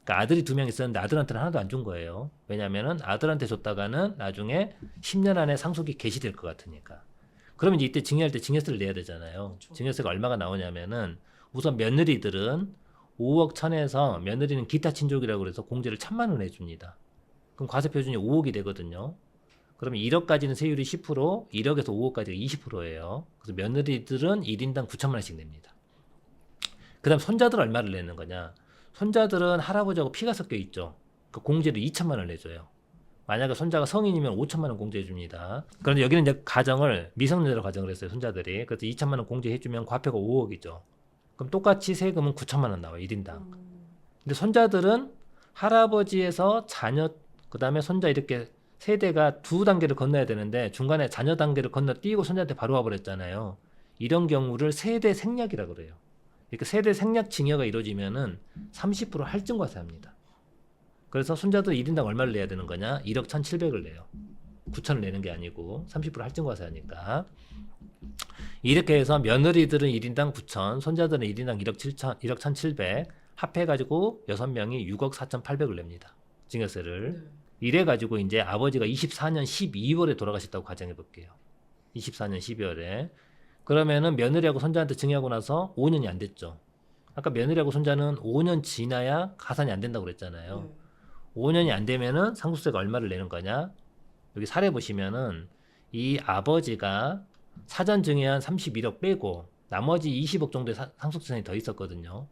그러니까 아들이 2명 있었는데 아들한테는 하나도 안 준 거예요. 왜냐면은 아들한테 줬다가는 나중에 10년 안에 상속이 개시될 것 같으니까. 그러면 이제 이때 증여할 때 증여세를 내야 되잖아요. 증여세가 얼마가 나오냐면은 우선 며느리들은 5억 1천에서 며느리는 기타 친족이라고 해서 공제를 1천만 원 해줍니다. 그럼 과세 표준이 5억이 되거든요. 그러면 1억까지는 세율이 10%, 1억에서 5억까지가 20%예요. 그래서 며느리들은 1인당 9천만 원씩 냅니다. 그 다음 손자들은 얼마를 내는 거냐? 손자들은 할아버지하고 피가 섞여 있죠. 그 공제를 2천만 원을 내줘요. 만약에 손자가 성인이면 5천만 원 공제해 줍니다. 그런데 여기는 이제 가정을 미성년자로 가정을 했어요. 손자들이. 그래서 2천만 원 공제해 주면 과표가 5억이죠. 그럼 똑같이 세금은 9천만 원 나와요. 1인당. 근데 손자들은 할아버지에서 자녀, 그 다음에 손자 이렇게 세대가 두 단계를 건너야 되는데 중간에 자녀 단계를 건너뛰고 손자한테 바로 와버렸잖아요. 이런 경우를 세대 생략이라고 그래요. 이렇게 세대 생략 증여가 이루어지면은 30% 할증과세합니다. 그래서 손자들 1인당 얼마를 내야 되는 거냐? 1억 1,700을 내요. 9천을 내는 게 아니고 30% 할증과세하니까. 이렇게 해서 며느리들은 1인당 9천, 손자들은 1인당 1억 7천, 1억 1,700 합해가지고 6명이 6억 4,800을 냅니다. 증여세를. 이래가지고 이제 아버지가 24년 12월에 돌아가셨다고 가정해 볼게요. 24년 12월에. 그러면은 며느리하고 손자한테 증여하고 나서 5년이 안 됐죠. 아까 며느리하고 손자는 5년 지나야 가산이 안 된다고 그랬잖아요. 5년이 안 되면은 상속세가 얼마를 내는 거냐? 여기 사례 보시면은 이 아버지가 사전 증여한 31억 빼고 나머지 20억 정도의 상속재산이 더 있었거든요.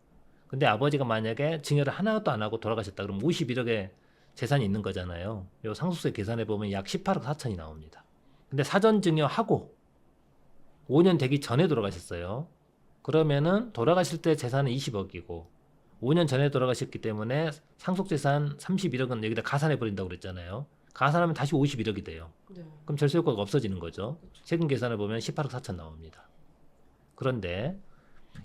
근데 아버지가 만약에 증여를 하나도 안 하고 돌아가셨다 그러면 51억의 재산이 있는 거잖아요. 요 상속세 계산해 보면 약 18억 4천이 나옵니다. 근데 사전 증여하고 5년 되기 전에 돌아가셨어요. 그러면은 돌아가실 때 재산은 20억이고 5년 전에 돌아가셨기 때문에 상속재산 31억은 여기다 가산해 버린다고 그랬잖아요. 가산하면 다시 51억이 돼요. 네. 그럼 절세 효과가 없어지는 거죠. 세금 계산을 보면 18억 4천 나옵니다. 그런데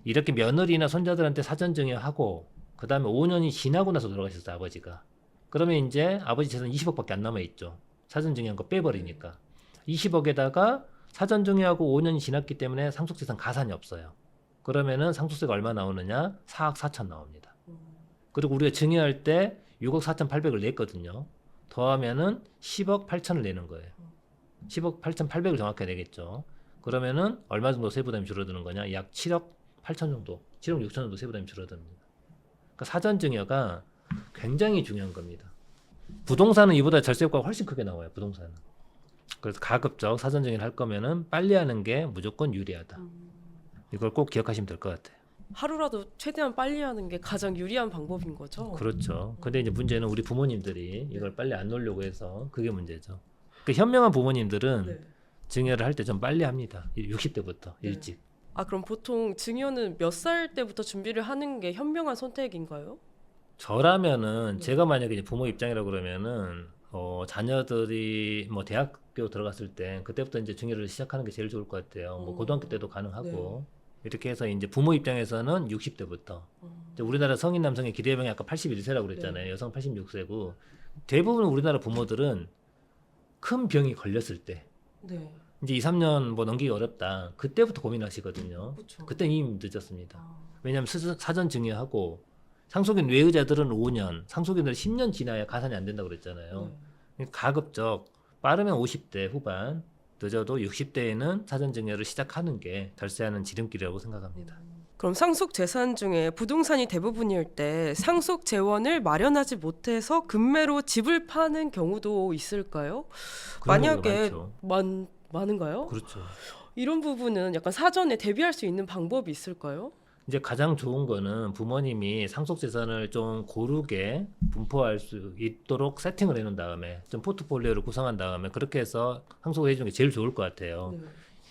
이렇게 며느리나 손자들한테 사전 증여하고 그 다음에 5년이 지나고 나서 돌아가셨어요, 아버지가. 그러면 이제 아버지 재산 20억밖에 안 남아있죠. 사전 증여한 거 빼버리니까. 20억에다가 사전 증여하고 5년이 지났기 때문에 상속재산 가산이 없어요. 그러면은 상속세가 얼마 나오느냐? 4억 4천 나옵니다. 그리고 우리가 증여할 때 6억 4천 8백을 냈거든요. 더하면은 10억 8천을 내는 거예요. 10억 8천 8백을 정확하게 내겠죠. 그러면은 얼마 정도 세부담이 줄어드는 거냐? 약 7억 8천 정도, 7억 6천 정도 세부담이 줄어듭니다. 그러니까 사전 증여가 굉장히 중요한 겁니다. 부동산은 이보다 절세 효과가 훨씬 크게 나와요. 부동산은. 그래서 가급적 사전 증여를 할 거면은 빨리 하는 게 무조건 유리하다. 이걸 꼭 기억하시면 될 것 같아요. 하루라도 최대한 빨리 하는 게 가장 유리한 방법인 거죠. 그렇죠. 근데 이제 문제는 우리 부모님들이 이걸 빨리 안 놓으려고 해서 그게 문제죠. 그 현명한 부모님들은 네. 증여를 할 때 좀 빨리 합니다. 60대부터 네. 일찍. 아, 그럼 보통 증여는 몇 살 때부터 준비를 하는 게 현명한 선택인가요? 저라면은 네. 제가 만약에 이제 부모 입장이라 그러면은 자녀들이 뭐 대학교 들어갔을 때 그때부터 이제 증여를 시작하는 게 제일 좋을 것 같아요. 뭐 고등학교 때도 가능하고 이렇게 해서 이제 부모 입장에서는 60대부터. 우리나라 성인 남성의 기대병이 아까 81세라고 그랬잖아요. 여성 86세고 대부분 우리나라 부모들은 큰 병이 걸렸을 때 네. 이제 2, 3년 뭐 넘기기 어렵다. 그때부터 고민하시거든요. 그렇죠. 그때는 이미 늦었습니다. 왜냐하면 사전 증여하고 상속인 외의자들은 5년, 상속인들은 10년 지나야 가산이 안 된다고 그랬잖아요. 가급적 빠르면 50대 후반, 늦어도 60대에는 사전 증여를 시작하는 게 절세하는 지름길이라고 생각합니다. 그럼 상속 재산 중에 부동산이 대부분일 때 상속 재원을 마련하지 못해서 금매로 집을 파는 경우도 있을까요? 그런 경우가 만약에 많죠. 많은가요? 그렇죠. 이런 부분은 약간 사전에 대비할 수 있는 방법이 있을까요? 이제 가장 좋은 거는 부모님이 상속 재산을 좀 고르게 분포할 수 있도록 세팅을 해놓은 다음에 좀 포트폴리오를 구성한 다음에 그렇게 해서 상속을 해주는 게 제일 좋을 것 같아요.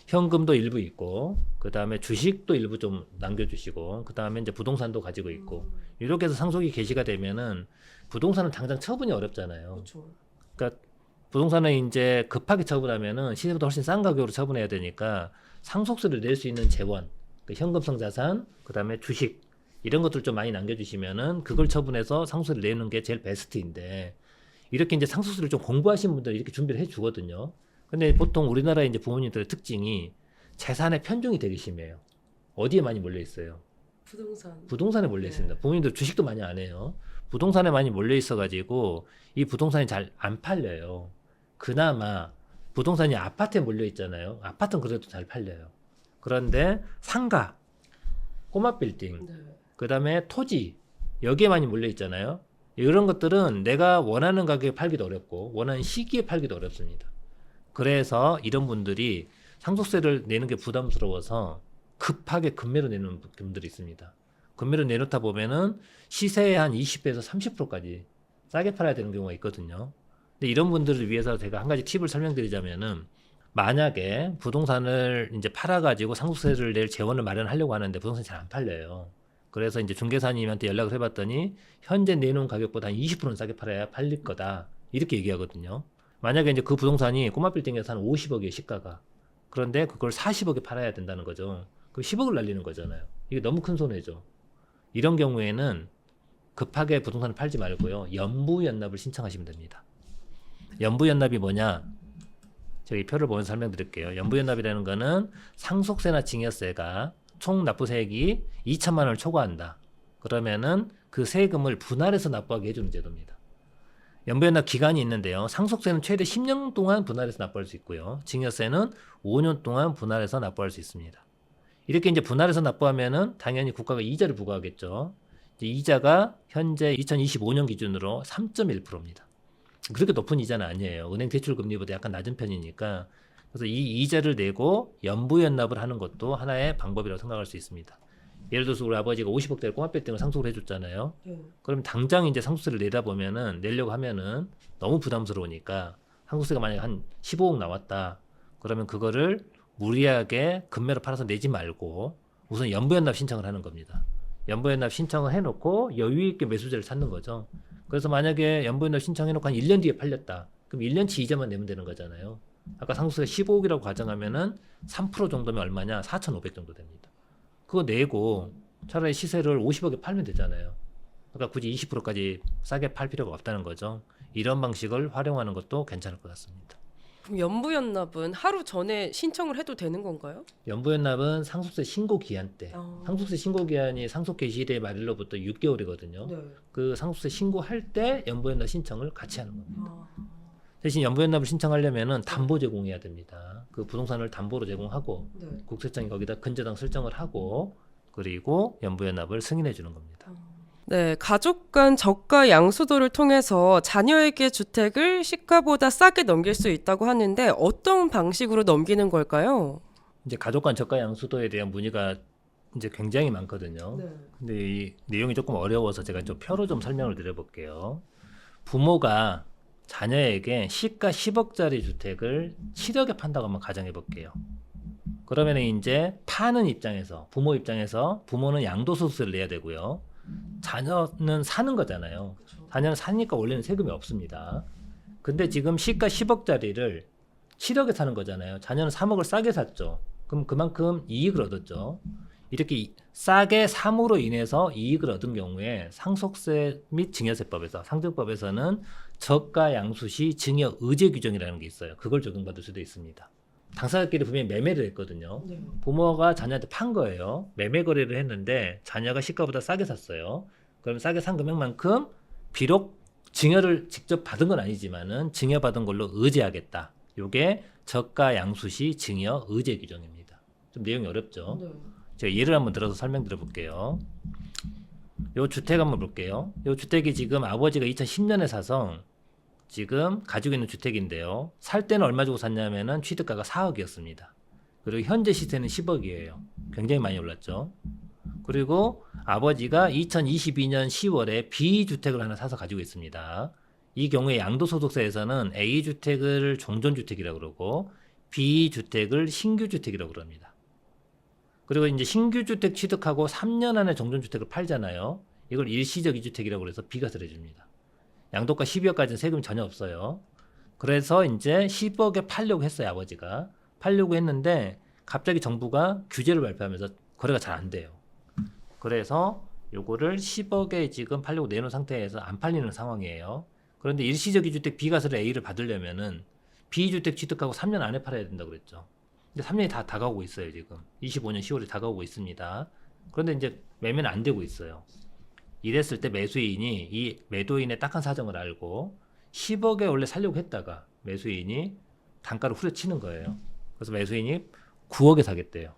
현금도 일부 있고 그 다음에 주식도 일부 좀 남겨주시고 그 다음에 이제 부동산도 가지고 있고 이렇게 해서 상속이 개시가 되면은 부동산은 당장 처분이 어렵잖아요. 그렇죠. 그러니까 부동산은 이제 급하게 처분하면은 시세보다 훨씬 싼 가격으로 처분해야 되니까 상속세를 낼 수 있는 재원, 그 현금성 자산, 그 다음에 주식 이런 것들 좀 많이 남겨주시면은 그걸 처분해서 상속세를 내는 게 제일 베스트인데 이렇게 이제 상속세를 좀 공부하신 분들은 이렇게 준비를 해주거든요. 근데 보통 우리나라의 이제 부모님들의 특징이 재산의 편중이 되게 심해요. 어디에 많이 몰려 있어요? 부동산에 몰려 있습니다. 부모님들 주식도 많이 안 해요. 부동산에 많이 몰려 있어가지고 이 부동산이 잘 안 팔려요. 그나마 부동산이 아파트에 몰려 있잖아요. 아파트는 그래도 잘 팔려요. 그런데 상가, 꼬마 빌딩, 그 다음에 토지 여기에 많이 몰려 있잖아요. 이런 것들은 내가 원하는 가격에 팔기도 어렵고 원하는 시기에 팔기도 어렵습니다. 그래서 이런 분들이 상속세를 내는 게 부담스러워서 급하게 금매로 내는 분들이 있습니다. 금매로 내놓다 보면은 시세의 한 20배에서 30%까지 싸게 팔아야 되는 경우가 있거든요. 근데 이런 분들을 위해서 제가 한 가지 팁을 설명드리자면은 만약에 부동산을 이제 팔아가지고 상속세를 낼 재원을 마련하려고 하는데 부동산이 잘 안 팔려요. 그래서 이제 중개사님한테 연락을 해봤더니 현재 내놓은 가격보다 한 20%는 싸게 팔아야 팔릴 거다. 이렇게 얘기하거든요. 만약에 이제 그 부동산이 꼬마 빌딩에서 한 50억이에요, 시가가. 그런데 그걸 40억에 팔아야 된다는 거죠. 그 10억을 날리는 거잖아요. 이게 너무 큰 손해죠. 이런 경우에는 급하게 부동산을 팔지 말고요. 연부연납을 신청하시면 됩니다. 연부연납이 뭐냐? 저희 표를 보면서 설명드릴게요. 연부연납이라는 거는 상속세나 증여세가 총 납부세액이 2천만 원을 초과한다. 그러면은 그 세금을 분할해서 납부하게 해주는 제도입니다. 연부연납 기간이 있는데요. 상속세는 최대 10년 동안 분할해서 납부할 수 있고요. 증여세는 5년 동안 분할해서 납부할 수 있습니다. 이렇게 이제 분할해서 납부하면은 당연히 국가가 이자를 부과하겠죠. 이제 이자가 현재 2025년 기준으로 3.1%입니다. 그렇게 높은 이자는 아니에요. 은행 대출 금리보다 약간 낮은 편이니까. 그래서 이 이자를 내고 연부연납을 하는 것도 하나의 방법이라고 생각할 수 있습니다. 예를 들어서 우리 아버지가 50억짜리 꼬마빌딩을 상속을 해줬잖아요. 그럼 당장 이제 상속세를 내다 보면은 내려고 하면은 너무 부담스러우니까 상속세가 만약에 한 15억 나왔다. 그러면 그거를 무리하게 금매로 팔아서 내지 말고 우선 연부연납 신청을 하는 겁니다. 연부연납 신청을 해놓고 여유 있게 매수자를 찾는 거죠. 그래서 만약에 연부연납 신청해놓고 한 1년 뒤에 팔렸다. 그럼 1년치 이자만 내면 되는 거잖아요. 아까 상속세가 15억이라고 가정하면은 3% 정도면 얼마냐? 4,500 정도 됩니다. 그거 내고 차라리 시세를 50억에 팔면 되잖아요. 그러니까 굳이 20%까지 싸게 팔 필요가 없다는 거죠. 이런 방식을 활용하는 것도 괜찮을 것 같습니다. 그럼 연부연납은 하루 전에 신청을 해도 되는 건가요? 연부연납은 상속세 신고 기한 때, 상속세 신고 기한이 상속 개시일의 말일로부터 6개월이거든요. 네. 그 상속세 신고할 때 연부연납 신청을 같이 하는 겁니다. 대신 연부연납을 신청하려면은 담보 제공해야 됩니다. 그 부동산을 담보로 제공하고 네. 국세청이 거기다 근저당 설정을 하고 그리고 연부연납을 승인해 주는 겁니다. 네, 가족 간 저가 양수도를 통해서 자녀에게 주택을 시가보다 싸게 넘길 수 있다고 하는데 어떤 방식으로 넘기는 걸까요? 이제 가족 간 저가 양수도에 대한 문의가 이제 굉장히 많거든요. 근데 이 내용이 조금 어려워서 제가 좀 표로 좀 설명을 드려볼게요. 부모가 자녀에게 시가 10억짜리 주택을 7억에 판다고 한번 가정해 볼게요. 그러면 이제 파는 입장에서 부모 입장에서 부모는 양도소득세를 내야 되고요. 자녀는 사는 거잖아요. 자녀는 사니까 원래는 세금이 없습니다. 근데 지금 시가 10억짜리를 7억에 사는 거잖아요. 자녀는 3억을 싸게 샀죠. 그럼 그만큼 이익을 얻었죠. 이렇게 싸게 삼으로 인해서 이익을 얻은 경우에 상속세 및 증여세법에서 상증법에서는 저가 양수시 증여 의제 규정이라는 게 있어요. 그걸 적용받을 수도 있습니다. 당사자끼리 분명히 매매를 했거든요. 부모가 자녀한테 판 거예요. 매매 거래를 했는데 자녀가 시가보다 싸게 샀어요. 그럼 싸게 산 금액만큼 비록 증여를 직접 받은 건 아니지만은 증여받은 걸로 의제하겠다. 요게 저가 양수시 증여 의제 규정입니다. 좀 내용이 어렵죠? 제가 예를 한번 들어서 설명드려 볼게요. 요 주택 한번 볼게요. 요 주택이 지금 아버지가 2010년에 사서 지금 가지고 있는 주택인데요. 살 때는 얼마 주고 샀냐면은 취득가가 4억이었습니다. 그리고 현재 시세는 10억이에요. 굉장히 많이 올랐죠. 그리고 아버지가 2022년 10월에 B주택을 하나 사서 가지고 있습니다. 이 경우에 양도소득세에서는 A주택을 종전주택이라고 그러고 B주택을 신규주택이라고 그럽니다. 그리고 이제 신규주택 취득하고 3년 안에 종전주택을 팔잖아요. 이걸 일시적 이주택이라고 해서 비과세를 해줍니다. 양도가 12억까지는 세금이 전혀 없어요. 그래서 이제 10억에 팔려고 했어요, 아버지가. 팔려고 했는데 갑자기 정부가 규제를 발표하면서 거래가 잘 안 돼요. 그래서 요거를 10억에 지금 팔려고 내놓은 상태에서 안 팔리는 상황이에요. 그런데 일시적 이주택 비과세를 A를 받으려면은 B주택 취득하고 3년 안에 팔아야 된다고 그랬죠. 근데 3년이 다 다가오고 있어요, 지금. 25년 10월이 다가오고 있습니다. 그런데 이제 매매는 안 되고 있어요. 이랬을 때 매수인이 이 매도인의 딱한 사정을 알고 10억에 원래 살려고 했다가 매수인이 단가를 후려치는 거예요. 그래서 매수인이 9억에 사겠대요.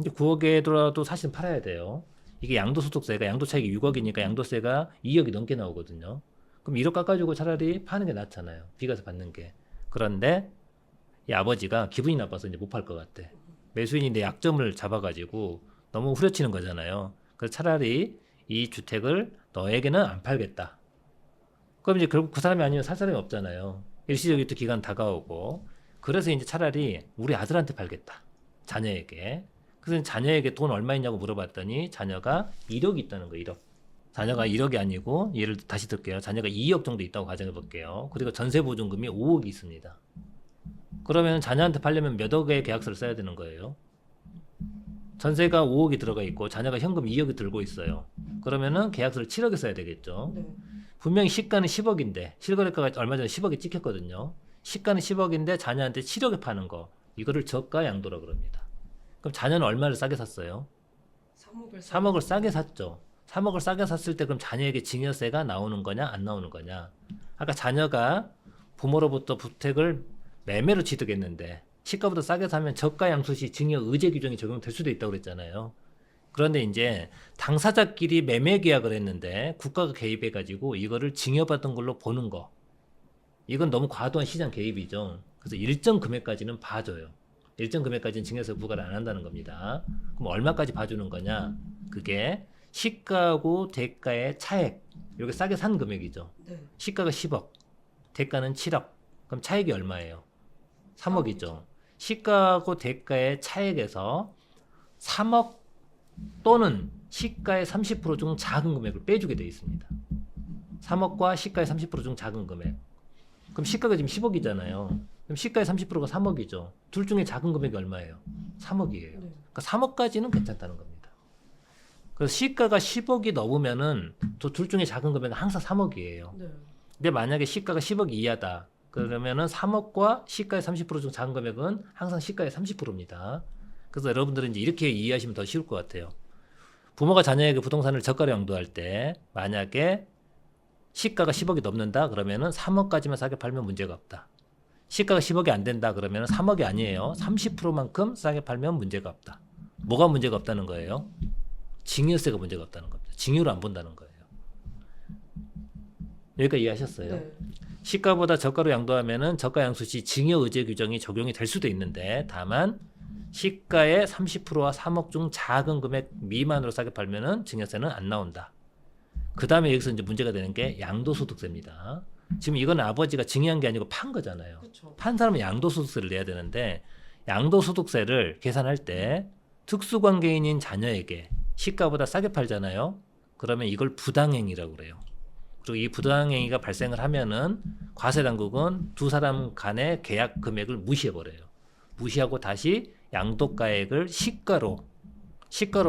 이제 9억에라도 사실은 팔아야 돼요. 이게 양도소득세가 양도차익이 6억이니까 양도세가 2억이 넘게 나오거든요. 그럼 1억 깎아주고 차라리 파는 게 낫잖아요. 비과세 받는 게. 그런데 이 아버지가 기분이 나빠서 이제 못 팔 것 같대. 매수인이 내 약점을 잡아가지고 너무 후려치는 거잖아요. 그래서 차라리 이 주택을 너에게는 안 팔겠다. 그럼 이제 결국 그 사람이 아니면 살 사람이 없잖아요. 일시적 이투 기간 다가오고. 그래서 이제 차라리 우리 아들한테 팔겠다. 자녀에게. 그래서 자녀에게 돈 얼마 있냐고 물어봤더니 자녀가 1억이 있다는 거예요. 1억. 자녀가 1억이 아니고 예를 다시 들게요. 자녀가 2억 정도 있다고 가정해 볼게요. 그리고 전세보증금이 5억이 있습니다. 그러면 자녀한테 팔려면 몇 억의 계약서를 써야 되는 거예요. 전세가 5억이 들어가 있고 자녀가 현금 2억이 들고 있어요. 그러면은 계약서를 7억에 써야 되겠죠. 분명히 시가는 10억인데 실거래가가 얼마 전에 10억이 찍혔거든요. 시가는 10억인데 자녀한테 7억에 파는 거. 이거를 저가 양도라고 그럽니다. 그럼 자녀는 얼마를 싸게 샀어요? 3억을 싸게 샀죠. 3억을 싸게 샀을 때 그럼 자녀에게 증여세가 나오는 거냐 안 나오는 거냐? 아까 자녀가 부모로부터 주택을 매매로 취득했는데 시가보다 싸게 사면 저가 양수시 증여 의제 규정이 적용될 수도 있다고 그랬잖아요. 그런데 이제 당사자끼리 매매 계약을 했는데 국가가 개입해가지고 이거를 증여받은 걸로 보는 거. 이건 너무 과도한 시장 개입이죠. 그래서 일정 금액까지는 봐줘요. 일정 금액까지는 증여세 부과를 안 한다는 겁니다. 그럼 얼마까지 봐주는 거냐? 그게 시가하고 대가의 차액. 이게 싸게 산 금액이죠. 네. 시가가 10억, 대가는 7억. 그럼 차액이 얼마예요? 3억이죠. 시가하고 대가의 차액에서 3억 또는 시가의 30% 중 작은 금액을 빼주게 되어 있습니다. 3억과 시가의 30% 중 작은 금액. 그럼 시가가 지금 10억이잖아요. 그럼 시가의 30%가 3억이죠. 둘 중에 작은 금액이 얼마예요? 3억이에요. 그러니까 3억까지는 괜찮다는 겁니다. 그래서 시가가 10억이 넘으면은 또 둘 중에 작은 금액은 항상 3억이에요. 네. 근데 만약에 시가가 10억 이하다. 그러면은 3억과 시가의 30% 중 작은 금액은 항상 시가의 30%입니다. 그래서 여러분들은 이제 이렇게 이해하시면 더 쉬울 것 같아요. 부모가 자녀에게 부동산을 저가로 양도할 때 만약에 시가가 10억이 넘는다 그러면은 3억까지만 싸게 팔면 문제가 없다. 시가가 10억이 안 된다 그러면은 3억이 아니에요. 30%만큼 싸게 팔면 문제가 없다. 뭐가 문제가 없다는 거예요? 증여세가 문제가 없다는 겁니다. 증여로 안 본다는 거예요. 여기까지 이해하셨어요? 네. 시가보다 저가로 양도하면은 저가 양수 시 증여 의제 규정이 적용이 될 수도 있는데 다만 시가의 30%와 3억 중 작은 금액 미만으로 싸게 팔면은 증여세는 안 나온다. 그 다음에 여기서 이제 문제가 되는 게 양도소득세입니다. 지금 이건 아버지가 증여한 게 아니고 판 거잖아요. 그렇죠. 판 사람은 양도소득세를 내야 되는데 양도소득세를 계산할 때 특수관계인인 자녀에게 시가보다 싸게 팔잖아요. 그러면 이걸 부당행위라고 그래요. 그리고 이 부당행위가 발생을 하면은 과세당국은 두 사람 간의 계약 금액을 무시해버려요. 무시하고 다시 양도가액을 시가로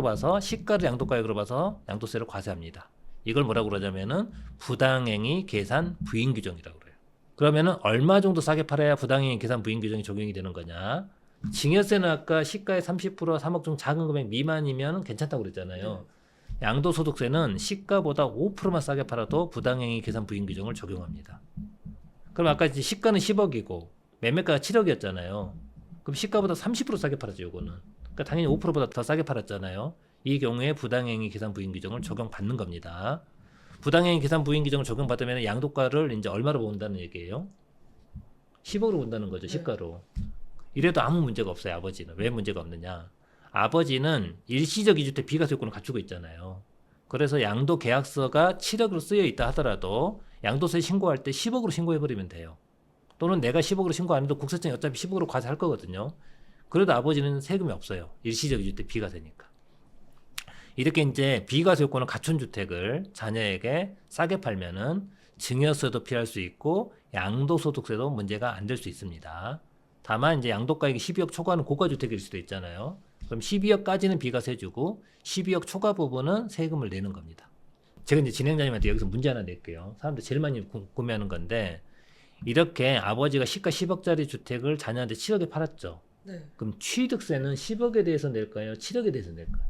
봐서 시가를 양도가액으로 봐서 양도세를 과세합니다. 이걸 뭐라고 그러냐면은 부당행위 계산 부인 규정이라고 그래요. 그러면은 얼마 정도 싸게 팔아야 부당행위 계산 부인 규정이 적용이 되는 거냐? 증여세는 아까 시가의 30%와 3억 중 작은 금액 미만이면 괜찮다고 그랬잖아요. 양도소득세는 시가보다 5%만 싸게 팔아도 부당행위 계산 부인 규정을 적용합니다. 그럼 아까 이제 시가는 10억이고 매매가가 7억이었잖아요. 그럼 시가보다 30% 싸게 팔았죠, 요거는. 그러니까 당연히 5%보다 더 싸게 팔았잖아요. 이 경우에 부당행위 계산 부인 규정을 적용받는 겁니다. 부당행위 계산 부인 규정을 적용받으면 양도가를 이제 얼마로 본다는 얘기예요? 10억으로 본다는 거죠, 시가로. 이래도 아무 문제가 없어요, 아버지는. 왜 문제가 없느냐? 아버지는 일시적 이주택 비과세 요건을 갖추고 있잖아요. 그래서 양도 계약서가 7억으로 쓰여 있다 하더라도 양도세 신고할 때 10억으로 신고해버리면 돼요. 또는 내가 10억으로 신고 안 해도 국세청이 어차피 10억으로 과세할 거거든요. 그래도 아버지는 세금이 없어요. 일시적 이주택 비과세니까. 이렇게 이제 비과세 요건을 갖춘 주택을 자녀에게 싸게 팔면은 증여세도 피할 수 있고 양도소득세도 문제가 안 될 수 있습니다. 다만 이제 양도가액이 12억 초과는 고가주택일 수도 있잖아요. 그럼 12억까지는 비과세 주고 12억 초과 부분은 세금을 내는 겁니다. 제가 이제 진행자님한테 여기서 문제 하나 낼게요. 사람들 제일 많이 궁금해하는 건데 이렇게 아버지가 시가 10억짜리 주택을 자녀한테 7억에 팔았죠. 네. 그럼 취득세는 10억에 대해서 낼까요? 7억에 대해서 낼까요?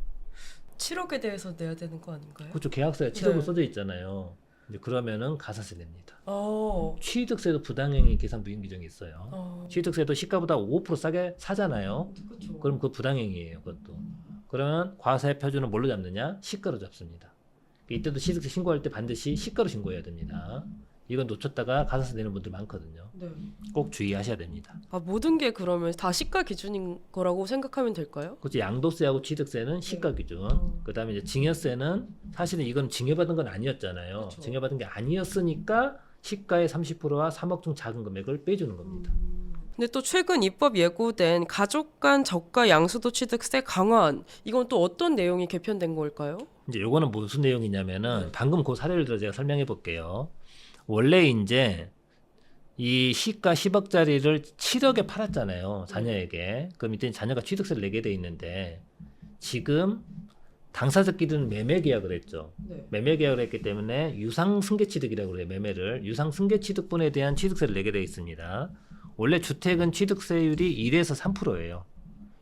7억에 대해서 내야 되는 거 아닌가요? 그렇죠. 계약서에 7억으로 네. 써져 있잖아요. 이제 그러면은 가산세 냅니다. 어. 취득세도 부당행위 계산 부인 규정이 있어요. 취득세도 시가보다 5% 싸게 사잖아요. 그렇죠. 그럼 그 부당행위예요. 그것도. 그러면 과세 표준은 뭘로 잡느냐? 시가로 잡습니다. 이때도 취득세 신고할 때 반드시 시가로 신고해야 됩니다. 이건 놓쳤다가 가산세 내는 분들 많거든요. 네. 꼭 주의하셔야 됩니다. 아, 모든 게 그러면 다 시가 기준인 거라고 생각하면 될까요? 그렇지. 양도세하고 취득세는 시가 기준. 그다음에 이제 증여세는 사실은 이건 증여받은 건 아니었잖아요. 그쵸. 증여받은 게 아니었으니까 시가의 30%와 3억 중 작은 금액을 빼주는 겁니다. 근데 또 최근 입법 예고된 가족 간 저가 양수도 취득세 강화안 이건 또 어떤 내용이 개편된 걸까요? 이제 요거는 무슨 내용이냐면은 방금 그 사례를 들어 제가 설명해 볼게요. 원래 이제 이 시가 10억짜리를 7억에 팔았잖아요. 자녀에게. 그럼 이때 자녀가 취득세를 내게 돼 있는데 지금 당사자끼리는 매매 계약을 했죠. 네. 매매 계약을 했기 때문에 유상 승계 취득이라고 그래요. 매매를. 유상 승계 취득분에 대한 취득세를 내게 돼 있습니다. 원래 주택은 취득세율이 1에서 3%예요.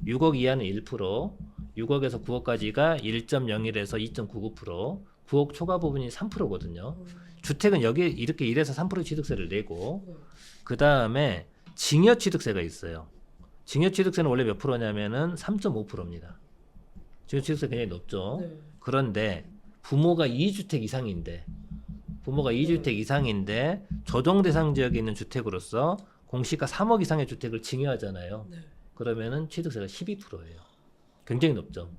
6억 이하는 1%, 6억에서 9억까지가 1.01에서 2.99%, 부엌 초과 부분이 3%거든요. 주택은 여기에 이렇게 1에서 3% 취득세를 내고 네. 그 다음에 증여 취득세가 있어요. 증여 취득세는 원래 몇 프로냐면은 3.5%입니다. 증여 취득세 굉장히 높죠. 네. 그런데 부모가 2주택 이상인데 조정 대상 지역에 있는 주택으로서 공시가 3억 이상의 주택을 증여하잖아요. 네. 그러면은 취득세가 12%예요. 굉장히 높죠.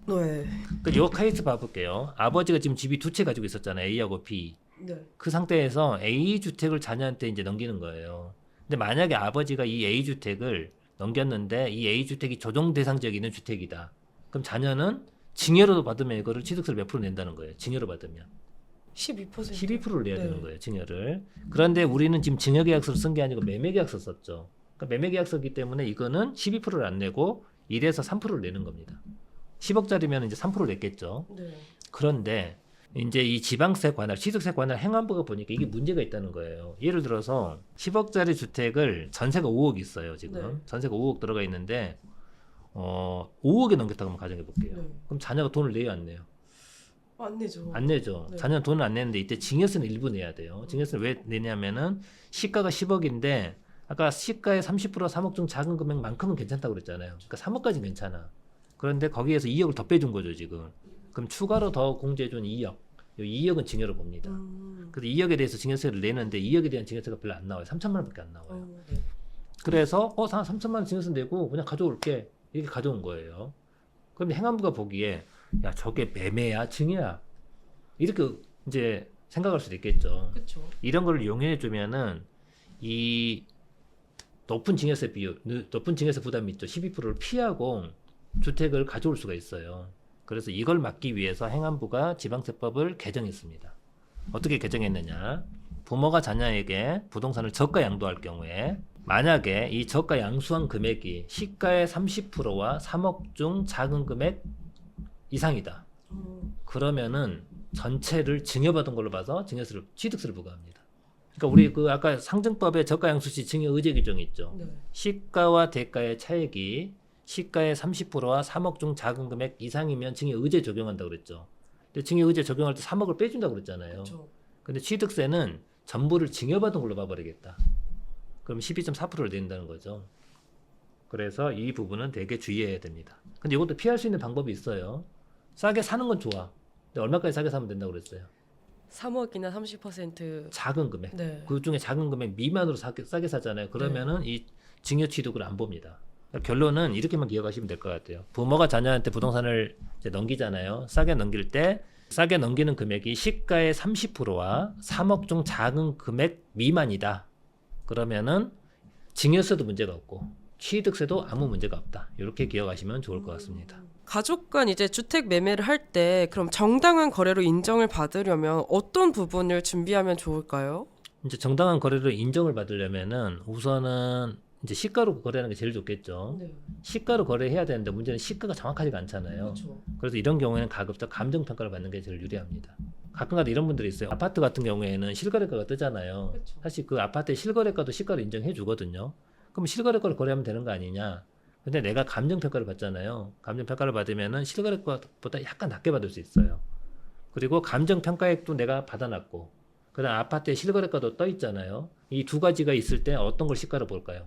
네. 그 요 케이스 봐볼게요. 아버지가 지금 집이 두 채 가지고 있었잖아요. A하고 B. 네. 그 상태에서 A 주택을 자녀한테 이제 넘기는 거예요. 근데 만약에 아버지가 이 A 주택을 넘겼는데 이 A 주택이 조정 대상 지역에 있는 주택이다. 그럼 자녀는 증여로 받으면 이거를 취득세를 몇 프로 낸다는 거예요. 증여로 받으면 12%. 12%를 내야 네. 되는 거예요. 증여를. 그런데 우리는 지금 증여계약서를 쓴 게 아니고 매매계약서 썼죠. 그러니까 매매계약서이기 때문에 이거는 12%를 안 내고 1에서 3%를 내는 겁니다. 10억짜리면 이제 3% 냈겠죠. 네. 그런데 이제 이 지방세 관할, 취득세 관할 행안부가 보니까 이게 문제가 있다는 거예요. 예를 들어서 10억짜리 주택을 전세가 5억 있어요. 지금 네. 전세가 5억 들어가 있는데 5억에 넘겼다고 한번 가정해 볼게요. 네. 그럼 자녀가 돈을 내요, 안 내요? 안 내죠. 안 내죠. 네. 자녀는 돈을 안 내는데 이때 증여세는 일부 내야 돼요. 증여세는 왜 내냐면은 시가가 10억인데 아까 시가의 30% 3억 중 작은 금액만큼은 괜찮다고 그랬잖아요. 그러니까 3억까지는 괜찮아. 그런데 거기에서 2억을 더 빼준 거죠, 지금. 그럼 추가로 더 공제해준 2억. 이 2억은 증여로 봅니다. 그래서 2억에 대해서 증여세를 내는데 2억에 대한 증여세가 별로 안 나와요. 3천만 원밖에 안 나와요. 네. 그래서 3천만 원 증여세 내고 그냥 가져올게. 이렇게 가져온 거예요. 그럼 행안부가 보기에 야, 저게 매매야, 증여야. 이렇게 이제 생각할 수도 있겠죠. 그렇죠. 이런 걸 이용해 주면은 이 높은 증여세 비율, 높은 증여세 부담이 있죠. 12%를 피하고 주택을 가져올 수가 있어요. 그래서 이걸 막기 위해서 행안부가 지방세법을 개정했습니다. 어떻게 개정했느냐? 부모가 자녀에게 부동산을 저가 양도할 경우에 만약에 이 저가 양수한 금액이 시가의 30%와 3억 중 작은 금액 이상이다. 그러면은 전체를 증여받은 걸로 봐서 증여세를 취득세를 부과합니다. 그러니까 우리 그 아까 상증법에 저가 양수시 증여 의제 규정이 있죠. 네. 시가와 대가의 차액이 시가의 30%와 3억 중 작은 금액 이상이면 증여 의제 적용한다고 그랬죠. 근데 증여 의제 적용할 때 3억을 빼준다고 그랬잖아요. 그렇죠. 근데 취득세는 전부를 증여받은 걸로 봐버리겠다. 그럼 12.4%를 낸다는 거죠. 그래서 이 부분은 되게 주의해야 됩니다. 근데 이것도 피할 수 있는 방법이 있어요. 싸게 사는 건 좋아. 근데 얼마까지 싸게 사면 된다고 그랬어요? 3억이나 30%. 작은 금액. 네. 그 중에 작은 금액 미만으로 싸게 사잖아요. 그러면은 이 증여 취득을 안 봅니다. 그러니까 결론은 이렇게만 기억하시면 될 것 같아요. 부모가 자녀한테 부동산을 이제 넘기잖아요. 싸게 넘길 때 싸게 넘기는 금액이 시가의 30%와 3억 중 작은 금액 미만이다. 그러면은 증여세도 문제가 없고 취득세도 아무 문제가 없다. 이렇게 기억하시면 좋을 것 같습니다. 가족 간 이제 주택 매매를 할 때 그럼 정당한 거래로 인정을 받으려면 어떤 부분을 준비하면 좋을까요? 이제 정당한 거래로 인정을 받으려면은 우선은 이제 시가로 거래하는 게 제일 좋겠죠. 네. 시가로 거래해야 되는데 문제는 시가가 정확하지가 않잖아요. 그렇죠. 그래서 이런 경우에는 가급적 감정평가를 받는 게 제일 유리합니다. 가끔가다 이런 분들이 있어요. 아파트 같은 경우에는 실거래가가 뜨잖아요. 그렇죠. 사실 그 아파트의 실거래가도 시가로 인정해 주거든요. 그럼 실거래가를 거래하면 되는 거 아니냐. 근데 내가 감정평가를 받잖아요. 감정평가를 받으면은 실거래가보다 약간 낮게 받을 수 있어요. 그리고 감정평가액도 내가 받아놨고 그다음 아파트의 실거래가도 떠 있잖아요. 이 두 가지가 있을 때 어떤 걸 시가로 볼까요?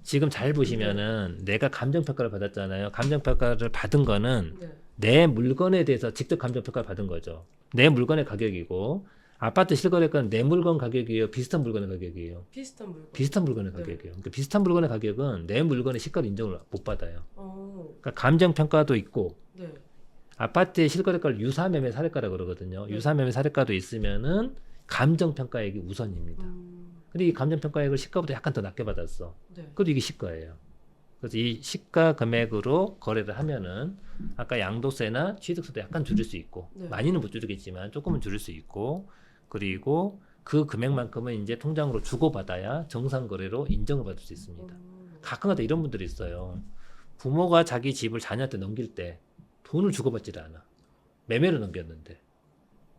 지금 잘 보시면은 내가 감정평가를 받았잖아요. 감정평가를 받은 거는 네. 내 물건에 대해서 직접 감정평가를 받은 거죠. 내 물건의 가격이고 아파트 실거래가는 내 물건 가격이에요. 비슷한 물건의 가격이에요. 비슷한 물건. 비슷한 물건의 네. 가격이에요. 그러니까 비슷한 물건의 가격은 내 물건의 시가로 인정을 못 받아요. 어. 그러니까 감정평가도 있고 네. 아파트의 실거래가를 유사매매 사례가라 그러거든요. 네. 유사매매 사례가도 있으면은 감정평가액이 우선입니다. 근데 이 감정평가액을 시가보다 약간 더 낮게 받았어. 네. 그래도 이게 시가예요. 그래서 이 시가 금액으로 거래를 하면은 아까 양도세나 취득세도 약간 줄일 수 있고 네. 많이는 못 줄이겠지만 조금은 줄일 수 있고 그리고 그 금액만큼은 이제 통장으로 주고받아야 정상 거래로 인정을 받을 수 있습니다. 가끔가다 이런 분들이 있어요. 부모가 자기 집을 자녀한테 넘길 때 돈을 주고받지를 않아. 매매로 넘겼는데.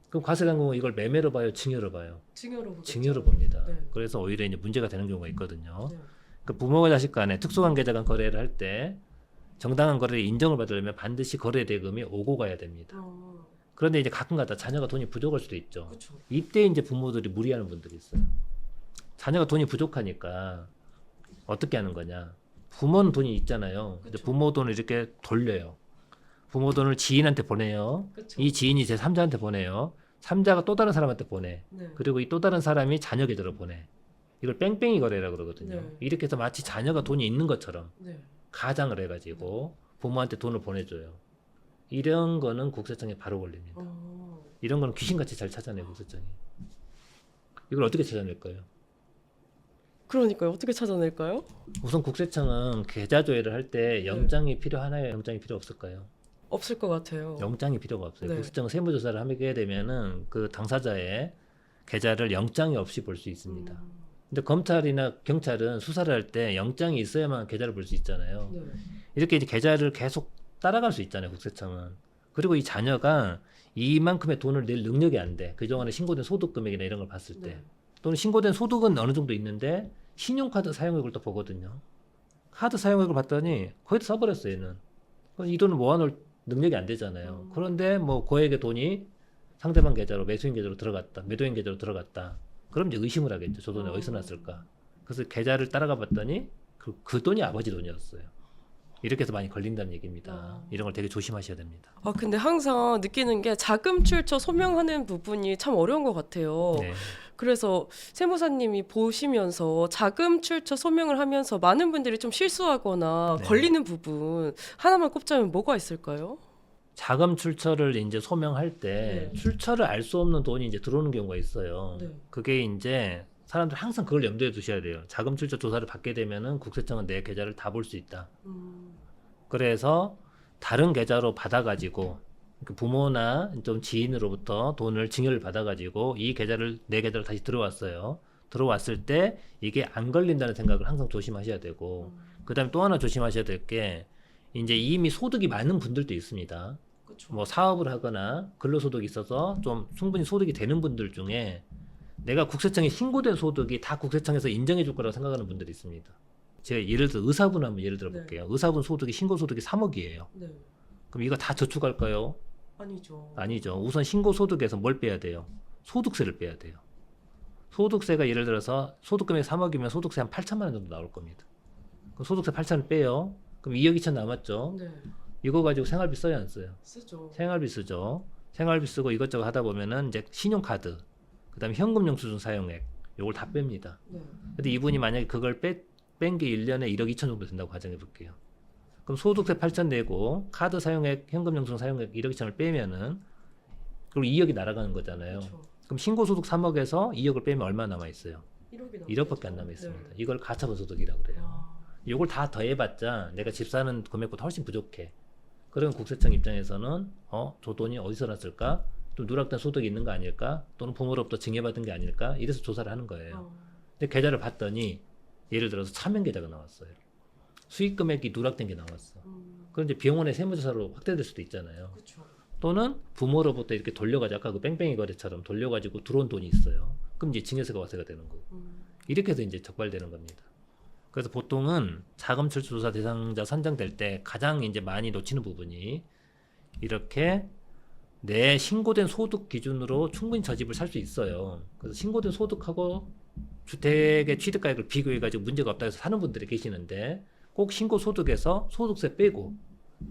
그럼 과세관공은 이걸 매매로 봐요, 증여로 봐요? 증여로 보겠죠. 증여로 봅니다. 네. 그래서 오히려 이제 문제가 되는 경우가 있거든요. 네. 그 부모가 자식 간에 특수관계자 간 거래를 할 때 정당한 거래를 인정을 받으려면 반드시 거래 대금이 오고 가야 됩니다. 그런데 이제 가끔가다 자녀가 돈이 부족할 수도 있죠. 그렇죠. 이때 이제 부모들이 무리하는 분들이 있어요. 자녀가 돈이 부족하니까 어떻게 하는 거냐? 부모는 돈이 있잖아요. 근데 그쵸. 부모 돈을 이렇게 돌려요. 부모 돈을 지인한테 보내요. 그쵸. 이 지인이 제 3자한테 보내요. 3자가 또 다른 사람한테 보내. 네. 그리고 이 또 다른 사람이 자녀 계좌로 보내. 이걸 뺑뺑이 거래라 그러거든요. 네. 이렇게 해서 마치 자녀가 돈이 있는 것처럼 네. 가장을 해가지고 부모한테 돈을 보내줘요. 이런 거는 국세청에 바로 걸립니다. 어. 이런 거는 귀신같이 잘 찾아내요, 국세청이. 이걸 어떻게 찾아낼까요? 그러니까요. 어떻게 찾아낼까요? 우선 국세청은 계좌 조회를 할 때 영장이 필요하나요? 영장이 필요 없을까요? 없을 것 같아요. 영장이 필요가 없어요. 네. 국세청은 세무조사를 하게 되면은 그 당사자의 계좌를 영장이 없이 볼 수 있습니다. 근데 검찰이나 경찰은 수사를 할 때 영장이 있어야만 계좌를 볼 수 있잖아요. 네. 이렇게 이제 계좌를 계속 따라갈 수 있잖아요, 국세청은. 그리고 이 자녀가 이만큼의 돈을 낼 능력이 안 돼. 그동안에 신고된 소득 금액이나 이런 걸 봤을 때. 네. 또는 신고된 소득은 어느 정도 있는데 신용카드 사용액을 또 보거든요. 카드 사용액을 봤더니 거의 다 써버렸어요, 얘는. 그럼 이 돈을 모아놓을 능력이 안 되잖아요. 그런데 뭐 고액의 돈이 상대방 계좌로 매수인 계좌로 들어갔다. 매도인 계좌로 들어갔다. 그럼 이제 의심을 하겠죠. 저 돈이 어디서 났을까. 그래서 계좌를 따라가 봤더니 그 돈이 아버지 돈이었어요. 이렇게 해서 많이 걸린다는 얘기입니다. 이런 걸 되게 조심하셔야 됩니다. 아 근데 항상 느끼는 게 자금 출처 소명하는 부분이 참 어려운 것 같아요. 네. 그래서 세무사님이 보시면서 자금 출처 소명을 하면서 많은 분들이 좀 실수하거나 네. 걸리는 부분 하나만 꼽자면 뭐가 있을까요? 자금 출처를 이제 소명할 때 네. 출처를 알 수 없는 돈이 이제 들어오는 경우가 있어요. 네. 그게 이제 사람들 항상 그걸 염두에 두셔야 돼요. 자금 출처 조사를 받게 되면은 국세청은 내 계좌를 다 볼 수 있다. 그래서 다른 계좌로 받아가지고 그 부모나 좀 지인으로부터 돈을 증여를 받아가지고 이 계좌를 내 계좌로 다시 들어왔어요. 들어왔을 때 이게 안 걸린다는 생각을 항상 조심하셔야 되고, 그다음에 또 하나 조심하셔야 될 게 이제 이미 소득이 많은 분들도 있습니다. 그렇죠. 뭐 사업을 하거나 근로소득이 있어서 좀 충분히 소득이 되는 분들 중에 내가 국세청에 신고된 소득이 다 국세청에서 인정해 줄 거라고 생각하는 분들이 있습니다. 제가 예를 들어 의사분 한번 예를 들어 볼게요. 의사분 소득이 신고소득이 3억이에요. 네. 그럼 이거 다 저축할까요? 아니죠. 아니죠. 우선 신고소득에서 뭘 빼야 돼요? 소득세를 빼야 돼요. 소득세가 예를 들어서 소득금액 3억이면 소득세 한 8천만 원 정도 나올 겁니다. 그럼 소득세 8천을 빼요. 그럼 2억 2천 남았죠. 네. 이거 가지고 생활비 써야 안 써요? 쓰죠. 생활비 쓰죠. 생활비 쓰고 이것저것 하다 보면은 이제 신용카드, 그다음에 현금 영수증 사용액, 요걸 다 뺍니다. 네. 근데 이분이 만약에 그걸 뺀 게 1년에 1억 2천 정도 된다고 가정해 볼게요. 그럼 소득세 8천 내고 카드 사용액, 현금 영수증 사용액 1억 2천을 빼면은 그리고 2억이 날아가는 거잖아요. 그렇죠. 그럼 신고소득 3억에서 2억을 빼면 얼마 남아 있어요? 1억이 1억밖에 안 남아 있습니다. 네. 이걸 가처분 소득이라고 그래요. 아, 요걸 다 더해봤자 내가 집 사는 금액보다 훨씬 부족해. 그러면 국세청 입장에서는 저 돈이 어디서 났을까? 또 누락된 소득이 있는 거 아닐까? 또는 부모로부터 증여받은 게 아닐까? 이래서 조사를 하는 거예요. 근데 계좌를 봤더니 예를 들어서 차명 계좌가 나왔어요. 수익 금액이 누락된 게 나왔어. 그럼 이제 병원의 세무조사로 확대될 수도 있잖아요. 그렇죠. 또는 부모로부터 이렇게 돌려가지고 아까 그 뺑뺑이 거래처럼 돌려가지고 들어온 돈이 있어요. 그럼 이제 증여세가 과세가 되는 거고. 이렇게 해서 이제 적발되는 겁니다. 그래서 보통은 자금 출처 조사 대상자 선정될 때 가장 이제 많이 놓치는 부분이 이렇게 내 신고된 소득 기준으로 충분히 저 집을 살 수 있어요. 그래서 신고된 소득하고 주택의 취득가액을 비교해가지고 문제가 없다 해서 사는 분들이 계시는데 꼭 신고 소득에서 소득세 빼고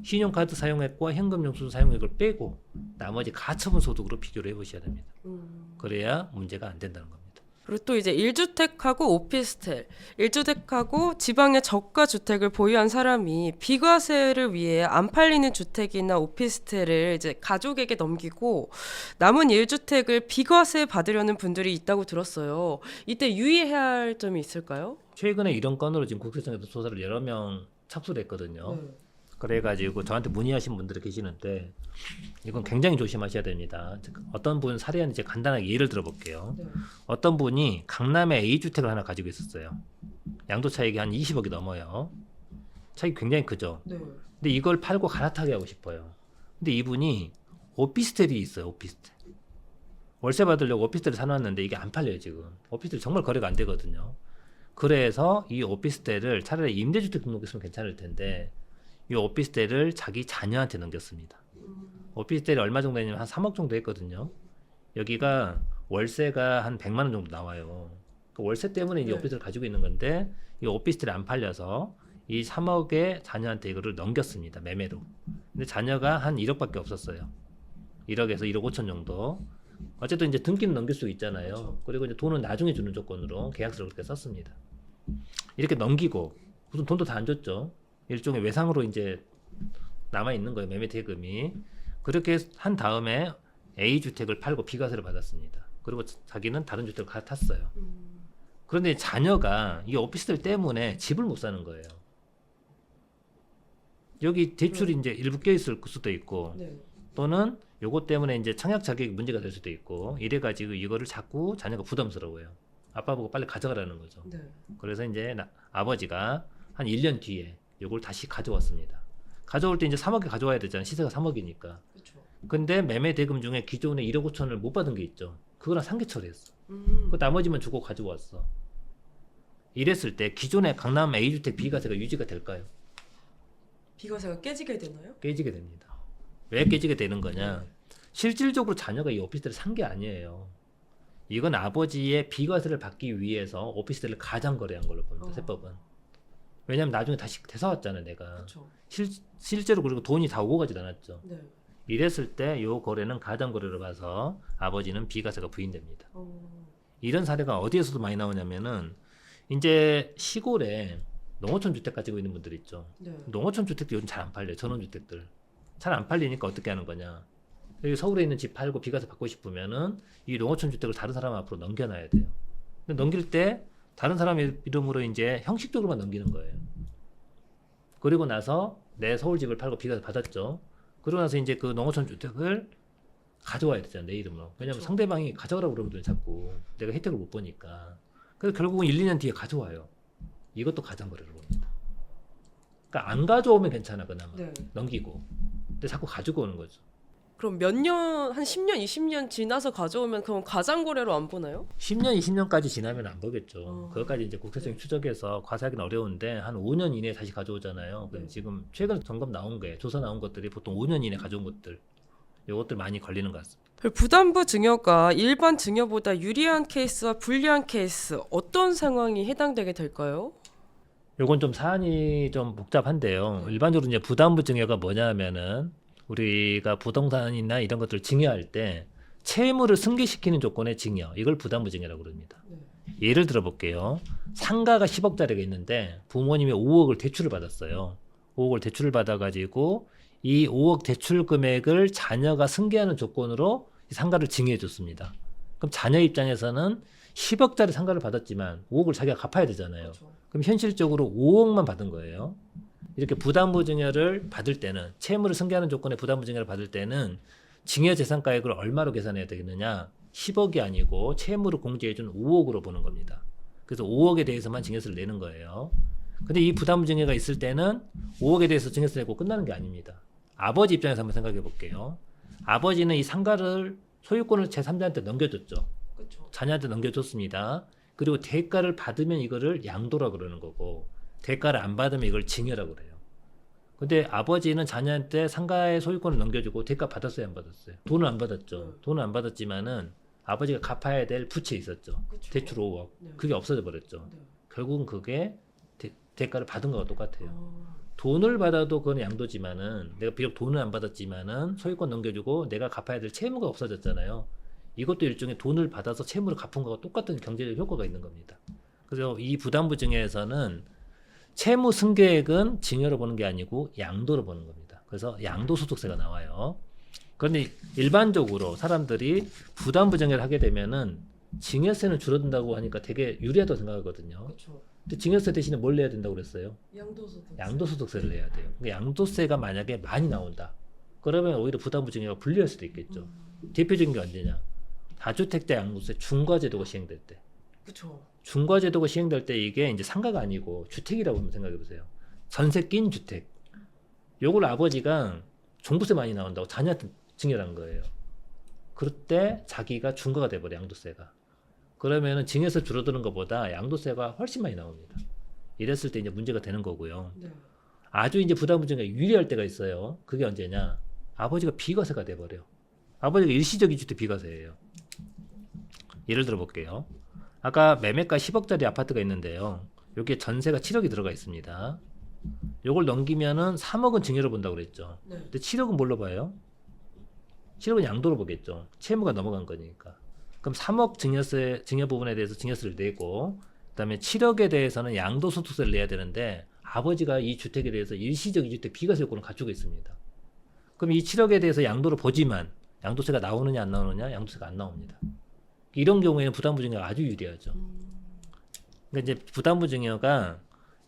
신용카드 사용액과 현금 영수증 사용액을 빼고 나머지 가처분 소득으로 비교를 해보셔야 됩니다. 그래야 문제가 안 된다는 겁니다. 그리고 또 이제 1주택하고 오피스텔, 1주택하고 지방의 저가 주택을 보유한 사람이 비과세를 위해 안 팔리는 주택이나 오피스텔을 이제 가족에게 넘기고 남은 1주택을 비과세 받으려는 분들이 있다고 들었어요. 이때 유의해야 할 점이 있을까요? 최근에 이런 건으로 지금 국세청에서 조사를 여러 명 착수를 했거든요. 그래가지고 저한테 문의하신 분들이 계시는데 이건 굉장히 조심하셔야 됩니다. 어떤 분 사례는 이제 간단하게 예를 들어볼게요. 어떤 분이 강남에 A주택을 하나 가지고 있었어요. 양도 차익이 한 20억이 넘어요. 차익이 굉장히 크죠. 근데 이걸 팔고 갈아타게 하고 싶어요. 근데 이분이 오피스텔이 있어요. 오피스텔. 월세 받으려고 오피스텔을 사놨는데 이게 안 팔려요 지금. 오피스텔 정말 거래가 안 되거든요. 그래서 이 오피스텔을 차라리 임대주택 등록했으면 괜찮을 텐데 이 오피스텔을 자기 자녀한테 넘겼습니다. 오피스텔이 얼마 정도 되냐면 한 3억 정도 했거든요. 여기가 월세가 한 100만 원 정도 나와요. 그 월세 때문에 이제 네. 오피스텔을 가지고 있는 건데 이 오피스텔이 안 팔려서 이 3억에 자녀한테 이거를 넘겼습니다. 매매로. 근데 자녀가 한 1억밖에 없었어요. 1억에서 1억 5천 정도. 어쨌든 이제 등기는 넘길 수 있잖아요. 그렇죠. 그리고 이제 돈은 나중에 주는 조건으로 계약서를 그렇게 썼습니다. 이렇게 넘기고 무슨 돈도 다 안 줬죠. 일종의 외상으로 이제 남아 있는 거예요. 매매 대금이. 그렇게 한 다음에 A 주택을 팔고 비과세를 받았습니다. 그리고 자기는 다른 주택을 갈아탔어요. 그런데 자녀가 이 오피스텔 때문에 집을 못 사는 거예요. 여기 대출이 이제 일부 껴 있을 수도 있고 네. 또는 요것 때문에 이제 청약 자격이 문제가 될 수도 있고 이래가지고 이거를 자꾸 자녀가 부담스러워요. 아빠 보고 빨리 가져가라는 거죠. 네. 그래서 이제 아버지가 한 1년 뒤에 요걸 다시 가져왔습니다. 가져올 때 이제 3억에 가져와야 되잖아요. 시세가 3억이니까. 그렇죠. 근데 매매 대금 중에 기존에 1억 5천을 못 받은 게 있죠. 그거랑 상계 처리했어. 그 나머지만 주고 가져왔어. 이랬을 때 기존의 강남 A주택 비과세가 유지가 될까요? 비과세가 깨지게 되나요? 깨지게 됩니다. 왜 깨지게 되는 거냐? 실질적으로 자녀가 이 오피스텔을 산 게 아니에요. 이건 아버지의 비과세를 받기 위해서 오피스텔을 가장 거래한 걸로 봅니다. 세법은. 왜냐면 나중에 다시 되사왔잖아요, 내가. 그렇죠. 실제로 그리고 돈이 다 오고 가지도 않았죠. 네. 이랬을 때 요 거래는 가장 거래로 봐서 아버지는 비과세가 부인됩니다. 이런 사례가 어디에서도 많이 나오냐면은 이제 시골에 농어촌 주택 가지고 있는 분들 있죠. 네. 농어촌 주택도 요즘 잘 안 팔려요. 전원주택들. 잘 안 팔리니까 어떻게 하는 거냐. 여기 서울에 있는 집 팔고 비과세 받고 싶으면은 이 농어촌 주택을 다른 사람 앞으로 넘겨놔야 돼요. 근데 넘길 때 다른 사람 이름으로 이제 형식적으로만 넘기는 거예요. 그리고 나서 내 서울 집을 팔고 비과세 받았죠. 그러고 나서 이제 그 농어촌 주택을 가져와야 되잖아, 내 이름으로. 왜냐면 그쵸. 상대방이 가져가라고 그러면 자꾸 내가 혜택을 못 보니까. 그래서 결국은 1, 2년 뒤에 가져와요. 이것도 가장거래로 봅니다. 그러니까 안 가져오면 괜찮아, 그나마. 네. 넘기고. 근데 자꾸 가지고 오는 거죠. 그럼 몇 년, 한 10년, 20년 지나서 가져오면 그럼 가장거래로 안 보나요? 10년, 20년까지 지나면 안 보겠죠. 어. 그것까지 이제 국세청 추적해서 과세하기는 어려운데 한 5년 이내에 다시 가져오잖아요. 네. 지금 최근 점검 나온 게 조사 나온 것들이 보통 5년 이내 가져온 것들. 요것들 많이 걸리는 것 같습니다. 그 부담부 증여가 일반 증여보다 유리한 케이스와 불리한 케이스 어떤 상황이 해당되게 될까요? 요건 좀 사안이 좀 복잡한데요. 일반적으로 이제 부담부 증여가 뭐냐면은 우리가 부동산이나 이런 것들을 증여할 때 채무를 승계시키는 조건의 증여, 이걸 부담부 증여라고 그럽니다. 예를 들어 볼게요. 상가가 10억짜리가 있는데 부모님이 5억을 대출을 받았어요. 5억을 대출을 받아가지고 이 5억 대출 금액을 자녀가 승계하는 조건으로 이 상가를 증여해 줬습니다. 그럼 자녀 입장에서는 10억짜리 상가를 받았지만 5억을 자기가 갚아야 되잖아요. 그럼 현실적으로 5억만 받은 거예요. 이렇게 부담부 증여를 받을 때는 채무를 승계하는 조건의 부담부 증여를 받을 때는 증여 재산가액을 얼마로 계산해야 되겠느냐? 10억이 아니고 채무를 공제해준 5억으로 보는 겁니다. 그래서 5억에 대해서만 증여세를 내는 거예요. 근데 이 부담부 증여가 있을 때는 5억에 대해서 증여세 내고 끝나는 게 아닙니다. 아버지 입장에서 한번 생각해 볼게요. 아버지는 이 상가를 소유권을 제3자한테 넘겨줬죠. 그렇죠. 자녀한테 넘겨줬습니다. 그리고 대가를 받으면 이거를 양도라고 그러는 거고 대가를 안 받으면 이걸 증여라고 그래요. 근데 아버지는 자녀한테 상가의 소유권을 넘겨주고 대가 받았어요, 안 받았어요? 돈을 안 받았죠. 돈을 안 받았지만은 아버지가 갚아야 될 부채 있었죠. 그쵸. 대출 5억. 네. 그게 없어져 버렸죠. 네. 결국은 그게 대가를 받은 거와 똑같아요. 돈을 받아도 그건 양도지만은 내가 비록 돈을 안 받았지만은 소유권 넘겨주고 내가 갚아야 될 채무가 없어졌잖아요. 이것도 일종의 돈을 받아서 채무를 갚은 거와 똑같은 경제적 효과가 있는 겁니다. 그래서 이 부담부 증여에서는 채무 승계액은 증여로 보는 게 아니고 양도로 보는 겁니다. 그래서 양도소득세가 나와요. 그런데 일반적으로 사람들이 부담부 증여를 하게 되면은 증여세는 줄어든다고 하니까 되게 유리하다고 생각하거든요. 그렇죠. 근데 증여세 대신에 뭘 내야 된다고 그랬어요? 양도소득. 양도소득세를 내야 돼요. 그러니까 양도세가 만약에 많이 나온다. 그러면 오히려 부담부 증여가 불리할 수도 있겠죠. 대표적인 게 언제냐? 다주택자 양도세 중과제도가 시행될 때. 그렇죠. 중과제도가 시행될 때 이게 이제 상가가 아니고 주택이라고 한번 생각해 보세요. 전세 낀 주택. 요걸 아버지가 종부세 많이 나온다고 자녀한테 증여한 거예요. 그럴 때 자기가 중과가 돼버려, 양도세가. 그러면은 증여세 줄어드는 것보다 양도세가 훨씬 많이 나옵니다. 이랬을 때 이제 문제가 되는 거고요. 네. 아주 이제 부담부 증여가 유리할 때가 있어요. 그게 언제냐? 아버지가 비과세가 돼버려. 아버지가 일시적 이주택 비과세예요. 예를 들어 볼게요. 아까 매매가 10억짜리 아파트가 있는데요. 여기에 전세가 7억이 들어가 있습니다. 요걸 넘기면은 3억은 증여로 본다고 그랬죠. 네. 근데 7억은 뭘로 봐요? 7억은 양도로 보겠죠. 채무가 넘어간 거니까. 그럼 3억 증여 부분에 대해서 증여세를 내고, 그다음에 7억에 대해서는 양도소득세를 내야 되는데 아버지가 이 주택에 대해서 일시적 이주택 비과세 요건을 갖추고 있습니다. 그럼 이 7억에 대해서 양도를 보지만 양도세가 나오느냐 안 나오느냐? 양도세가 안 나옵니다. 이런 경우에는 부담부 증여가 아주 유리하죠. 그러니까 이제 부담부 증여가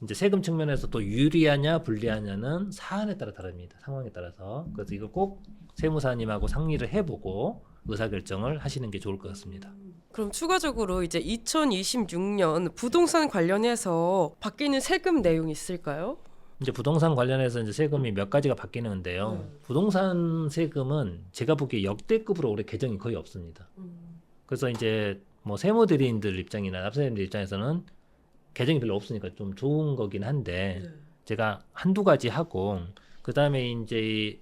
이제 세금 측면에서 또 유리하냐 불리하냐는 사안에 따라 다릅니다. 상황에 따라서. 그래서 이걸 꼭 세무사님하고 상의를 해보고 의사결정을 하시는 게 좋을 것 같습니다. 그럼 추가적으로 이제 2026년 부동산 관련해서 바뀌는 세금 내용이 있을까요? 이제 부동산 관련해서 이제 세금이 몇 가지가 바뀌는데요. 부동산 세금은 제가 보기에 역대급으로 올해 개정이 거의 없습니다. 그래서 이제 뭐 세무대리인들 입장이나 납세자들 입장에서는 개정이 별로 없으니까 좀 좋은 거긴 한데 제가 한두 가지 하고 그 다음에 이제 이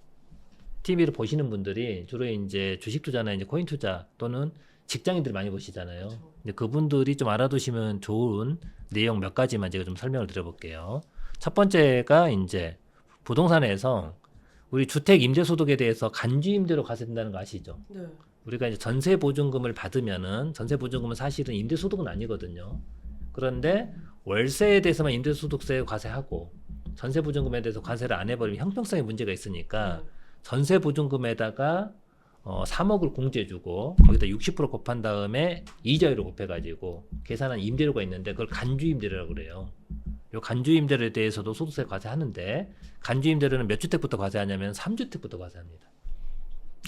TV를 보시는 분들이 주로 이제 주식 투자나 이제 코인 투자 또는 직장인들 많이 보시잖아요. 근데 그분들이 좀 알아두시면 좋은 내용 몇 가지만 제가 좀 설명을 드려볼게요. 첫 번째가 이제 부동산에서 우리 주택 임대소득에 대해서 간주임대로 과세된다는 거 아시죠? 네. 우리가 이제 전세 보증금을 받으면은 전세 보증금은 사실은 임대소득은 아니거든요. 그런데 월세에 대해서만 임대소득세 과세하고 전세 보증금에 대해서 과세를 안 해버리면 형평성에 문제가 있으니까 전세 보증금에다가 3억을 공제해주고 거기다 60% 곱한 다음에 이자율을 곱해가지고 계산한 임대료가 있는데 그걸 간주임대료라고 그래요. 요 간주임대료에 대해서도 소득세 과세하는데 간주임대료는 몇 주택부터 과세하냐면 3주택부터 과세합니다.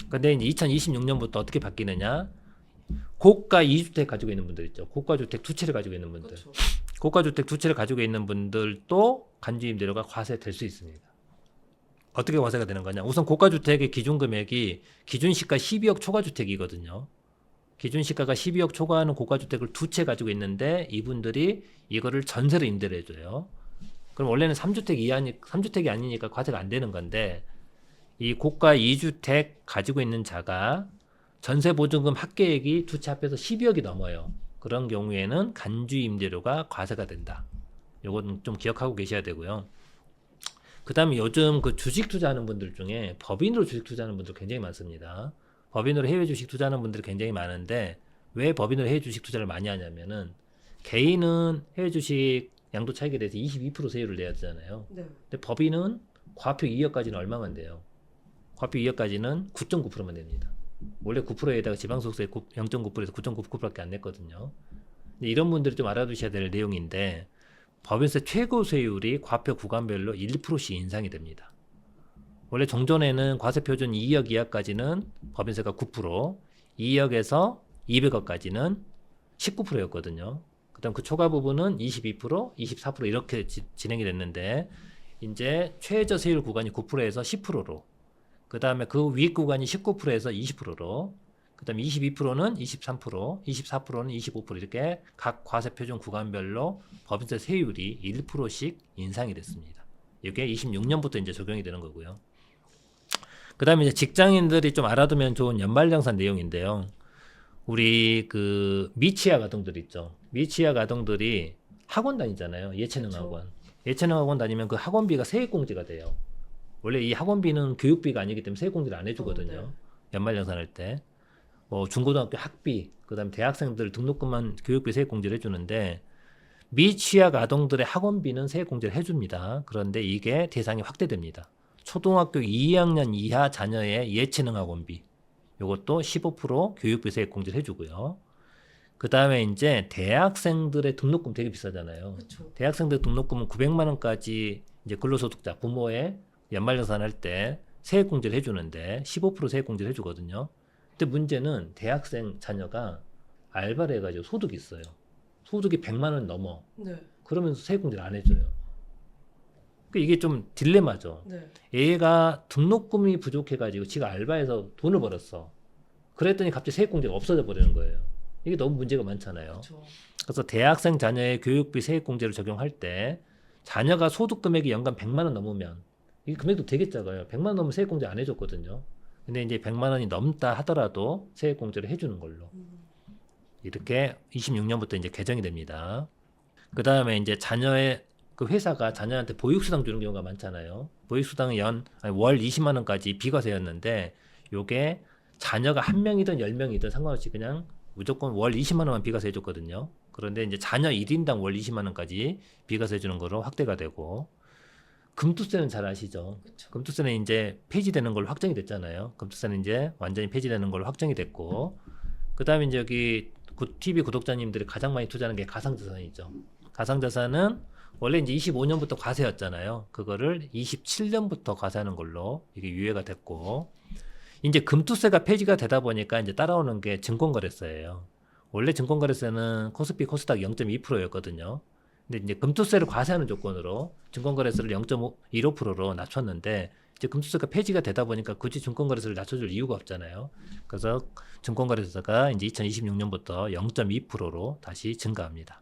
근데 이제 2026년부터 어떻게 바뀌느냐? 고가 2주택 가지고 있는 분들 있죠. 고가 주택 두 채를 가지고 있는 분들. 그렇죠. 고가 주택 두 채를 가지고 있는 분들도 간주임대료가 과세될 수 있습니다. 어떻게 과세가 되는 거냐? 우선 고가 주택의 기준 금액이 기준 시가 12억 초과 주택이거든요. 기준 시가가 12억 초과하는 고가 주택을 두 채 가지고 있는데 이분들이 이거를 전세로 임대를 해줘요. 그럼 원래는 3주택이 아니니까 과세가 안 되는 건데 이 고가 2주택 가지고 있는 자가 전세 보증금 합계액이 두 채 합해서 12억이 넘어요. 그런 경우에는 간주임대료가 과세가 된다. 요건 좀 기억하고 계셔야 되고요. 그 다음에 요즘 그 주식 투자하는 분들 중에 법인으로 주식 투자하는 분들 굉장히 많습니다. 법인으로 해외 주식 투자하는 분들이 굉장히 많은데 왜 법인으로 해외 주식 투자를 많이 하냐면은 개인은 해외 주식 양도 차익에 대해서 22% 세율을 내야 되잖아요. 네. 근데 법인은 과표 2억까지는 얼마만 돼요? 과표 2억까지는 9.9%만 됩니다. 원래 9%에다가 지방소득세 0.9%에서 9.9%밖에 안 냈거든요. 근데 이런 분들이 좀 알아두셔야 될 내용인데 법인세 최고 세율이 과표 구간별로 1%씩 인상이 됩니다. 원래 종전에는 과세표준 2억 이하까지는 법인세가 9%, 2억에서 200억까지는 19%였거든요. 그다음 그 초과 부분은 22%, 24% 이렇게 진행이 됐는데 이제 최저 세율 구간이 9%에서 10%로, 그 다음에 그 위 구간이 19%에서 20%로, 그 다음에 22%는 23%, 24%는 25% 이렇게 각 과세 표준 구간별로 법인세 세율이 1%씩 인상이 됐습니다. 이게 26년부터 이제 적용이 되는 거고요. 그 다음에 이제 직장인들이 좀 알아두면 좋은 연말정산 내용인데요. 우리 그 미취학 아동들 있죠. 미취학 아동들이 학원 다니잖아요. 예체능 그렇죠. 학원. 예체능 학원 다니면 그 학원비가 세액공제가 돼요. 원래 이 학원비는 교육비가 아니기 때문에 세액공제를 안 해주거든요. 네. 연말정산할 때. 뭐 중고등학교 학비, 그다음에 대학생들 등록금만 교육비 세액공제를 해주는데 미취학 아동들의 학원비는 세액공제를 해줍니다. 그런데 이게 대상이 확대됩니다. 초등학교 2학년 이하 자녀의 예체능 학원비, 이것도 15% 교육비 세액공제를 해주고요. 그 다음에 이제 대학생들의 등록금 되게 비싸잖아요. 그렇죠. 대학생들 등록금은 900만 원까지 이제 근로소득자 부모의 연말정산할 때 세액공제를 해주는데 15% 세액공제를 해주거든요. 근데 문제는 대학생 자녀가 알바를 해가지고 소득이 있어요. 소득이 100만 원 넘어. 네. 그러면 세액공제를 안 해줘요. 그러니까 이게 좀 딜레마죠. 네. 얘가 등록금이 부족해가지고 지가 알바해서 돈을 벌었어. 그랬더니 갑자기 세액공제가 없어져 버리는 거예요. 이게 너무 문제가 많잖아요. 그렇죠. 그래서 대학생 자녀의 교육비 세액공제를 적용할 때 자녀가 소득 금액이 연간 100만 원 넘으면 이 금액도 되게 작아요. 100만 원 넘으면 세액공제 안 해줬거든요. 근데 이제 100만 원이 넘다 하더라도 세액공제를 해주는 걸로. 이렇게 26년부터 이제 개정이 됩니다. 그 다음에 이제 자녀의 그 회사가 자녀한테 보육수당 주는 경우가 많잖아요. 보육수당은 월 20만 원까지 비과세였는데 요게 자녀가 한 명이든 10명이든 상관없이 그냥 무조건 월 20만 원만 비과세 해줬거든요. 그런데 이제 자녀 1인당 월 20만 원까지 비과세 해주는 거로 확대가 되고, 금투세는 잘 아시죠? 그쵸. 금투세는 이제 폐지되는 걸로 확정이 됐잖아요. 금투세는 이제 완전히 폐지되는 걸로 확정이 됐고, 그 다음에 이제 여기 TV 구독자님들이 가장 많이 투자하는 게 가상자산이죠. 가상자산은 원래 이제 25년부터 과세였잖아요. 그거를 27년부터 과세하는 걸로 이게 유예가 됐고, 이제 금투세가 폐지가 되다 보니까 이제 따라오는 게 증권거래세예요. 원래 증권거래세는 코스피 코스닥 0.2%였거든요. 근데 이제 금투세를 과세하는 조건으로 증권거래세를 0.15%로 낮췄는데, 이제 금투세가 폐지가 되다 보니까 굳이 증권거래세를 낮춰줄 이유가 없잖아요. 그래서 증권거래세가 이제 2026년부터 0.2%로 다시 증가합니다.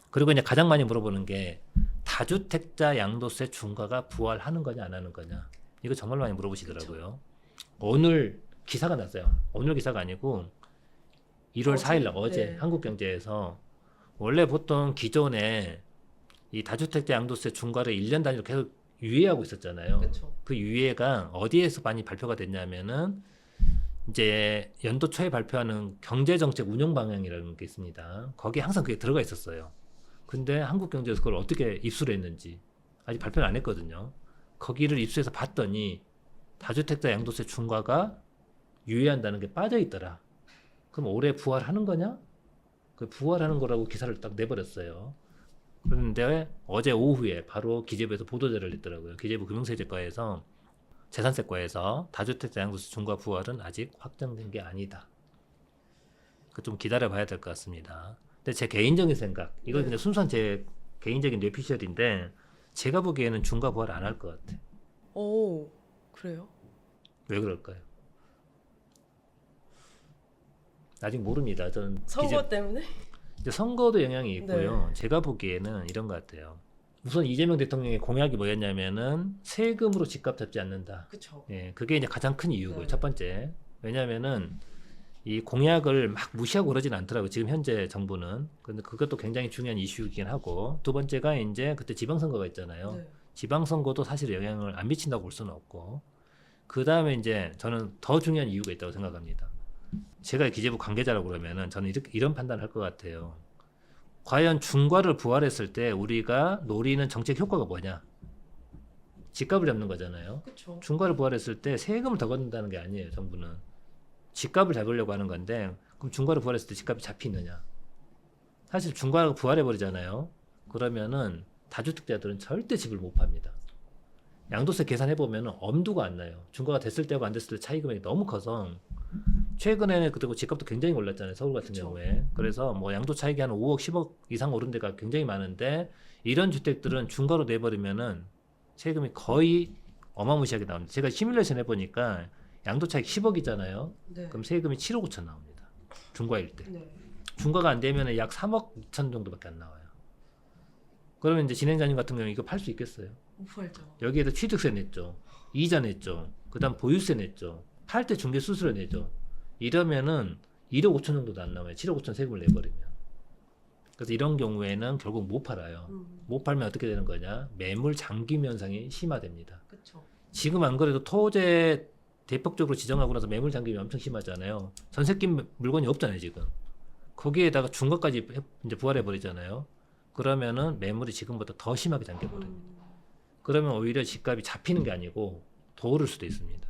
그리고 이제 가장 많이 물어보는 게 다주택자 양도세 중과가 부활하는 거냐 안 하는 거냐. 이거 정말 많이 물어보시더라고요. 오늘 기사가 났어요. 오늘 기사가 아니고 1월 4일 날 어제 네. 한국경제에서 원래 보통 기존에 이 다주택자 양도세 중과를 1년 단위로 계속 유예하고 있었잖아요. 그쵸. 그 유예가 어디에서 많이 발표가 됐냐면은 이제 연도 초에 발표하는 경제정책 운영 방향이라는 게 있습니다. 거기에 항상 그게 들어가 있었어요. 근데 한국경제에서 그걸 어떻게 입수를 했는지 아직 발표를 안 했거든요. 거기를 입수해서 봤더니 다주택자 양도세 중과가 유예한다는 게 빠져 있더라. 그럼 올해 부활하는 거냐? 그 부활하는 거라고 기사를 딱 내버렸어요. 그런데 어제 오후에 바로 기재부에서 보도자료를 냈더라고요. 기재부 금융세제과에서 재산세과에서 다주택자 양도세 중과 부활은 아직 확정된 게 아니다. 그 좀 기다려봐야 될 것 같습니다. 근데 제 개인적인 생각, 이건 그냥 순수한 제 개인적인 뇌피셜인데 제가 보기에는 중과 부활 안 할 것 같아. 오, 그래요? 왜 그럴까요? 아직 모릅니다. 저는 선거 때문에? 이제 선거도 영향이 있고요. 네. 제가 보기에는 이런 것 같아요. 우선 이재명 대통령의 공약이 뭐였냐면은 세금으로 집값 잡지 않는다. 그쵸. 예, 그게 이제 가장 큰 이유고요. 네. 첫 번째. 왜냐면은 이 공약을 막 무시하고 그러진 않더라고요. 지금 현재 정부는. 근데 그것도 굉장히 중요한 이슈이긴 하고, 두 번째가 이제 그때 지방선거가 있잖아요. 네. 지방선거도 사실 영향을 안 미친다고 볼 수는 없고, 그 다음에 이제 저는 더 중요한 이유가 있다고 생각합니다. 제가 기재부 관계자라고 그러면은 저는 이런 판단을 할 것 같아요. 과연 중과를 부활했을 때 우리가 노리는 정책 효과가 뭐냐? 집값을 잡는 거잖아요. 그쵸. 중과를 부활했을 때 세금을 더 걷는다는 게 아니에요. 정부는 집값을 잡으려고 하는 건데, 그럼 중과를 부활했을 때 집값이 잡히느냐? 사실 중과가 부활해 버리잖아요. 그러면은 다주택자들은 절대 집을 못 팝니다. 양도세 계산해 보면은 엄두가 안 나요. 중과가 됐을 때하고 안 됐을 때 차이 금액이 너무 커서, 최근에는 그리고 집값도 굉장히 올랐잖아요. 서울 같은 그쵸. 경우에. 그래서 뭐 양도 차익이 한 5억, 10억 이상 오른 데가 굉장히 많은데, 이런 주택들은 중과로 내버리면은 세금이 거의 어마무시하게 나옵니다. 제가 시뮬레이션 해보니까 양도 차익 10억이잖아요. 네. 그럼 세금이 7억 5천 나옵니다. 중과일 때. 네. 중과가 안 되면 약 3억 2천 정도밖에 안 나와요. 그러면 이제 진행자님 같은 경우는 이거 팔 수 있겠어요? 못 팔죠. 여기에다 취득세 냈죠. 이자 냈죠. 그 다음 보유세 냈죠. 팔 때 중개 수수료 내죠. 이러면은 1억 5천 정도도 안 나와요. 7억 5천 세금을 내버리면. 그래서 이런 경우에는 결국 못 팔아요. 못 팔면 어떻게 되는 거냐? 매물 잠김 현상이 심화됩니다. 그쵸. 지금 지금 안 그래도 토제 대폭적으로 지정하고 나서 매물 잠김이 엄청 심하잖아요. 전세 낀 물건이 없잖아요, 지금. 거기에다가 중과까지 이제 부활해 버리잖아요. 그러면은 매물이 지금보다 더 심하게 잠겨 버립니다. 그러면 오히려 집값이 잡히는 게 아니고 더 오를 수도 있습니다.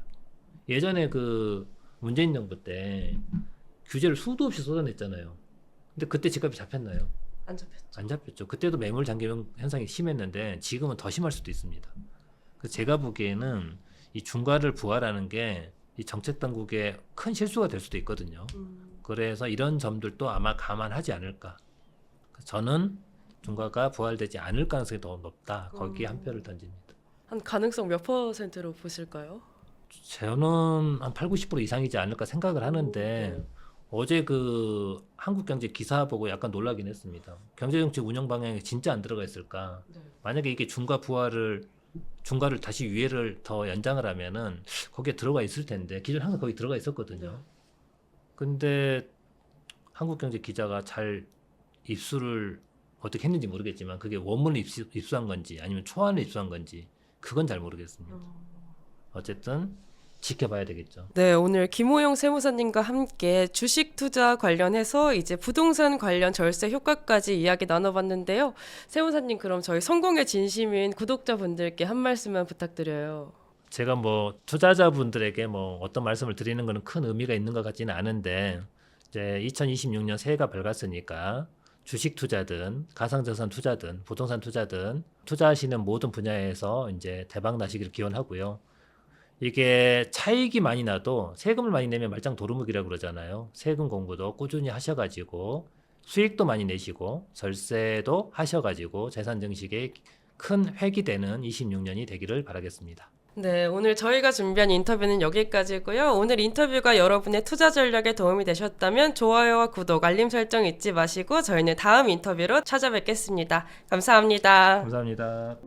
예전에 그 문재인 정부 때 규제를 수도 없이 쏟아냈잖아요. 근데 그때 집값이 잡혔나요? 안 잡혔죠. 안 잡혔죠. 그때도 매물 잠김 현상이 심했는데 지금은 더 심할 수도 있습니다. 그래서 제가 보기에는 이 중과를 부활하는 게 이 정책 당국의 큰 실수가 될 수도 있거든요. 그래서 이런 점들도 아마 감안하지 않을까. 그래서 저는 중과가 부활되지 않을 가능성이 더 높다. 거기에 한 표를 던집니다. 한 가능성 몇 %로 보실까요? 저는 한 8, 90% 이상이지 않을까 생각을 하는데, 네. 어제 그 한국경제 기사 보고 약간 놀라긴 했습니다. 경제정책 운영 방향에 진짜 안 들어가 있을까? 네. 만약에 이게 중과 부활을 중과를 다시 유예를 더 연장을 하면은 거기에 들어가 있을 텐데 기존 항상 거기 들어가 있었거든요. 근데 한국경제 기자가 잘 입수를 어떻게 했는지 모르겠지만 그게 원문을 입수한 건지 아니면 초안을 입수한 건지 그건 잘 모르겠습니다. 어쨌든 지켜봐야 되겠죠. 네, 오늘 김호영 세무사님과 함께 주식 투자 관련해서 이제 부동산 관련 절세 효과까지 이야기 나눠봤는데요. 세무사님, 그럼 저희 성공의 진심인 구독자분들께 한 말씀만 부탁드려요. 제가 뭐 투자자분들에게 뭐 어떤 말씀을 드리는 거는 큰 의미가 있는 것 같지는 않은데 이제 2026년 새해가 밝았으니까 주식 투자든 가상자산 투자든 부동산 투자든 투자하시는 모든 분야에서 이제 대박 나시기를 기원하고요. 이게 차익이 많이 나도 세금을 많이 내면 말짱 도루묵이라고 그러잖아요. 세금 공부도 꾸준히 하셔가지고 수익도 많이 내시고 절세도 하셔가지고 재산 증식에 큰 획이 되는 26년이 되기를 바라겠습니다. 네, 오늘 저희가 준비한 인터뷰는 여기까지고요. 오늘 인터뷰가 여러분의 투자 전략에 도움이 되셨다면 좋아요와 구독, 알림 설정 잊지 마시고 저희는 다음 인터뷰로 찾아뵙겠습니다. 감사합니다. 감사합니다.